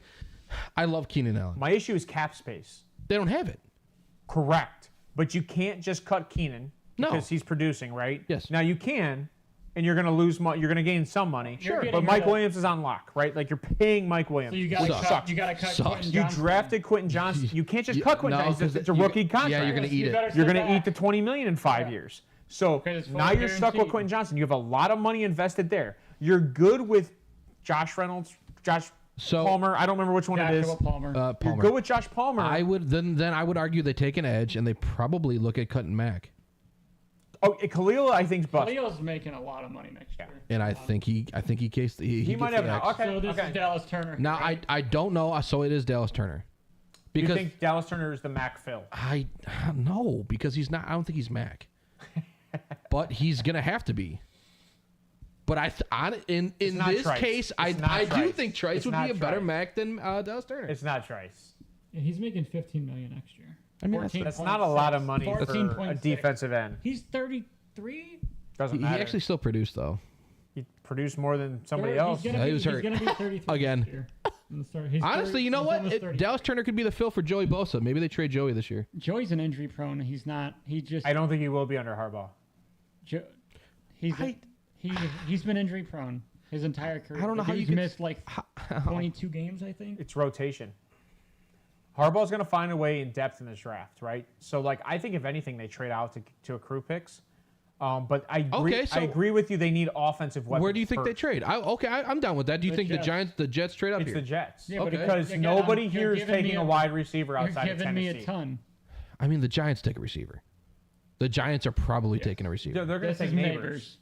love Keenan Allen. My issue is cap space. They don't have it. Correct. But you can't just cut Keenan No. because he's producing, right? Yes. Now you can, and you're going to lose money. You're going to gain some money. Sure. But Mike Williams is on lock, right? Like you're paying Mike Williams. So you got to Sucks. cut. You got to cut. Sucks. Quentin You Johnson. drafted Quentin Johnson. You can't just cut Quentin No, Johnson. 'cause It's a you- rookie contract. Yeah, you're going to eat You it. better You're sit going to eat back. the $20 million in 5 years. So Because it's now you're stuck with guaranteed. Quentin Johnson. You have a lot of money invested there. You're good with Josh Reynolds, Josh Palmer. I don't remember which one it is. Joshua Palmer. You're Palmer. good with Josh Palmer. I would then I would argue they take an edge and they probably look at cutting Mack. Oh, Khalil, I think, is bust. Leo's making a lot of money next year. And I think he cased He might gets have the now. X. Okay. So this okay. is Dallas Turner. Now right? I don't know, so it is Dallas Turner. You Because think Dallas Turner is the Mac Phil? I no, because he's not. I don't think he's Mac. But he's gonna have to be. But in not this Trice. case, I It's not do Trice. think Trice It's would not be a better Trice. Mac than Dallas Turner. It's not Trice. Yeah, he's making $15 million next year. I mean, 14.6. That's not a lot of money for a 14.6. defensive end. He's 33. Doesn't he matter. actually still produced though. He produced more than somebody He's else. gonna Yeah, be, he was hurt. He's going to be 33 Again. next year. He's Honestly, 30 you know he's what? almost 30. Dallas Turner could be the fill for Joey Bosa. Maybe they trade Joey this year. Joey's an injury prone. He's not. He just. I don't think he will be under Harbaugh. He's been injury prone his entire career. I don't know how He's you missed like 22 games, I think. It's rotation. Harbaugh's going to find a way in depth in this draft, right? So, like, I think if anything, they trade out to accrue picks. But I agree. Okay, so I agree with you. They need offensive weapons. Where do you think they first. trade? I'm down with that. Do you The think Jets. the Jets trade up It's here? the Jets. Yeah, but Okay. Because again, nobody you're here is giving me taking a wide receiver You're outside of giving me Tennessee. a ton. I mean, the Giants take a receiver. The Giants are probably taking a receiver. They're going This to is take neighbors, neighbors.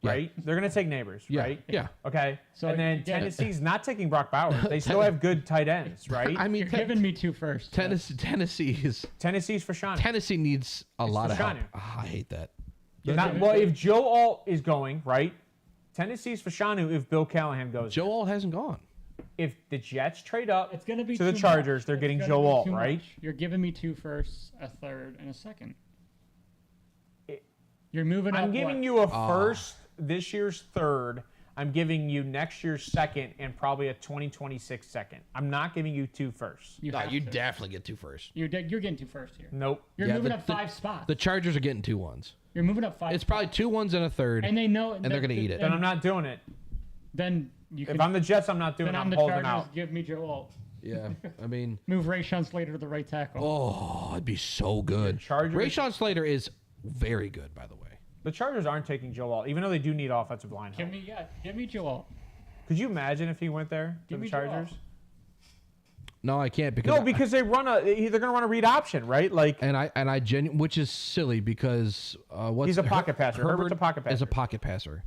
right? They're going to take neighbors, Yeah. right? Yeah. Okay. So and then you get it. Tennessee's not taking Brock Bowers. They still have good tight ends, right? I mean, You're giving me two first. Tennessee Tennessee's for Sean. Tennessee needs a lot of help. Fashanu. I hate that. Well, if Joe Alt is going, right? Tennessee's for Shanu if Bill Callahan goes. Joe Alt hasn't gone. if the Jets trade up It's gonna be to the too Chargers, much. they're It's getting gonna Joe be Alt, too right? much. You're giving me 2 firsts, a third, and a second. You're moving up. I'm giving you a first, this year's third. I'm giving you next year's second and probably a 2026 second. I'm not giving you 2 firsts. You definitely get 2 firsts. You're getting 2 firsts here. Nope. You're moving up 5 spots. The Chargers are getting 2 1s. You're moving up 5. It's probably 2 1s and a third. And they know. And they're going to eat it. Then I'm not doing it. Then you can. If I'm the Jets, I'm not doing it. Then I'm the holding Chargers. out. Give me Joe Alt. Yeah, I mean. Move Rashawn Slater to the right tackle. Oh, it'd be so good. Chargers. Rashawn Slater is very good, by the way. The Chargers aren't taking Joe Alt, even though they do need offensive line help. Give me Joe Alt. Could you imagine if he went there to Give the me Joe Alt. Chargers? No, I can't because because they're gonna run a read option, right? Like, which is silly because he's a pocket passer. Herbert's a pocket passer. Is a pocket passer.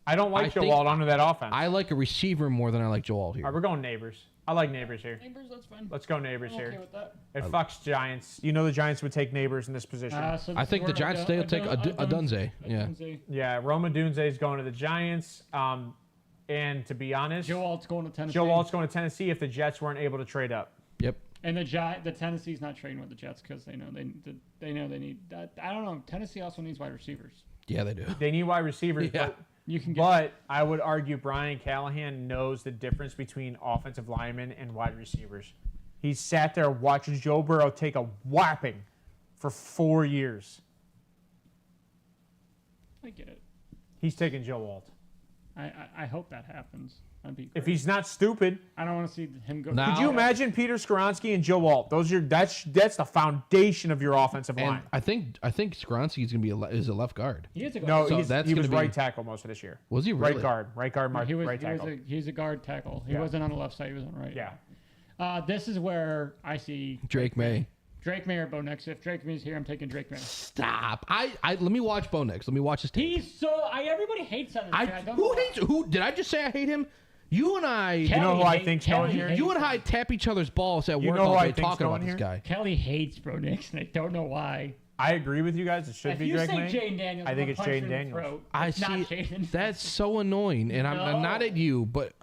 I don't like Joe Alt under that offense. I like a receiver more than I like Joe Alt here. All right, we're going Neighbors. I like Neighbors here. Neighbors, that's fine. Let's go Neighbors I'm here. okay with that. It fucks Giants. You know the Giants would take Neighbors in this position. I think the Giants today will take a Dunze. Yeah. Yeah, Roma Dunze is going to the Giants. And to be honest, Joe Alt's going to Tennessee. Joe Alt's going to Tennessee if the Jets weren't able to trade up. Yep. And the Tennessee's not trading with the Jets because they know they need that. I don't know. Tennessee also needs wide receivers. Yeah, they do. They need wide receivers. Yeah. But I would argue Brian Callahan knows the difference between offensive linemen and wide receivers. He sat there watching Joe Burrow take a whapping for 4 years. I get it. He's taking Joe Alt. I hope that happens. That'd be great. If he's not stupid. I don't want to see him go. Now, could you imagine Peter Skoronski and Joe Alt? That's the foundation of your offensive line. I think Skoronski is going to be is a left guard. He is a guard. No, So he was right tackle most of this year. Was he really? Right guard, right tackle. He's a guard tackle. He wasn't on the left side. He was on the right. Yeah. This is where I see Drake May. Drake May or Bo Nix. If Drake May's here, I'm taking Drake May. Stop. Let me watch Bo Nix. Let me watch his tape. He's so. Everybody hates him. Who hates? Who did I just say I hate him? You and I. You know who I think's going here? You and I tap each other's balls at You work know who all I day think's talking about going this here? guy. Kelly hates Bo Nix, and I don't know why. I agree with you guys. It should be Drake May. If you say Jaden Daniels, I think it's Jaden Daniels. I see. That's so annoying, and I'm not at you, but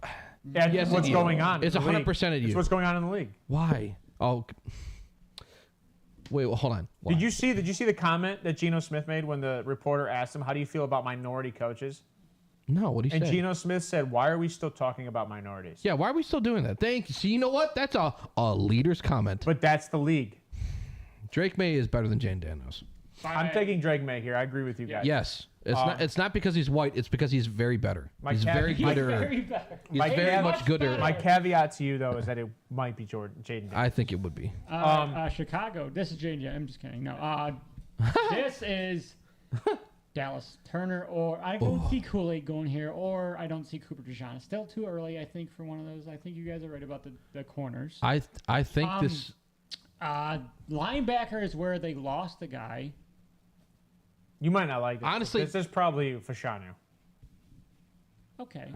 Yes, what's going on? It's 100% at you. It's what's going on in the league. Why? Oh. Wait, well, hold on. Did you see the comment that Geno Smith made when the reporter asked him, "How do you feel about minority coaches?" No, what did he say? And Geno Smith said, "Why are we still talking about minorities?" Yeah, why are we still doing that? Thank you. See, you know what? That's a leader's comment. But that's the league. Drake May is better than Jane Daniels. I'm taking Drake May here. I agree with you guys. Yes. It's not because he's white. It's because he's very better. He's very He's gooder. very better. He's very much gooder. My caveat to you though is that it might be Jaden Daniels. I think it would be. Chicago. This is Jaden. I'm just kidding. No. This is Dallas Turner, or I don't see Kool-Aid going here, or I don't see Cooper DeJean. It's still too early, I think, for one of those. I think you guys are right about the corners. I think this. Linebacker is where they lost the guy. You might not like this. Honestly, this is probably Fashanu. Okay.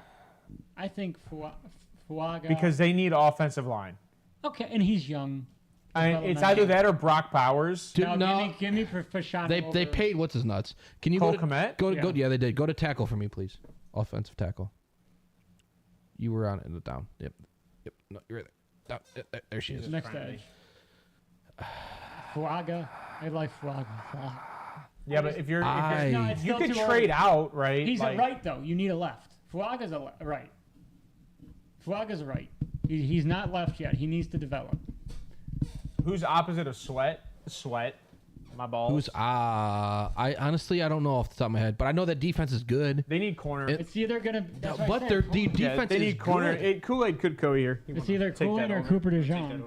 I think Fuaga. Because they need offensive line. Okay, and he's young. It's either that or Brock Bowers. No. Give me Fashanu. They paid what's his nuts. Can you Cole go Kmet? Go. Yeah, they did. Go to tackle for me, please. Offensive tackle. You were on it in the down. Yep. No, you're right there. Down. There she is. Next edge. Fuaga. I like Fuaga. Yeah, but if you're you could too trade early. out, right? He's a right though. You need a left. Fuaga's a right. Fuaga's a right. He's not left yet. He needs to develop. Who's opposite of Sweat? Sweat. My balls. Who's I honestly I don't know off the top of my head, but I know that defense is good. They need corner. It's either gonna. But their defense they need is corner. good. Kool-Aid could go here. It's either Kool-Aid or Cooper DeJean.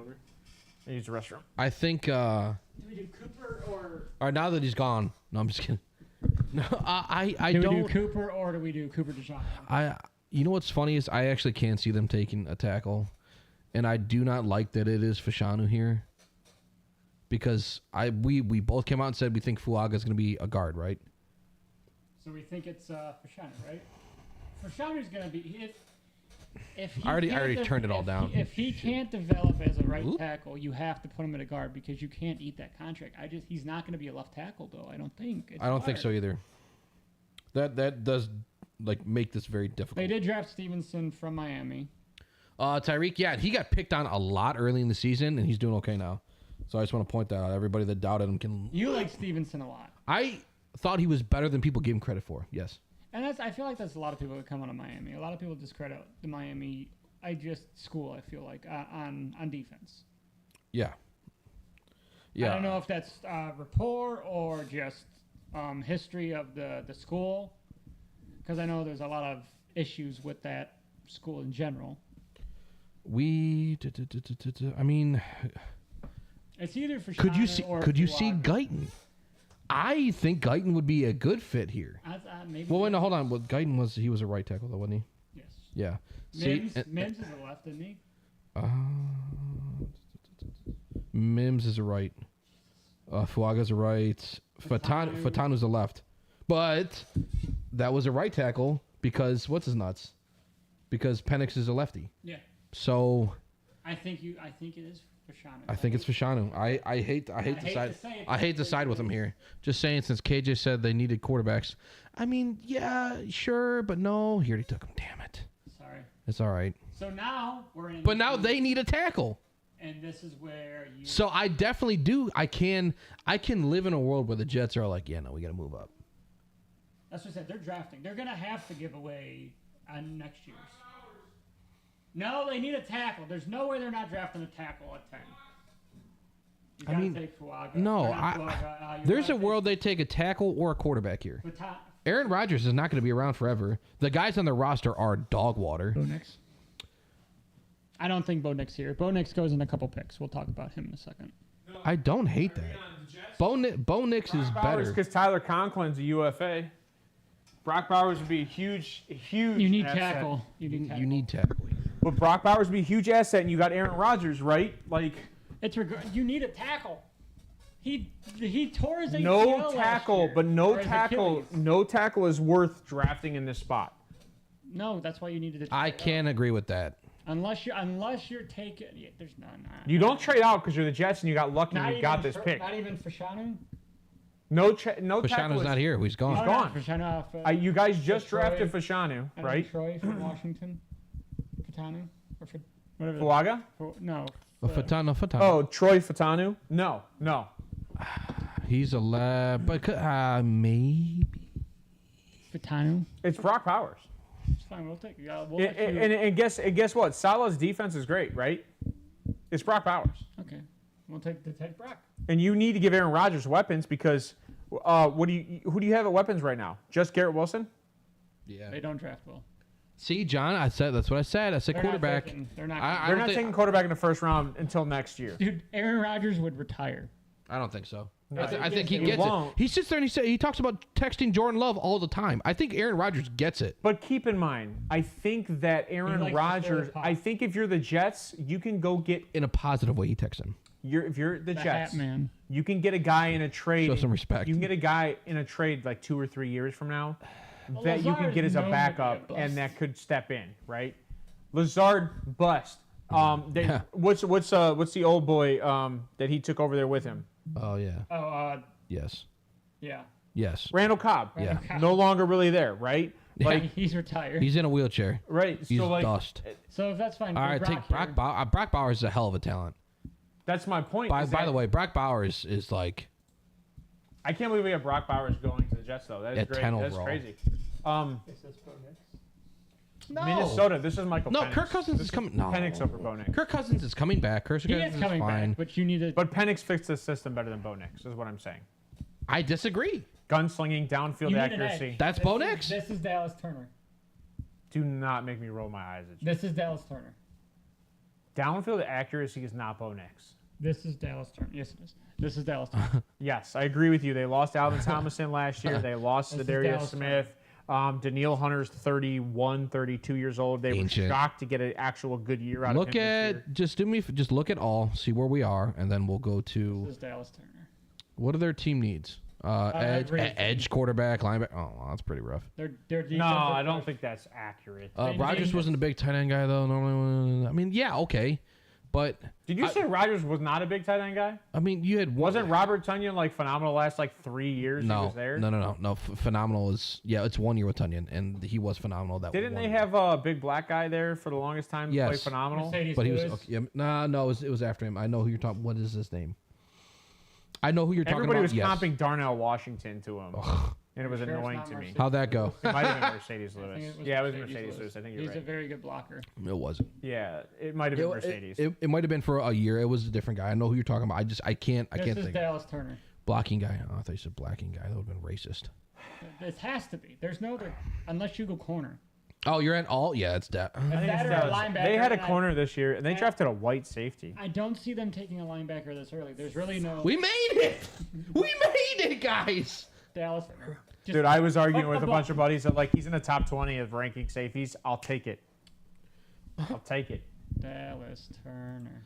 Use the restroom. I think. Do we do Cooper or? Or now that he's gone. No, I'm just kidding. No, I do don't. Do we do Cooper or do we do Cooper DeJean? You know what's funny is I actually can see them taking a tackle, and I do not like that it is Fashanu here. Because we both came out and said we think Fuaga is going to be a guard, right? So we think it's Fashanu, right? Fashanu's going to be if he I already turned it all down. If he can't develop as a right tackle, you have to put him at a guard because you can't eat that contract. He's not going to be a left tackle though. I don't think. I don't think so either. That does make this very difficult. They did draft Stevenson from Miami. Tyreek, yeah, he got picked on a lot early in the season, and he's doing okay now. So I just want to point that out. Everybody that doubted him can. You like Stevenson a lot. I thought he was better than people gave him credit for. Yes. And I feel like that's a lot of people that come out of Miami. A lot of people discredit the Miami school, I feel like, on defense. Yeah. Yeah. I don't know if that's rapport or just history of the school, because I know there's a lot of issues with that school in general. I mean, it's either for could you see Guyton? I think Guyton would be a good fit here. Maybe. Well, wait, no, hold on. Well, Guyton was a right tackle though, wasn't he? Yes. Yeah. Mims is a left, isn't he? Mims is a right. Fuaga's a right. Fatanu's a left. But that was a right tackle because what's his nuts? Because Penix is a lefty. Yeah. So. I think it is Fashanu. I think it's Fashanu. I hate to side with him here. Just saying, since KJ said they needed quarterbacks. I mean, yeah, sure, but no. He already took him. Damn it. Sorry. It's all right. So now we're in. But now they need a tackle. And this is where you. So I definitely do. I can live in a world where the Jets are like, yeah, no, we got to move up. That's what I said. They're drafting. They're gonna have to give away on next year's. No, they need a tackle. There's no way they're not drafting a tackle at 10. You gotta take Fuaga. No, there's a world they take a tackle or a quarterback here. Aaron Rodgers is not going to be around forever. The guys on the roster are dog water. Bo Nix. I don't think Bo Nix here. Bo Nix goes in a couple picks. We'll talk about him in a second. I don't hate that. Bo Nix is better. Because Tyler Conklin's a UFA. Brock Bowers would be a huge. You need tackle. You need tackle. But Brock Bowers would be a huge asset, and you got Aaron Rodgers, right? Like, you need a tackle. He tore his ACL no tackle, last year, but no tackle is worth drafting in this spot. No, that's why you needed to. I can't agree with that. Unless you're taking, there's none. You don't trade out because you're the Jets and you got lucky and you got this pick. Not even Fashanu. No tackle. Fashanu's not here. He's gone. He's gone. Fashanu you guys just drafted Fashanu, right? Troy from Washington. Fatanu or whatever. Fuaga? No. Fatanu. Oh, Troy Fatanu? No. He's a lab, but maybe. Fatanu. It's Brock Bowers. It's fine. We'll take it. And guess what? Salah's defense is great, right? It's Brock Bowers. Okay. We'll take Brock. And you need to give Aaron Rodgers weapons because who do you have at weapons right now? Just Garrett Wilson? Yeah. They don't draft well. See, John, that's what I said. I said quarterback. They're not taking quarterback in the first round until next year. Dude, Aaron Rodgers would retire. I don't think so. No, I think he gets it. He sits there and he talks about texting Jordan Love all the time. I think Aaron Rodgers gets it. But keep in mind, I think that Aaron Rodgers, I think if you're the Jets, you can go get... In a positive way, he texts him. If you're the Jets, hat man. You can get a guy in a trade. Show some respect. You can get a guy in a trade like 2 or 3 years from now that you can get as a backup and that could step in, right? Lazard bust. What's the old boy that he took over there with him? Oh yeah. Yes. Yeah. Yeah. Yes. Randall Cobb. Yeah. No longer really there, right? Like he's retired. He's in a wheelchair. Right. He's so dust. So if that's fine. All right, take Brock Bowers. Brock Bowers is a hell of a talent. That's my point. By the way, Brock Bowers is like. I can't believe we have Brock Bowers going to the Jets though. That is great. That's crazy. No. Minnesota. This is Michael. No, Penix. Kirk Cousins is coming. No. Penix over Bo Nix. Kirk Cousins is coming back. Kirk Cousins is coming fine. back, but you need to. But Penix fixed the system better than Bo Nix, is what I'm saying. I disagree. Gunslinging, downfield accuracy. That's Bo Nix. This is Dallas Turner. Do not make me roll my eyes at you. This is Dallas Turner. Downfield accuracy is not Bo Nix. This is Dallas Turner. Yes, it is. This is Dallas Turner. Yes, I agree with you. They lost Alvin Thomason last year. They lost Darius Smith. Daniil Hunter's 31, 32 years old. They were shocked to get an actual good year out of him this year. Just look at all, see where we are, and then we'll go to. This is Dallas Turner. What are their team needs? Edge, quarterback, linebacker. Oh, that's pretty rough. No, I don't think that's accurate. Rodgers wasn't a big tight end guy though. Normally, I mean, yeah, okay, But did you say Rodgers was not a big tight end guy? I mean, you had wasn't Robert Tonyan like phenomenal the last like 3 years? No, he was there? no. Phenomenal is it's 1 year with Tonyan, and he was phenomenal. Didn't they have a big black guy there for the longest time? Yes, play phenomenal. But he was no. It was after him. I know who you're talking. What is his name? I know who you're talking about. Everybody was comping Darnell Washington to him. And it was annoying to me. How'd that go? It might have been Mercedes Lewis. Yeah, it was Mercedes Lewis. I think you're right. He's a very good blocker. It wasn't. Yeah, it might have been Mercedes. It might have been for a year. It was a different guy. I know who you're talking about. I can't think. This is Dallas Turner. Blocking guy. Oh, I thought you said blacking guy. That would have been racist. It has to be. There's no other, unless you go corner. Oh, you're at all? Yeah, it's that. They had a corner this year, and they drafted a white safety. I don't see them taking a linebacker this early. There's really no. We made it. We made it, guys. Dallas. Dude, I was arguing with a bunch of buddies that like he's in the top 20 of ranking safeties. I'll take it. I'll take it. Dallas Turner.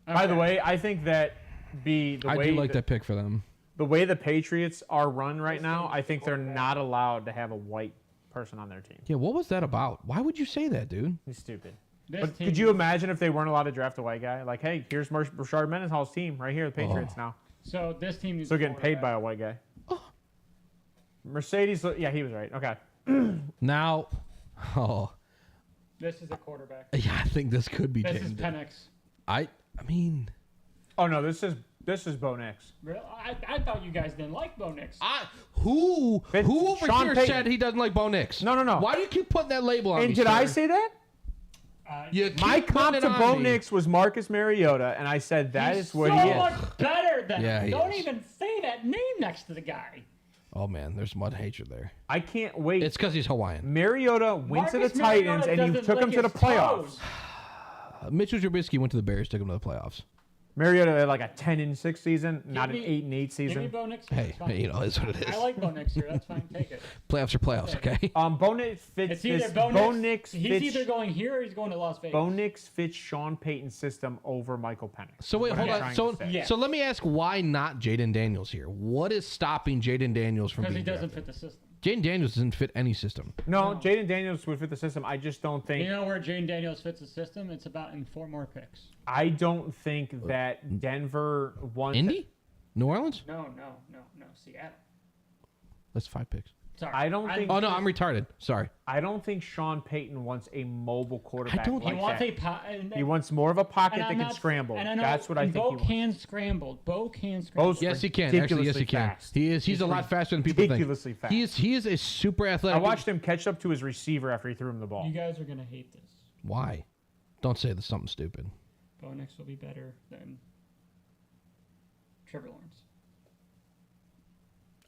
Okay. By the way, I think that I do like that pick for them. The way the Patriots are run right now, I think they're not allowed to have a white person on their team. Yeah, what was that about? Why would you say that, dude? He's stupid. But could you imagine if they weren't allowed to draft a white guy? Like, hey, here's Rashard Mendenhall's team right here, the Patriots now. So this team needs still getting paid by a white guy. Mercedes, yeah, he was right. Okay. Now, this is a quarterback. Yeah, I think this could be. This is Penix. I mean. Oh no, this is Bo Nix. Really? I thought you guys didn't like Bo Nix. Who over Sean here Payton said he doesn't like Bo Nix? No. Why do you keep putting that label on me? And did I say that? My comp to Bo Nix was Marcus Mariota, and I said that is what he is. So much better than him. Don't even say that name next to the guy. Oh man, there's mud hatred there. I can't wait. It's because he's Hawaiian. Mariota went to the Titans, and you took him to the playoffs. Mitchell Trubisky went to the Bears, took him to the playoffs. Mariota had like a 10-6 season, not an 8-8 season. Give me Bo Nix. Hey, it's what it is. I like Bo Nix here. That's fine. Take it. Playoffs are playoffs, okay? Bo Nix fits He's either going here or he's going to Las Vegas. Bo Nix fits Sean Payton's system over Michael Penix. So wait, hold on. So let me ask, why not Jaden Daniels here? What is stopping Jaden Daniels from being Because he doesn't drafted? fit the system. Jaden Daniels doesn't fit any system. No, Jaden Daniels would fit the system. I just don't think. You know where Jaden Daniels fits the system? It's about in 4 more picks. I don't think that Denver wants. Indy? New Orleans? No. Seattle. That's 5 picks. Sorry. I don't think. Oh no, I'm retarded. Sorry. I don't think Sean Payton wants a mobile quarterback. He wants more of a pocket that can scramble. That's what I think he wants. Bo can scramble. Yes, he can. Actually, yes, he can. He's a lot faster than people think. Ridiculously fast. He is a super athletic. I watched him catch up to his receiver after he threw him the ball. You guys are gonna hate this. Why? Don't say that's something stupid. Bo Nix will be better than Trevor Lawrence.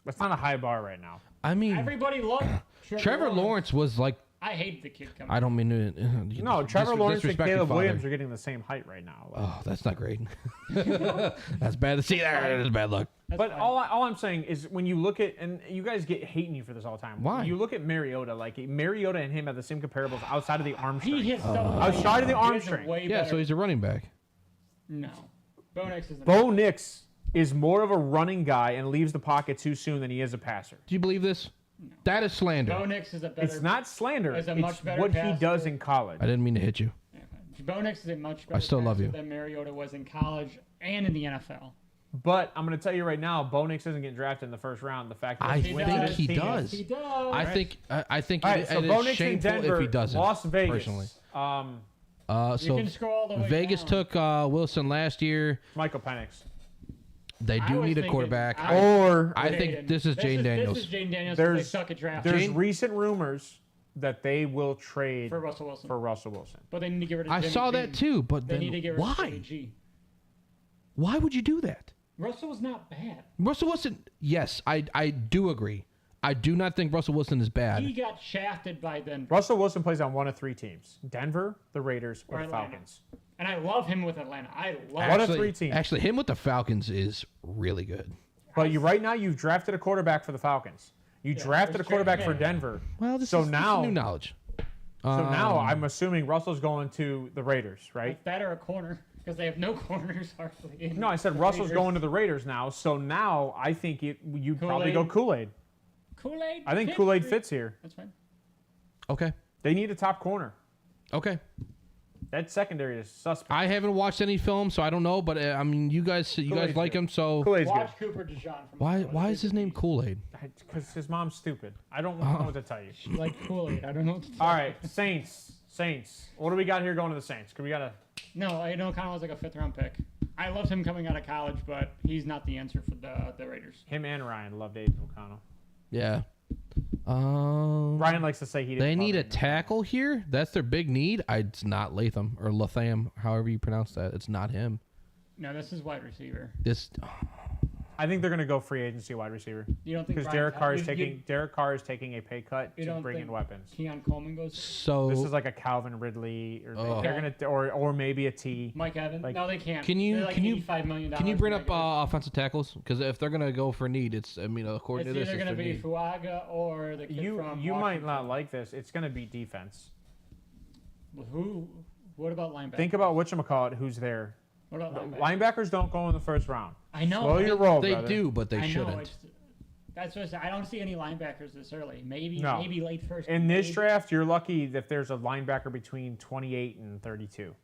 That's not a high bar right now. I mean, everybody loved Trevor Lawrence was like. I hate the kid coming. I don't mean to. No, Trevor Lawrence and Caleb Williams are getting the same height right now. Oh, that's not great. That's bad to see there. That's bad luck. But all I'm saying is when you look at, and you guys get hating me for this all the time. Why? You look at Mariota, like Mariota and him have the same comparables outside of the arm strength. He hits outside of the arm strength. Yeah, so he's a running back. No. Bo Nix is more of a running guy and leaves the pocket too soon than he is a passer. Do you believe this? No. That is slander. Bo Nix is a better. It's not slander. It's what he does in college. I didn't mean to hit you. Bo Nix is a much better. I still love you. Than Mariota was in college and in the NFL. But I'm going to tell you right now, Bo Nix isn't getting drafted in the first round. The fact that I think he does. He does. I think it is shameful Denver, if he doesn't. Las Vegas. Personally. You can scroll all the way Vegas down. took Wilson last year. Michael Penix. They do need a quarterback. I think this is Jaden Daniels. This is Jaden Daniels. They suck at drafting. There's recent rumors that they will trade for Russell Wilson. But they need to get rid of I saw that too, but they need to get rid why? of Jimmy G. Why would you do that? Russell was not bad. Russell Wilson, yes, I do agree. I do not think Russell Wilson is bad. He got shafted by Denver. Russell Wilson plays on one of 3 teams: Denver, the Raiders, or the Falcons. And I love him with Atlanta. One of 3 teams. Actually, him with the Falcons is really good. But right now, you've drafted a quarterback for the Falcons. You drafted a quarterback for Denver. Well, this is new knowledge. So now I'm assuming Russell's going to the Raiders, right? Like that or a corner, because they have no corners hardly. No, I said Russell's going to the Raiders now. So now I think you'd probably go Kool-Aid. Kool-Aid? I think Kool-Aid fits here. That's fine. Okay. They need a top corner. Okay. That secondary is suspect. I haven't watched any film, so I don't know. But I mean, you guys like him, so Kool-Aid's Watch good. Cooper DeJean from why is his name Kool-Aid? Because his mom's stupid. I don't know what to tell you. She like Kool-Aid. I don't know what to tell All right, Saints. What do we got here going to the Saints? Because we got to... No, I know O'Connell was like a 5th-round pick. I loved him coming out of college, but he's not the answer for the Raiders. Him and Ryan loved Aiden O'Connell. Yeah. Ryan likes to say he didn't. They need a tackle here. That's their big need. It's not Latham or Latham, however you pronounce that. It's not him. No, this is wide receiver. I think they're going to go free agency wide receiver. You don't think because Derek Carr is taking a pay cut to bring in weapons. Keon Coleman goes. So this is like a Calvin Ridley, or they're gonna, or maybe a T. Mike Evans. No, they can't. Can you $85 million. Can you bring up offensive tackles? Because if they're gonna go for need, according to this, it's either gonna be Fuaga or the kid from You might not like this. It's gonna be defense. Who? What about linebacker? Think about whatchamacallit who's there. What about linebackers? Don't go in the first round. I know. Slow your roll, They brother. do, but they shouldn't. That's what I don't see any linebackers this early. Maybe late first. In this draft, you're lucky if there's a linebacker between 28 and 32.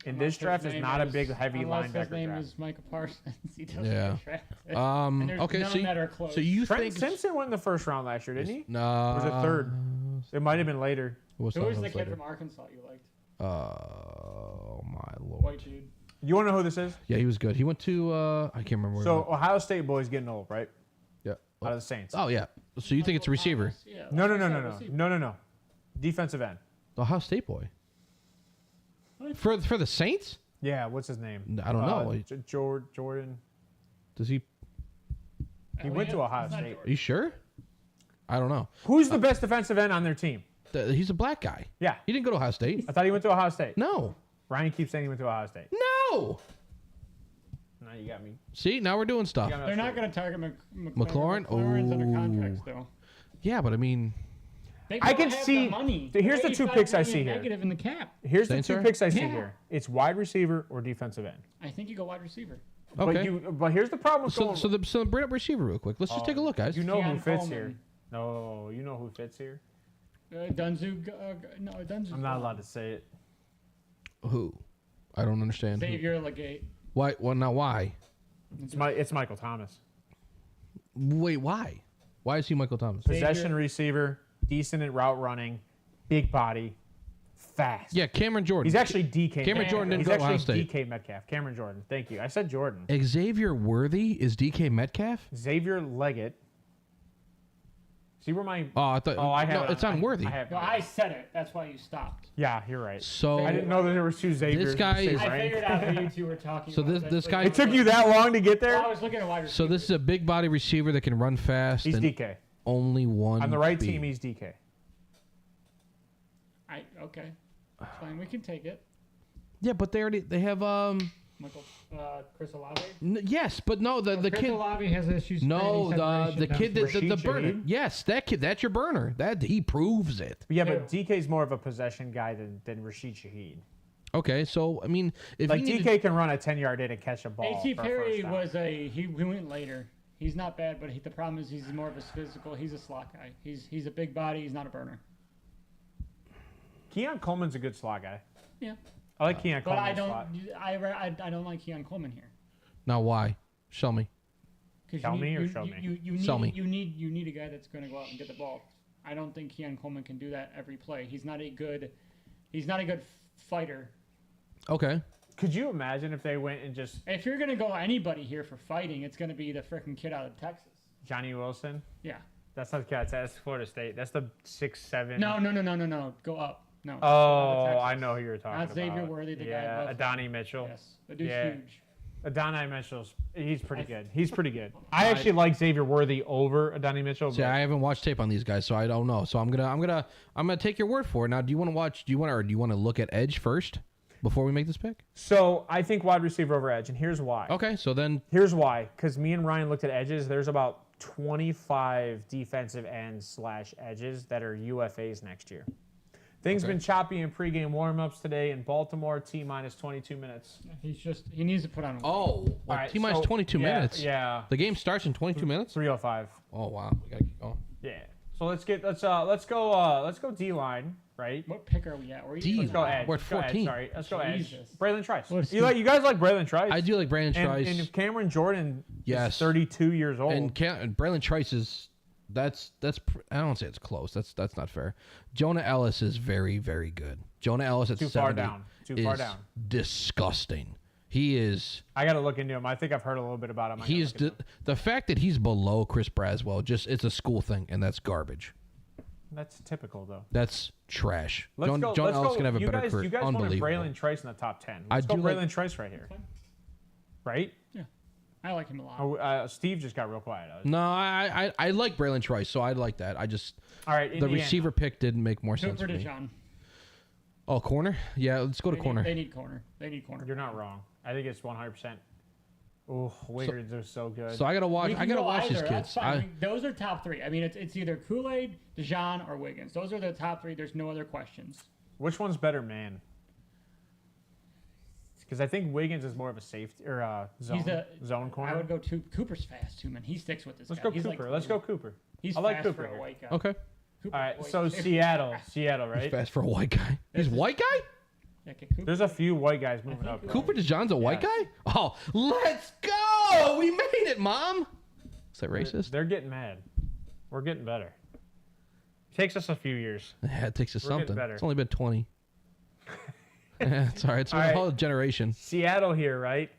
In this draft, is not a big, heavy linebacker his name draft. is Michael Parsons. He doesn't Yeah. get drafted. Okay, so you Trent think Simpson went in the first round last year, didn't he? No. Or was it third? It might have been later. Who was the kid from Arkansas you liked? Oh my lord. White dude. You want to know who this is? Yeah, he was good. He went to I can't remember where. So Ohio State boy's getting old, right? Yeah. Out of the Saints. Oh yeah. So you think it's a receiver? Yeah, No. Defensive end. The Ohio State boy. For the Saints? Yeah, what's his name? I don't know. Jordan. Does he? He went to Ohio State. Are you sure? I don't know. Who's the best defensive end on their team? He's a black guy. Yeah. He didn't go to Ohio State. I thought he went to Ohio State. No. Ryan keeps saying he went to Ohio State. No. Now you got me. See, now we're doing stuff. They're not going to target McLaurin. McLaurin's under contract still. Yeah, but I mean, I can see. Here's the two picks I see here. Negative in the cap. Here's the two picks I see here. It's wide receiver or defensive end. I think you go wide receiver. Okay. But here's the problem. So bring up receiver real quick. Let's just take a look, guys. You know who fits here. No, you know who fits here. Dunzu. No, Dunzu. I'm not allowed to say it. Who? I don't understand. Xavier Legate. Why? Well, now why? It's Michael Thomas. Wait, why? Why is he Michael Thomas? Possession receiver, decent at route running, big body, fast. Yeah, Cameron Jordan. He's actually DK. Cameron Jordan didn't go to Ohio State. DK Metcalf. Cameron Jordan. Thank you. I said Jordan. Xavier Worthy is DK Metcalf? Xavier Leggett. See where my... Oh, I thought... Oh, I have no, it's on Worthy. I said it. That's why you stopped. Yeah, you're right. So... I didn't know that there was two Xaviers. This guy is... I figured out who you two were talking about. So this guy... It took you that long to get there? Well, I was looking at wide receiver. So this is a big body receiver that can run fast. He's DK. Only one on the right speed. team, he's DK. Okay. Fine, we can take it. Yeah, but they have Chris Olave? yes, but no, the Chris kid. Olave has issues. No, the kid that the burner. Shaheed? Yes, that kid. That's your burner. That he proves it. Yeah, but DK's more of a possession guy than Rashid Shaheed. Okay, so I mean, if like DK can run a 10-yard in and catch a ball. A.T. Perry was he went later. He's not bad, but the problem is he's more of a physical. He's a slot guy. He's a big body. He's not a burner. Keon Coleman's a good slot guy. Yeah. I like Keon Coleman. But I don't like Keon Coleman here. Now why? Show me. Tell me or show me? Show me. You need a guy that's going to go out and get the ball. I don't think Keon Coleman can do that every play. He's not a good fighter. Okay. Could you imagine if they went and just... If you're going to go anybody here for fighting, it's going to be the freaking kid out of Texas. Johnny Wilson? Yeah. That's not the cat. That's Florida State. That's the 6'7". No. Go up. No. Oh, I know who you're talking about. Not Xavier Worthy, the guy. Yeah, Adonai Mitchell. Yes. The dude's huge. Adonai Mitchell's... He's pretty good. He's pretty good. I actually like Xavier Worthy over Adonai Mitchell. See, I haven't watched tape on these guys, so I don't know. So I'm gonna take your word for it. Now, do you want to look at edge first before we make this pick? So I think wide receiver over edge, and here's why. Okay, so then here's why. Because me and Ryan looked at edges. There's about 25 defensive ends / edges that are UFAs next year. Things been choppy in pregame warmups today in Baltimore. T-minus 22 minutes. He needs to put on. T-minus 22 minutes. Yeah. The game starts in 22 minutes. 3:05. Oh wow, we gotta keep going. Yeah. So let's go D-line. right? What pick are we at? Let's go edge. We're at 14. Sorry, let's go edge. Jesus. Braylon Trice. You guys like Braylon Trice? I do like Brandon Trice. And if Cameron Jordan Yes. is 32 years old. And Braylon Trice is that's I don't say it's close. That's not fair. Jonah Ellis is very, very good. Jonah Ellis at 70 Too far down. Disgusting. He is. I got to look into him. I think I've heard a little bit about him. He's the fact that he's below Chris Braswell. It's a school thing, and that's garbage. That's typical, though. That's trash. John Ellis can have a better career. You guys wanted Unbelievable. Braylon Trice in the top 10. Let's go Braylon Trice right here. Right? Yeah. I like him a lot. Oh, Steve just got real quiet. No, I like Braylon Trice, so I like that. I just all right. The receiver pick didn't make more sense Cooper to me. DeJean. Oh, corner? Yeah, let's go to corner. They need corner. You're not wrong. I think it's 100%. Oh, Wiggins are so good. So I gotta watch. I gotta watch these kids. Those are top three. I mean, it's either Kool-Aid, DeJean, or Wiggins. Those are the top three. There's no other questions. Which one's better, man? Because I think Wiggins is more of a safety or a zone corner. I would go Cooper's fast too, man. He sticks with this. Let's go Cooper. Let's go Cooper. He's I like fast Cooper for a white guy. Okay. Cooper, all right. So Seattle, right? He's fast for a white guy. He's white guy. Yeah, there's a few white guys moving up. Cooper DeJean's a white guy? Oh, let's go! We made it, Mom! Is that racist? They're getting mad. We're getting better. Takes us a few years. Yeah, it takes us something. Better. It's only been 20. It's all right. It's been a whole generation. Seattle here, right?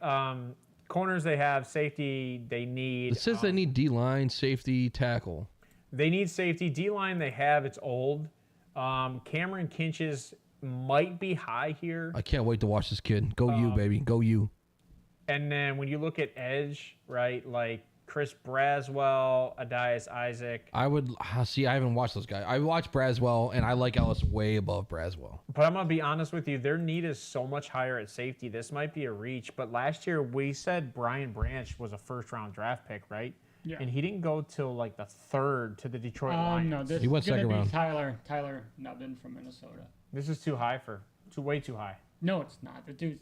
Corners they have, safety they need. It says they need D-line, safety, tackle. They need safety. D-line they have, it's old. Cameron Kinches might be high here. I can't wait to watch this kid. Go you, baby. Go you. And then when you look at edge, right, like Chris Braswell, Adias Isaac. I haven't watched those guys. I watched Braswell, and I like Ellis way above Braswell. But I'm going to be honest with you. Their need is so much higher at safety. This might be a reach. But last year, we said Brian Branch was a first-round draft pick, right? Yeah. And he didn't go till like the third to the Detroit Lions. No, this he went is going to second be round. Tyler Nubbin from Minnesota. This is too high way too high. No, it's not. The dude's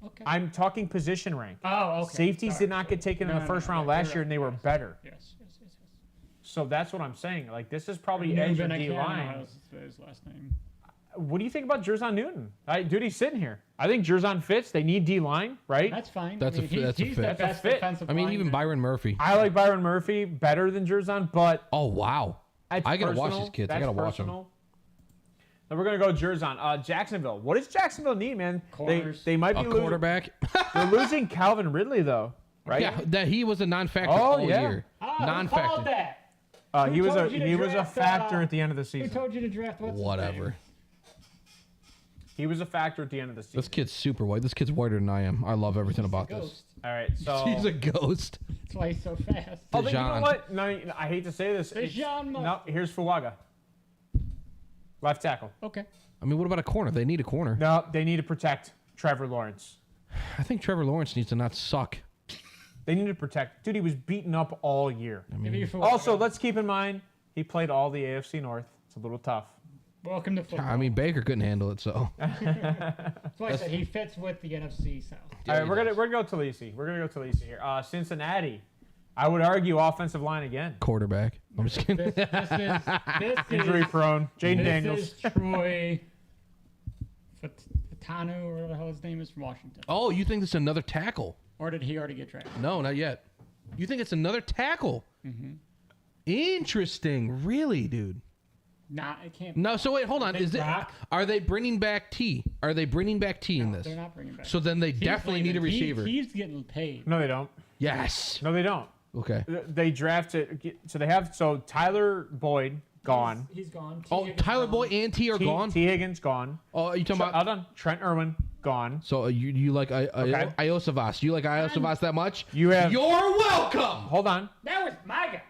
okay. I'm talking position rank. Oh, okay. Safeties did not get taken in the first round last year, and they were better. Yes. So that's what I'm saying. Like, this is probably edge or D-line. His last name. What do you think about Jerzon Newton? Dude, he's sitting here. I think Jerzon fits. They need D-line, right? That's fine. That's a fit. He's the best defensive I mean, even Byron Murphy. I like Byron Murphy better than Jerzon, but... Oh, wow. I got to watch these kids. I got to watch them. Then we're going to go Jerzon. Jacksonville. What does Jacksonville need, man? They might be a quarterback. They're losing Calvin Ridley, though, right? Yeah, that he was a non-factor all year. Non-factor. He was a factor at the end of the season. Who told you to draft whatever? He was a factor at the end of the season. This kid's super white. This kid's whiter than I am. I love everything about this. All right, so he's a ghost. That's why he's so fast. Oh, but you know what? No, I hate to say this. No, here's Fuaga. Left tackle. Okay. I mean, what about a corner? They need a corner. No, they need to protect Trevor Lawrence. I think Trevor Lawrence needs to not suck. They need to protect. Dude, he was beaten up all year. I mean, also, let's keep in mind, he played all the AFC North. It's a little tough. Welcome to football. I mean, Baker couldn't handle it, so. That's why I said he fits with the NFC South. All right, we're gonna go Talisi. We're gonna go Talisi here. Cincinnati. I would argue offensive line again. Quarterback. I'm just kidding. This is injury prone. Jaden Daniels. This is Troy Fatanu, or whatever the hell his name is, from Washington. Oh, you think this is another tackle? Or did he already get drafted? No, not yet. You think it's another tackle? Mm-hmm. Interesting. Really, dude? Nah, it can't. No, so wait, hold on. Are they bringing back T? Are they bringing back T in this? They're not bringing back. So then they definitely need a receiver. He's getting paid. No, they don't. Yes. No, they don't. Okay. They drafted. So Tyler Boyd gone. He's gone. Tyler Boyd and T are gone. T Higgins gone. Oh, you talking about? Hold on. Trent Irwin gone. So you like Iosivas? You like Iosivas that much? You're welcome. Hold on. That was my guy.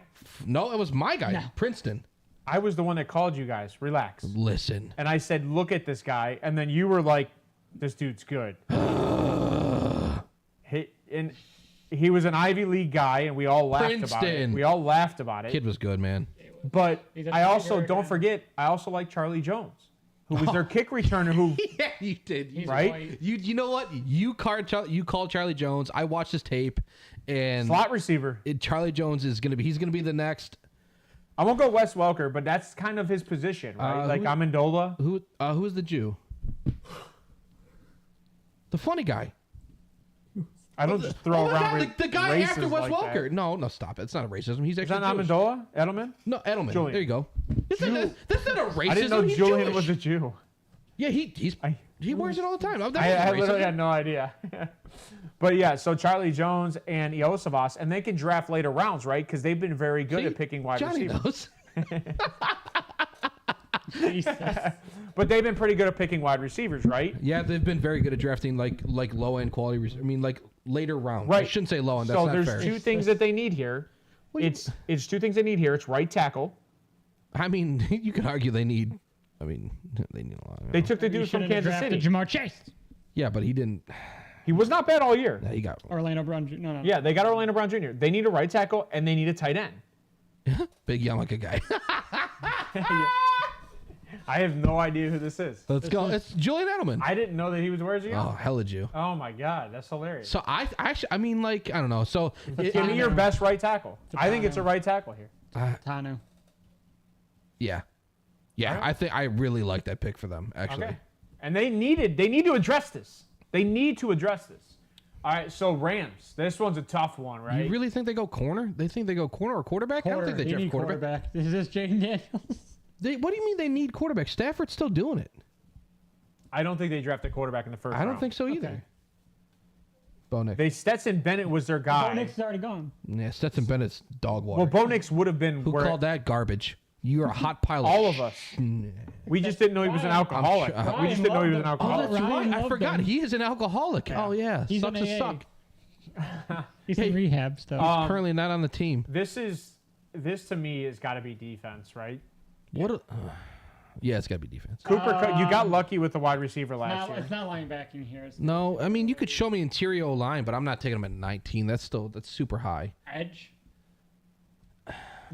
No, it was my guy, No. Princeton. I was the one that called you guys. Relax. Listen. And I said, look at this guy. And then you were like, this dude's good. He was an Ivy League guy, and we all laughed about it. Kid was good, man. But I also, don't forget, I also like Charlie Jones, who was their kick returner. Who? Yeah, you did. Right? You know what? You called Charlie Jones. I watched his tape, and slot receiver. Charlie Jones is gonna be. He's gonna be the next. I won't go Wes Welker, but that's kind of his position, right? Like Amendola. Who's the Jew? The funny guy. I don't just throw around the guy after Wes like Welker. that. No, stop it. It's not a racism. He's actually Is that Jewish. Amendola? Edelman? No, Edelman. Julian. There you go. That's not a racism. I didn't know He's Julian Jewish. was a Jew. Yeah, he wears it all the time. I literally had no idea. But yeah, so Charlie Jones and Iosivas, and they can draft later rounds, right? Because they've been very good at picking wide Johnny receivers. Jesus. But they've been pretty good at picking wide receivers, right? Yeah, they've been very good at drafting like low end quality. I mean, like later rounds. Right. I shouldn't say low end. That's So not there's fair. two things that they need here. It's two things they need here. It's right tackle. I mean, you could argue they need. I mean, they need a lot. They took the dude from Kansas City. Jamar Chase. Yeah, but he didn't. He was not bad all year. Yeah, he got Orlando Brown Jr. No. Yeah, they got Orlando Brown Jr. They need a right tackle and they need a tight end. big yarmulke guy. I have no idea who this is. Let's go. It's Julian Edelman. I didn't know that he was wearing a Oh, hella Jew. Oh my God, that's hilarious. So I mean, like, I don't know. So Give me your best right tackle. I think it's a right tackle here. Tanu. Yeah. Right. I really like that pick for them, actually. Okay. And they need to address this. They need to address this. All right, so Rams. This one's a tough one, right? You really think they go corner? They think they go corner or quarterback? I don't think they draft quarterback. Is this Jaden Daniels? What do you mean they need quarterback? Stafford's still doing it. I don't think they drafted a quarterback in the first round. I don't think so either. Okay. Bo Nix. Stetson Bennett was their guy. Bo Nix is already gone. Yeah, Stetson Bennett's dog water. Well, Bo Nix would have been. Who called that garbage? You're a hot pile of all of us. We just didn't know he was an alcoholic. We just didn't know he was an Oh, alcoholic. that's Ryan right. I loved forgot. him. He is an alcoholic. Yeah. Oh, yeah. He's Sucks an to AA. suck. He's in rehab stuff. He's currently not on the team. This to me has got to be defense, right? What? Yeah, it's got to be defense. Cooper, you got lucky with the wide receiver last year. It's not linebacking here. It's No, I mean, you could show me interior line, but I'm not taking him at 19. That's super high. edge.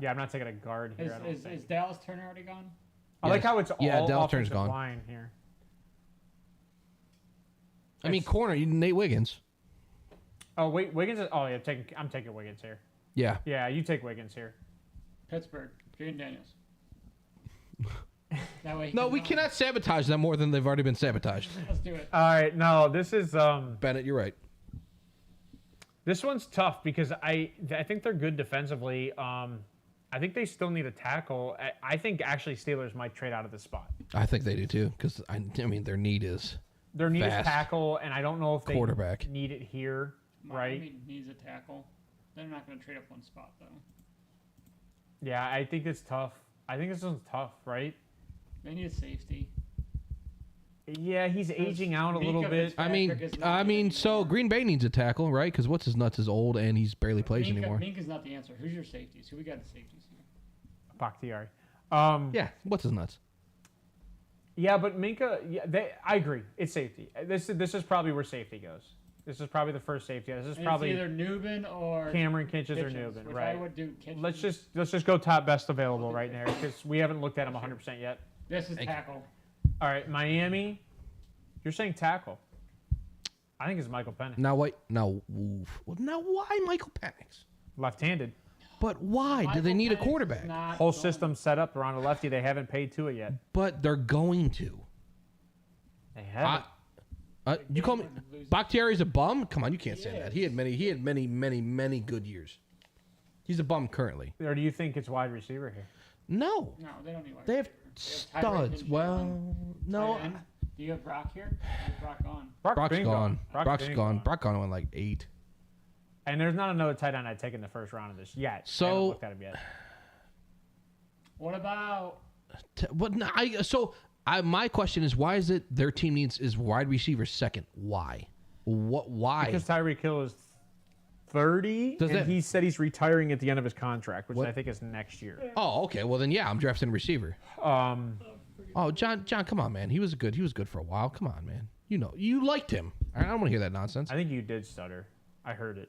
Yeah, I'm not taking a guard here. I don't think. Is Dallas Turner already gone? I like how it's all Dallas Turner's offensive gone. line here. I mean, corner, you Nate Wiggins. Oh wait, Wiggins. I'm taking Wiggins here. Yeah. Yeah, you take Wiggins here. Pittsburgh. Jaden Daniels. That way. No, we cannot sabotage them more than they've already been sabotaged. Let's do it. All right, no, this is Bennett, you're right. this one's tough because I think they're good defensively. I think they still need a tackle. I think actually Steelers might trade out of this spot. I think they do too, because I mean their need is fast. Tackle, and I don't know if they Quarterback. need it here, right? Miami needs a tackle. They're not going to trade up one spot though. Yeah, I think it's tough. I think this one's tough, right? They need a safety. Yeah, he's aging out a little bit. I mean, so Green Bay needs a tackle, right? Because what's his nuts is old and he's barely plays anymore. Minka's not the answer. Who's your safeties? Who we got in safeties here? Bakhtiari. Yeah, what's his nuts? Yeah, but Minka. Yeah, I agree. It's safety. This is probably where safety goes. This is probably the first safety. This is And probably it's either Nubin or Cameron Kinches or Nubin, which right? I would do Kinches. Let's just go top best available right there because we haven't looked at him 100% yet. This is tackle. All right, Miami. You're saying tackle. I think it's Michael Penix. Now wait, now why Michael Penix? Left-handed. But why? Do they need a quarterback? Whole system set up around a lefty. They haven't paid to it yet. But they're going to. They haven't. You call me Bakhtiari's a bum? Come on, you can't say that. He had many good years. He's a bum currently. Or do you think it's wide receiver here? No. No, they don't need wide They have receiver. They have Tyreek studs. Hill. Well, no. Tight end. Do you have Brock here? You have Brock gone. Brock's been gone. Brock's been gone. Brock gone in like 8. And there's not another tight end I'd take in the first round of this yet. So- I haven't looked at him yet. What about? My question is, why is it their team is wide receiver second? Why? Why? Because Tyreek Hill is 30, he said he's retiring at the end of his contract, which I think is next year. Oh, okay. Well then, yeah, I'm drafting receiver. Oh, John, come on, man. He was good for a while. Come on, man. You liked him. I don't want to hear that nonsense. I think you did stutter. I heard it.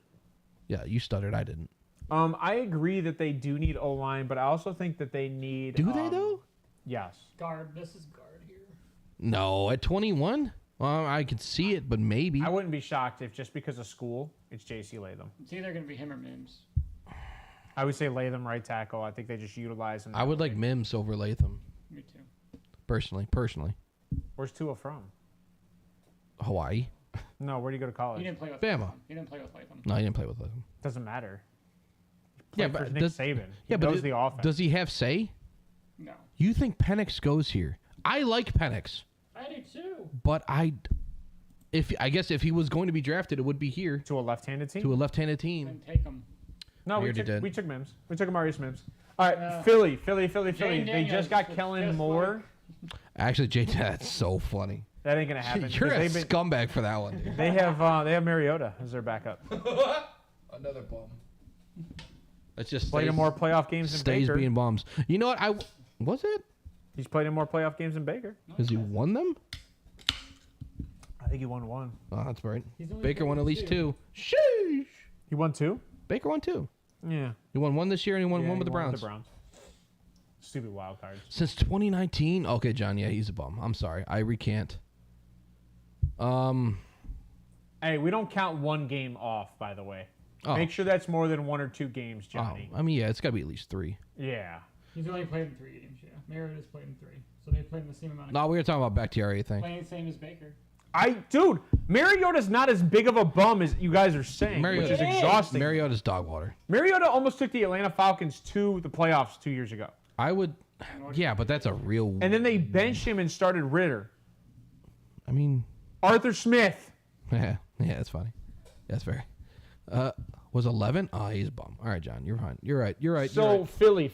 Yeah, you stuttered. I didn't. I agree that they do need O-line, but I also think that they need... Do they, though? Yes. Guard. This is guard here. No, at 21? Well, I could see it, but maybe. I wouldn't be shocked if just because of school, it's J.C. Latham. It's either going to be him or Mims. I would say Latham right tackle. I think they just utilize him. I would like Mims over Latham. Me too. Personally. Where's Tua from? Hawaii. No, where did he go to college? He didn't play with Bama. Latham. He didn't play with Latham. No, he didn't play with Latham. Doesn't matter. Yeah, For but Nick Saban. He knows the offense. Does he have say? No. You think Penix goes here? I like Penix, I do too. but I guess if he was going to be drafted, it would be here To a left-handed team? to a left-handed team. Then take him. No, We we already did. took Mims. We took Amarius Mims. All right, Philly. They Daniels just got is Kellen just Moore. Actually, Jay, that's so funny. That ain't gonna happen. You're a because they've scumbag for that one, dude. they have Mariota as their backup. Another bum. Let's just Played in more playoff games than stays Baker. being bums. You know what? Was it? He's played in more playoff games than Baker. Has he won them? I think he won one. Oh, that's right. He's only Baker played won at least 2. 2. Sheesh. He won 2? Baker won 2. Yeah. He won 1 this year and he won Yeah, 1 with he the won Browns. Stupid wild cards. Since 2019. Okay, John. Yeah, he's a bum. I'm sorry. I recant. Hey, we don't count one game off, by the way. Oh. Make sure that's more than 1 or 2 games, Johnny. I mean, yeah, it's got to be at least 3. Yeah. He's only played in 3 games, yeah. Mariota's played in 3. So they played in the same amount of No, we were talking about Bakhtiari thing. Playing the same as Baker. Dude, Mariota's not as big of a bum as you guys are saying, which is exhausting. Mariota's dog water. Mariota almost took the Atlanta Falcons to the playoffs 2 years ago. I would. Yeah, but that's a real. And then they benched him and started Ritter. I mean, Arthur Smith. yeah, that's funny. That's fair. Was 11? Oh, he's a bum. All right, John, you're fine. You're right. So Philly.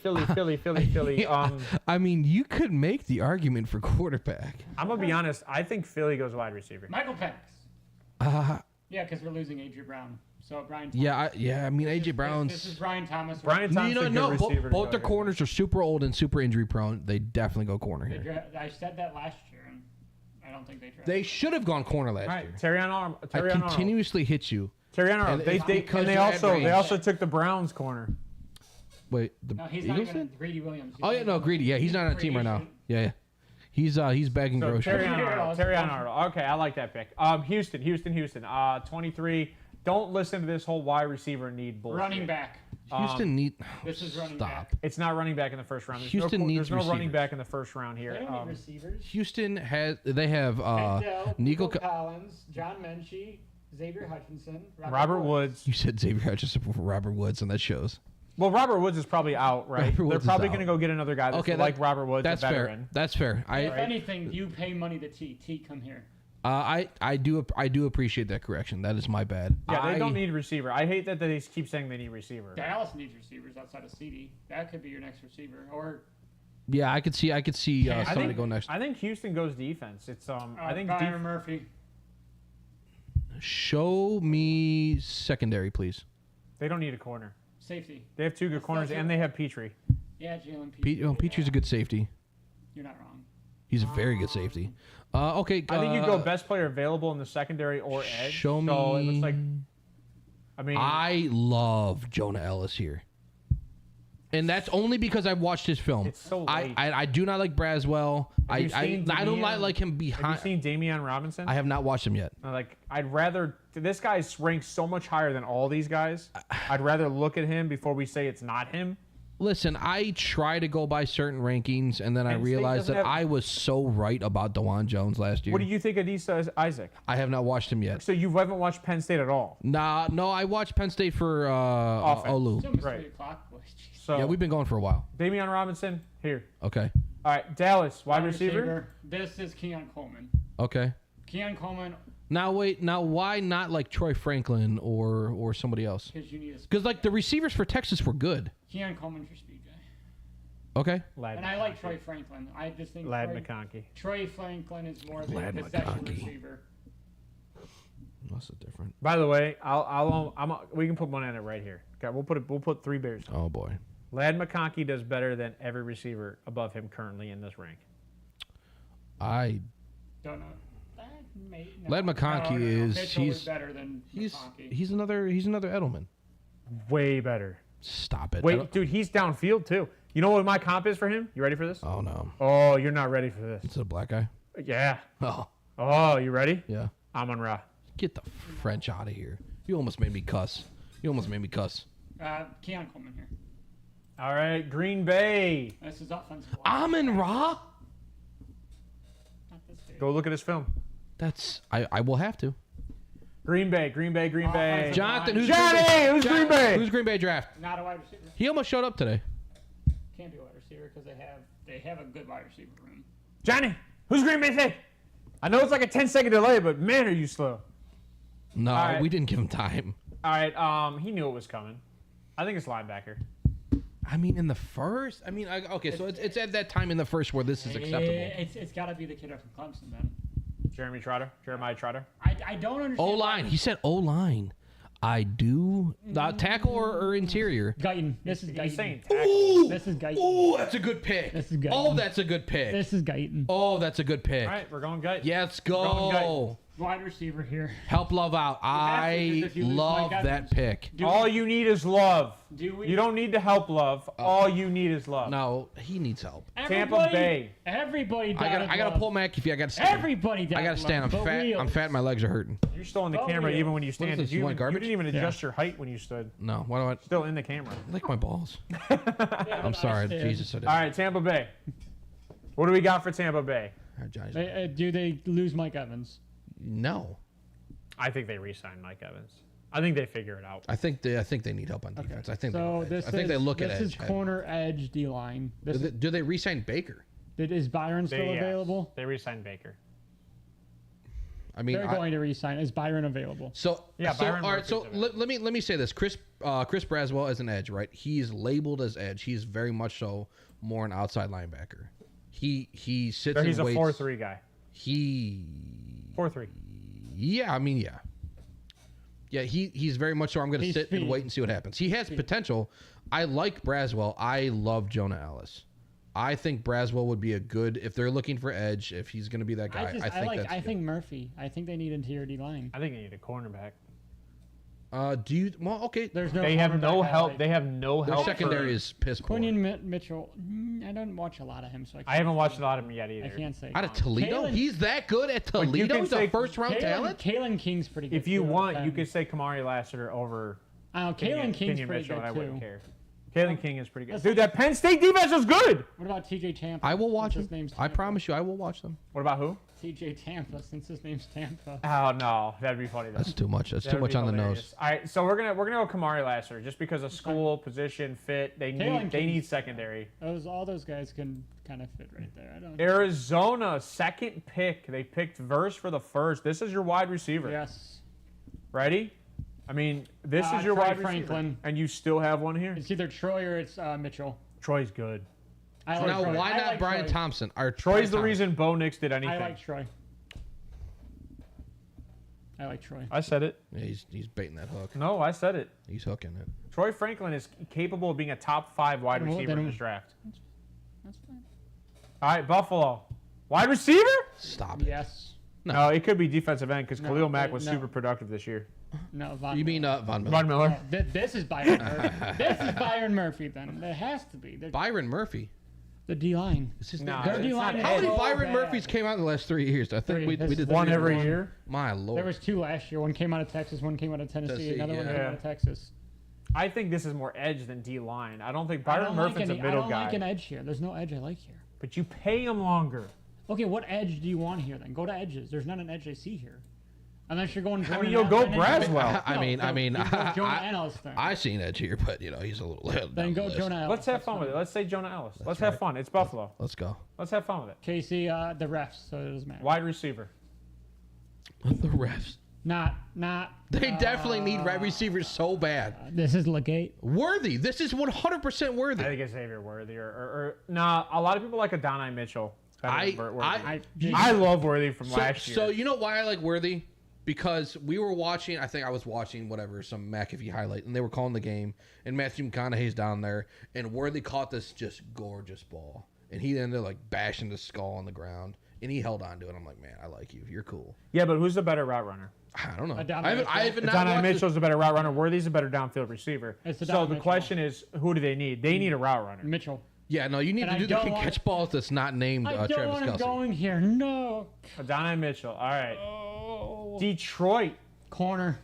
I mean, you could make the argument for quarterback. I'm gonna be honest. I think Philly goes wide receiver. Michael Penix. Yeah, because we're losing A.J. Brown. So Brian Thomas. I mean, A.J. Brown's. This is Brian Thomas. Brian Thomas is a good receiver. Both their corners are super old and super injury prone. They definitely go corner here. I said that last year, and I don't think they drafted. They should have gone corner last year. Terrion Arnold. I continuously hit you. Terrion Arnold. They also took the Browns corner. Wait, No, he's Eagles not even Greedy Williams. Oh yeah, no, Greedy. Yeah, he's not on the team right now. Yeah. He's bagging So groceries. Terrion Arnold. Okay, I like that pick. Houston. 23. Don't listen to this whole wide receiver need bullshit. Running back. Houston need. This is running Stop. back. It's not running back in the first round. There's There's no running receivers. back in the first round here. They don't need receivers. Houston has. They have Nico Collins, John Menchie, Xavier Hutchinson, Robert Woods. You said Xavier Hutchinson for Robert Woods, and that shows. Well, Robert Woods is probably out, right? They're probably going to go get another guy that's like Robert Woods, that's a veteran. Fair. That's fair. If anything, you pay money to T. T, come here. I do appreciate that correction. That is my bad. Yeah, they don't need receiver. I hate that they keep saying they need receiver. Dallas needs receivers outside of CD. That could be your next receiver. Or yeah, I could see somebody go next. I think Houston goes defense. It's I think Byron Murphy. Show me secondary, please. They don't need a corner. Safety. They have 2 good corners, and they have Petrie. Yeah, Jalen Petrie. Petrie's a good safety. You're not wrong. He's a very good safety. Okay. I think you go best player available in the secondary or edge. Show me. So it looks like. I love Jonah Ellis here, and that's only because I've watched his film. It's so late. I do not like Braswell. I don't like him behind. Have you seen Damian Robinson? I have not watched him yet. I'd rather. This guy's ranked so much higher than all these guys. I'd rather look at him before we say it's not him. Listen, I try to go by certain rankings, and then I realized that I was so right about DeJuan Jones last year. What do you think of Adisa Isaac? I have not watched him yet. So you haven't watched Penn State at all? No, I watched Penn State for Olu. Right. So yeah, we've been going for a while. Damian Robinson, here. Okay. All right, Dallas, wide receiver. This is Keon Coleman. Okay. Keon Coleman. Now wait, why not like Troy Franklin or somebody else? Because you need a. Because like the receivers for Texas were good. Keon Coleman's your speed guy. Okay. And I like Troy Franklin. I just think McConkey. Troy Franklin is more of a possession receiver. That's different. By the way, we can put money on it right here. Okay, we'll put 3 bears. Oh boy. Ladd McConkey does better than every receiver above him currently in this rank. I don't know. Ladd McConkey is he's better than McConkey. He's another Edelman. Way better. Stop it. Wait, dude, he's downfield too. You know what my comp is for him? You ready for this? Oh no. Oh, you're not ready for this. It's a black guy. Yeah. Oh, you ready? Yeah. Amon-Ra. Get the French out of here. You almost made me cuss. Keon Coleman here. All right, Green Bay. This is offensive. Amon-Ra? Not this dude. Go look at his film. That's I will have to. Green Bay. Jonathan, who's Johnny, who's Green Bay? Who's Green Bay draft? Not a wide receiver. He almost showed up today. Can't be a wide receiver because they have a good wide receiver room. Johnny, who's Green Bay pick? I know it's like a 10-second delay, but man, are you slow. No, right. we didn't give him time. All right, he knew it was coming. I think it's linebacker. I mean, in the first. I mean, okay, so it's at that time in the first where this is acceptable. It's got to be the kid up from Clemson then. Jeremiah Trotter. I don't understand. O-line. He said O-line. I do. Tackle or interior? Guyton. This is Guyton. He's saying tackle. This is Guyton. Oh, that's a good pick. This is Guyton. Oh, that's a good pick. This is Guyton. Oh, that's a good pick. All right, we're going Guyton. Yeah, let's go. Wide receiver here. Help love out. I love that pick. All you need is love. Do we? You don't need to help love. All you need is love. No, he needs help. Tampa Bay. Everybody I gotta pull McAfee. I gotta stand. Everybody I gotta stand. I'm fat. I'm fat. My legs are hurting. You're still in the camera even when you stand. What is this, you want garbage? You didn't even adjust your height when you stood. No. Why do I? Still in the camera. Lick my balls. I'm sorry. Jesus. I did. All right, Tampa Bay. What do we got for Tampa Bay? Do they lose Mike Evans? No. I think they re-sign Mike Evans. I think they figure it out. I think they need help on defense. I think they look at edge. This is corner edge D line. Do they re-sign Baker? Is Byron still available? They re-signed Baker. I mean, they're going to re-sign. Is Byron available? So yeah, Byron. All right. So let me say this: Chris Braswell as an edge, right? He's labeled as edge. He's very much so more an outside linebacker. He sits. He's a waits. 4-3 guy. 4-3. Yeah, I mean, yeah. Yeah, he's very much so. I'm going to sit and wait and see what happens. He has potential. I like Braswell. I love Jonah Ellis. I think Braswell would be a good, if they're looking for edge, if he's going to be that guy. I think Murphy. I think they need interior D line. I think they need a cornerback. Well, okay. They have no help. They have no help. Their secondary is piss poor. Quinion Mitchell. I don't watch a lot of him, so I haven't watched a lot of him yet either. I can't say. Out of Toledo? He's that good at Toledo? He's a first-round talent? Kalen King's pretty good. If you want, you could say Kamari Lassiter over Kalen King's pretty Mitchell, good, I wouldn't too. care. Kalen King is pretty good. Dude, that Penn State defense is good. What about TJ Tampa? I will watch him. I promise you, I will watch them. What about who? TJ Tampa, since his name's Tampa. Oh no, that'd be funny though. That's too much. That's too much on the nose. All right, so we're gonna go Kamari Lassiter just because of school, position, fit. They need secondary. All those guys can kind of fit right there. Arizona, second pick. They picked Verse for the first. This is your wide receiver. Yes. Ready? I mean, this is your wide receiver, and you still have one here. It's either Troy or it's Mitchell. Troy's good. Now, why not Brian Thompson? Troy's the reason Bo Nix did anything. I like Troy. I said it. Yeah, he's baiting that hook. No, I said it. He's hooking it. Troy Franklin is capable of being a top 5 wide receiver in this draft. That's fine. All right, Buffalo. Wide receiver? Stop it. Yes. No, it could be defensive end because Khalil Mack was super productive this year. No, Von Miller. Von Miller. This is Byron Murphy. This is Byron Murphy, then. It has to be. Byron Murphy? The D-line. Their D-line. How many Byron Murphys came out in the last 3 years? I think we did one every year. My Lord. There was 2 last year. One came out of Texas. One came out of Tennessee. Another one came out of Texas. I think this is more edge than D-line. I don't think Byron Murphy's a middle guy. I don't like an edge here. There's no edge I like here. But you pay him longer. Okay, what edge do you want here then? Go to edges. There's not an edge I see here. Unless you're going. You'll go Braswell. Jonah Ellis then. I see an edge here, but he's a little. Then go Jonah Ellis. Let's have fun with it. Let's say Jonah Ellis. Let's have fun. It's Buffalo. Let's go. Let's have fun with it. Casey, the refs, so it doesn't matter. Wide receiver. The refs. Not. They definitely need wide receivers so bad. This is Legate. Worthy. This is 100% Worthy. I think it's Xavier Worthy or a lot of people like Adonai Mitchell. I love Worthy from last year. So you know why I like Worthy? Because we were watching, I think I was watching some McAfee highlight, and they were calling the game, and Matthew McConaughey's down there, and Worthy caught this just gorgeous ball, and he ended up like bashing the skull on the ground, and he held on to it. I'm like, man, I like you. You're cool. Yeah, but who's the better route runner? I don't know. Adonai Mitchell's a better route runner. Worthy's a better downfield receiver. So the question is, who do they need? They need a route runner. Mitchell. Yeah, no, you need to do the catch balls that's not named Travis Kelce. I don't want him going here. No. Adonai Mitchell. All right. Oh. Detroit. Corner.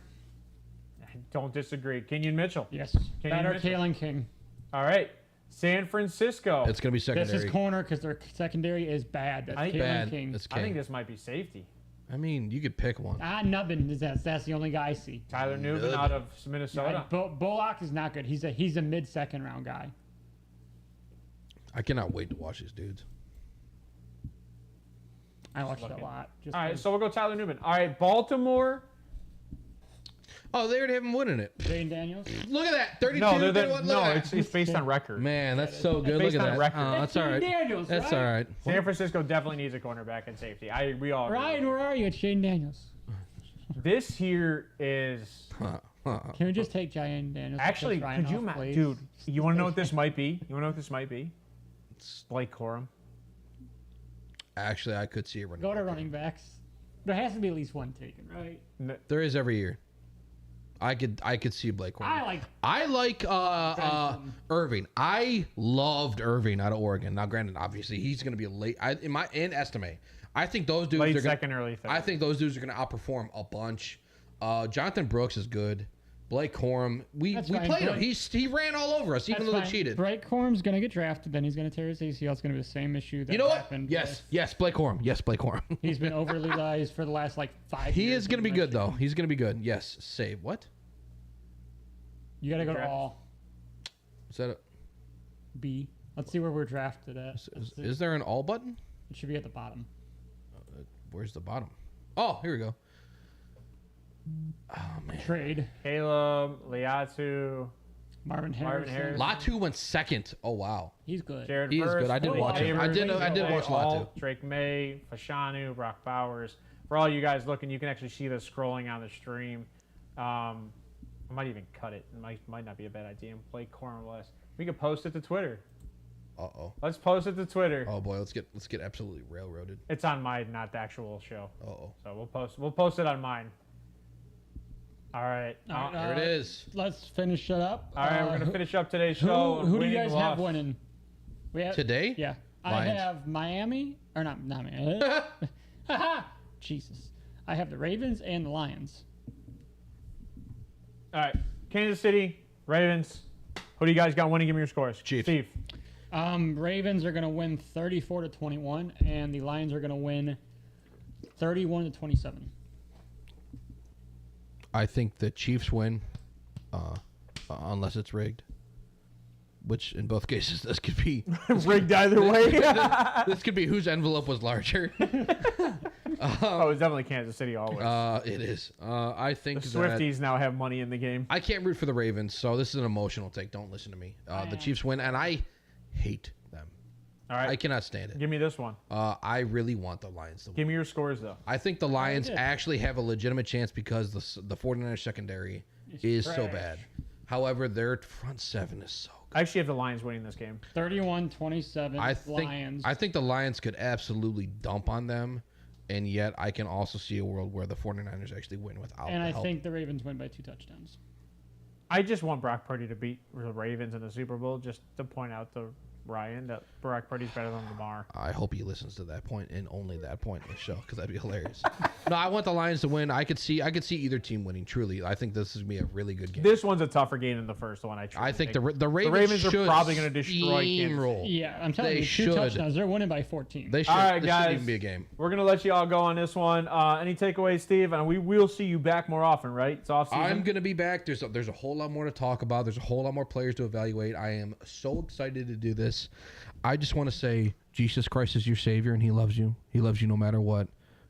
I don't disagree. Kenyon Mitchell. Yes. Better Kalen King. All right. San Francisco. It's going to be secondary. This is corner because their secondary is bad. That's Kalen King. It's I think this might be safety. I mean, you could pick one. Nubbin is that's the only guy I see. Tyler Nubin out of Minnesota. Bullock is not good. He's a mid-second round guy. I cannot wait to watch these dudes. I watched it a lot. All right, so we'll go Tyler Nubin. All right, Baltimore. Oh, they already have him winning it. Jane Daniels. Look at that. 32. No, it's based on record. Man, that's so good. Based Look at on that. record. Oh, that's all right. Daniels, That's right? all right. San Francisco definitely needs a cornerback and safety. We all agree. Ryan, where are you? It's Shane Daniels. This here is Can we just take Jane Daniels? actually. Ryan Could you, off, please? dude? You want to know what this might be? You want to know what this might be? It's Blake Corum. Actually, I could see it running. Go to running backs. There has to be at least one taken, right? There is every year. I could see Blake Corum. I like Irving. I loved Irving out of Oregon. Now, granted, obviously he's going to be a late. In estimate, I think those dudes Late are second, early third. I think those dudes are going to outperform a bunch. Jonathan Brooks is good. Blake Corum, we played him. He ran all over us, even though they cheated. Blake Corum's going to get drafted, then he's going to tear his ACL. It's going to be the same issue that happened. Yes, Blake Corum. Yes, Blake Corum. He's been overly utilized for the last 5 years. He is going to be good, though. He's going to be good. Yes, save. What? You got to go to all. Is that a B? Let's see where we're drafted at. Is there an all button? It should be at the bottom. Where's the bottom? Oh, here we go. Oh, man. Trade. Caleb, Liatu, Marvin Harrison. Latu went second. Oh, wow. He's good. Jared He is Verse, good. I did watch him. I did watch Latu. Drake May, Fashanu, Brock Bowers. For all you guys looking, you can actually see this scrolling on the stream. I might even cut it. It might not be a bad idea. And Blake Corum less. We could post it to Twitter. Uh-oh. Let's post it to Twitter. Oh boy, let's get absolutely railroaded. It's on mine, not the actual show. Uh-oh. So we'll post it on mine. All right. Here it is. Let's finish it up. All right, we're gonna finish up today's show. Who do you guys have winning? We have today? Yeah. Lions. I have Miami or not Miami. Jesus. I have the Ravens and the Lions. All right, Kansas City, Ravens. Who do you guys got winning? Give me your scores. Chiefs. Steve. Ravens are going to win 34-21, and the Lions are going to win 31-27. I think the Chiefs win, unless it's rigged. Which, in both cases, this could be... rigged either way. This could be whose envelope was larger. It's definitely Kansas City always. It is. I think the Swifties now have money in the game. I can't root for the Ravens, so this is an emotional take. Don't listen to me. The Chiefs win, and I hate them. All right. I cannot stand it. Give me this one. I really want the Lions to win. Give me your scores, though. I think the Lions actually have a legitimate chance because the 49ers secondary is so bad. However, their front seven is so good. I actually have the Lions winning this game. 31-27 Lions. I think the Lions could absolutely dump on them, and yet I can also see a world where the 49ers actually win without and the I help. think the Ravens win by 2 touchdowns. I just want Brock Purdy to beat the Ravens in the Super Bowl, just to point out to Ryan that Brock Purdy's better than Lamar. I hope he listens to that point and only that point in the show, because that'd be hilarious. No, I want the Lions to win. I could see either team winning. Truly, I think this is gonna be a really good game. This one's a tougher game than the first one. I think the Ravens are should probably going to destroy steamroll. Kansas. Yeah, I'm telling you, 2 touchdowns. They're winning by 14. They should. All right, this guys. shouldn't even be a game. We're going to let you all go on this one. Any takeaways, Steve? And we will see you back more often, right? It's off season. I'm going to be back. There's a whole lot more to talk about. There's a whole lot more players to evaluate. I am so excited to do this. I just want to say Jesus Christ is your Savior, and He loves you. He loves you no matter what.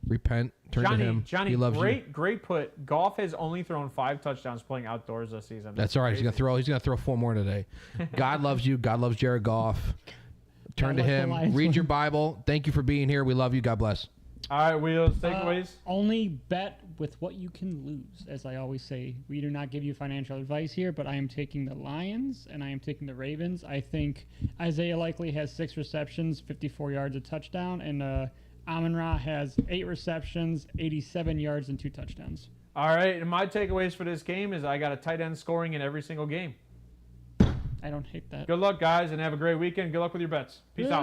Repent, turn to Him. Johnny, He loves you. Great put. Goff has only thrown 5 touchdowns playing outdoors this season. That's all right. He's gonna throw 4 more today. God loves you. God loves Jared Goff. Turn to Him. Read your Bible. Thank you for being here. We love you. God bless. All right, Wheels, takeaways? Only bet with what you can lose, as I always say. We do not give you financial advice here, but I am taking the Lions, and I am taking the Ravens. I think Isaiah likely has 6 receptions, 54 yards, a touchdown, and Amon-Ra has 8 receptions, 87 yards, and 2 touchdowns. All right, and my takeaways for this game is I got a tight end scoring in every single game. I don't hate that. Good luck, guys, and have a great weekend. Good luck with your bets. Peace out.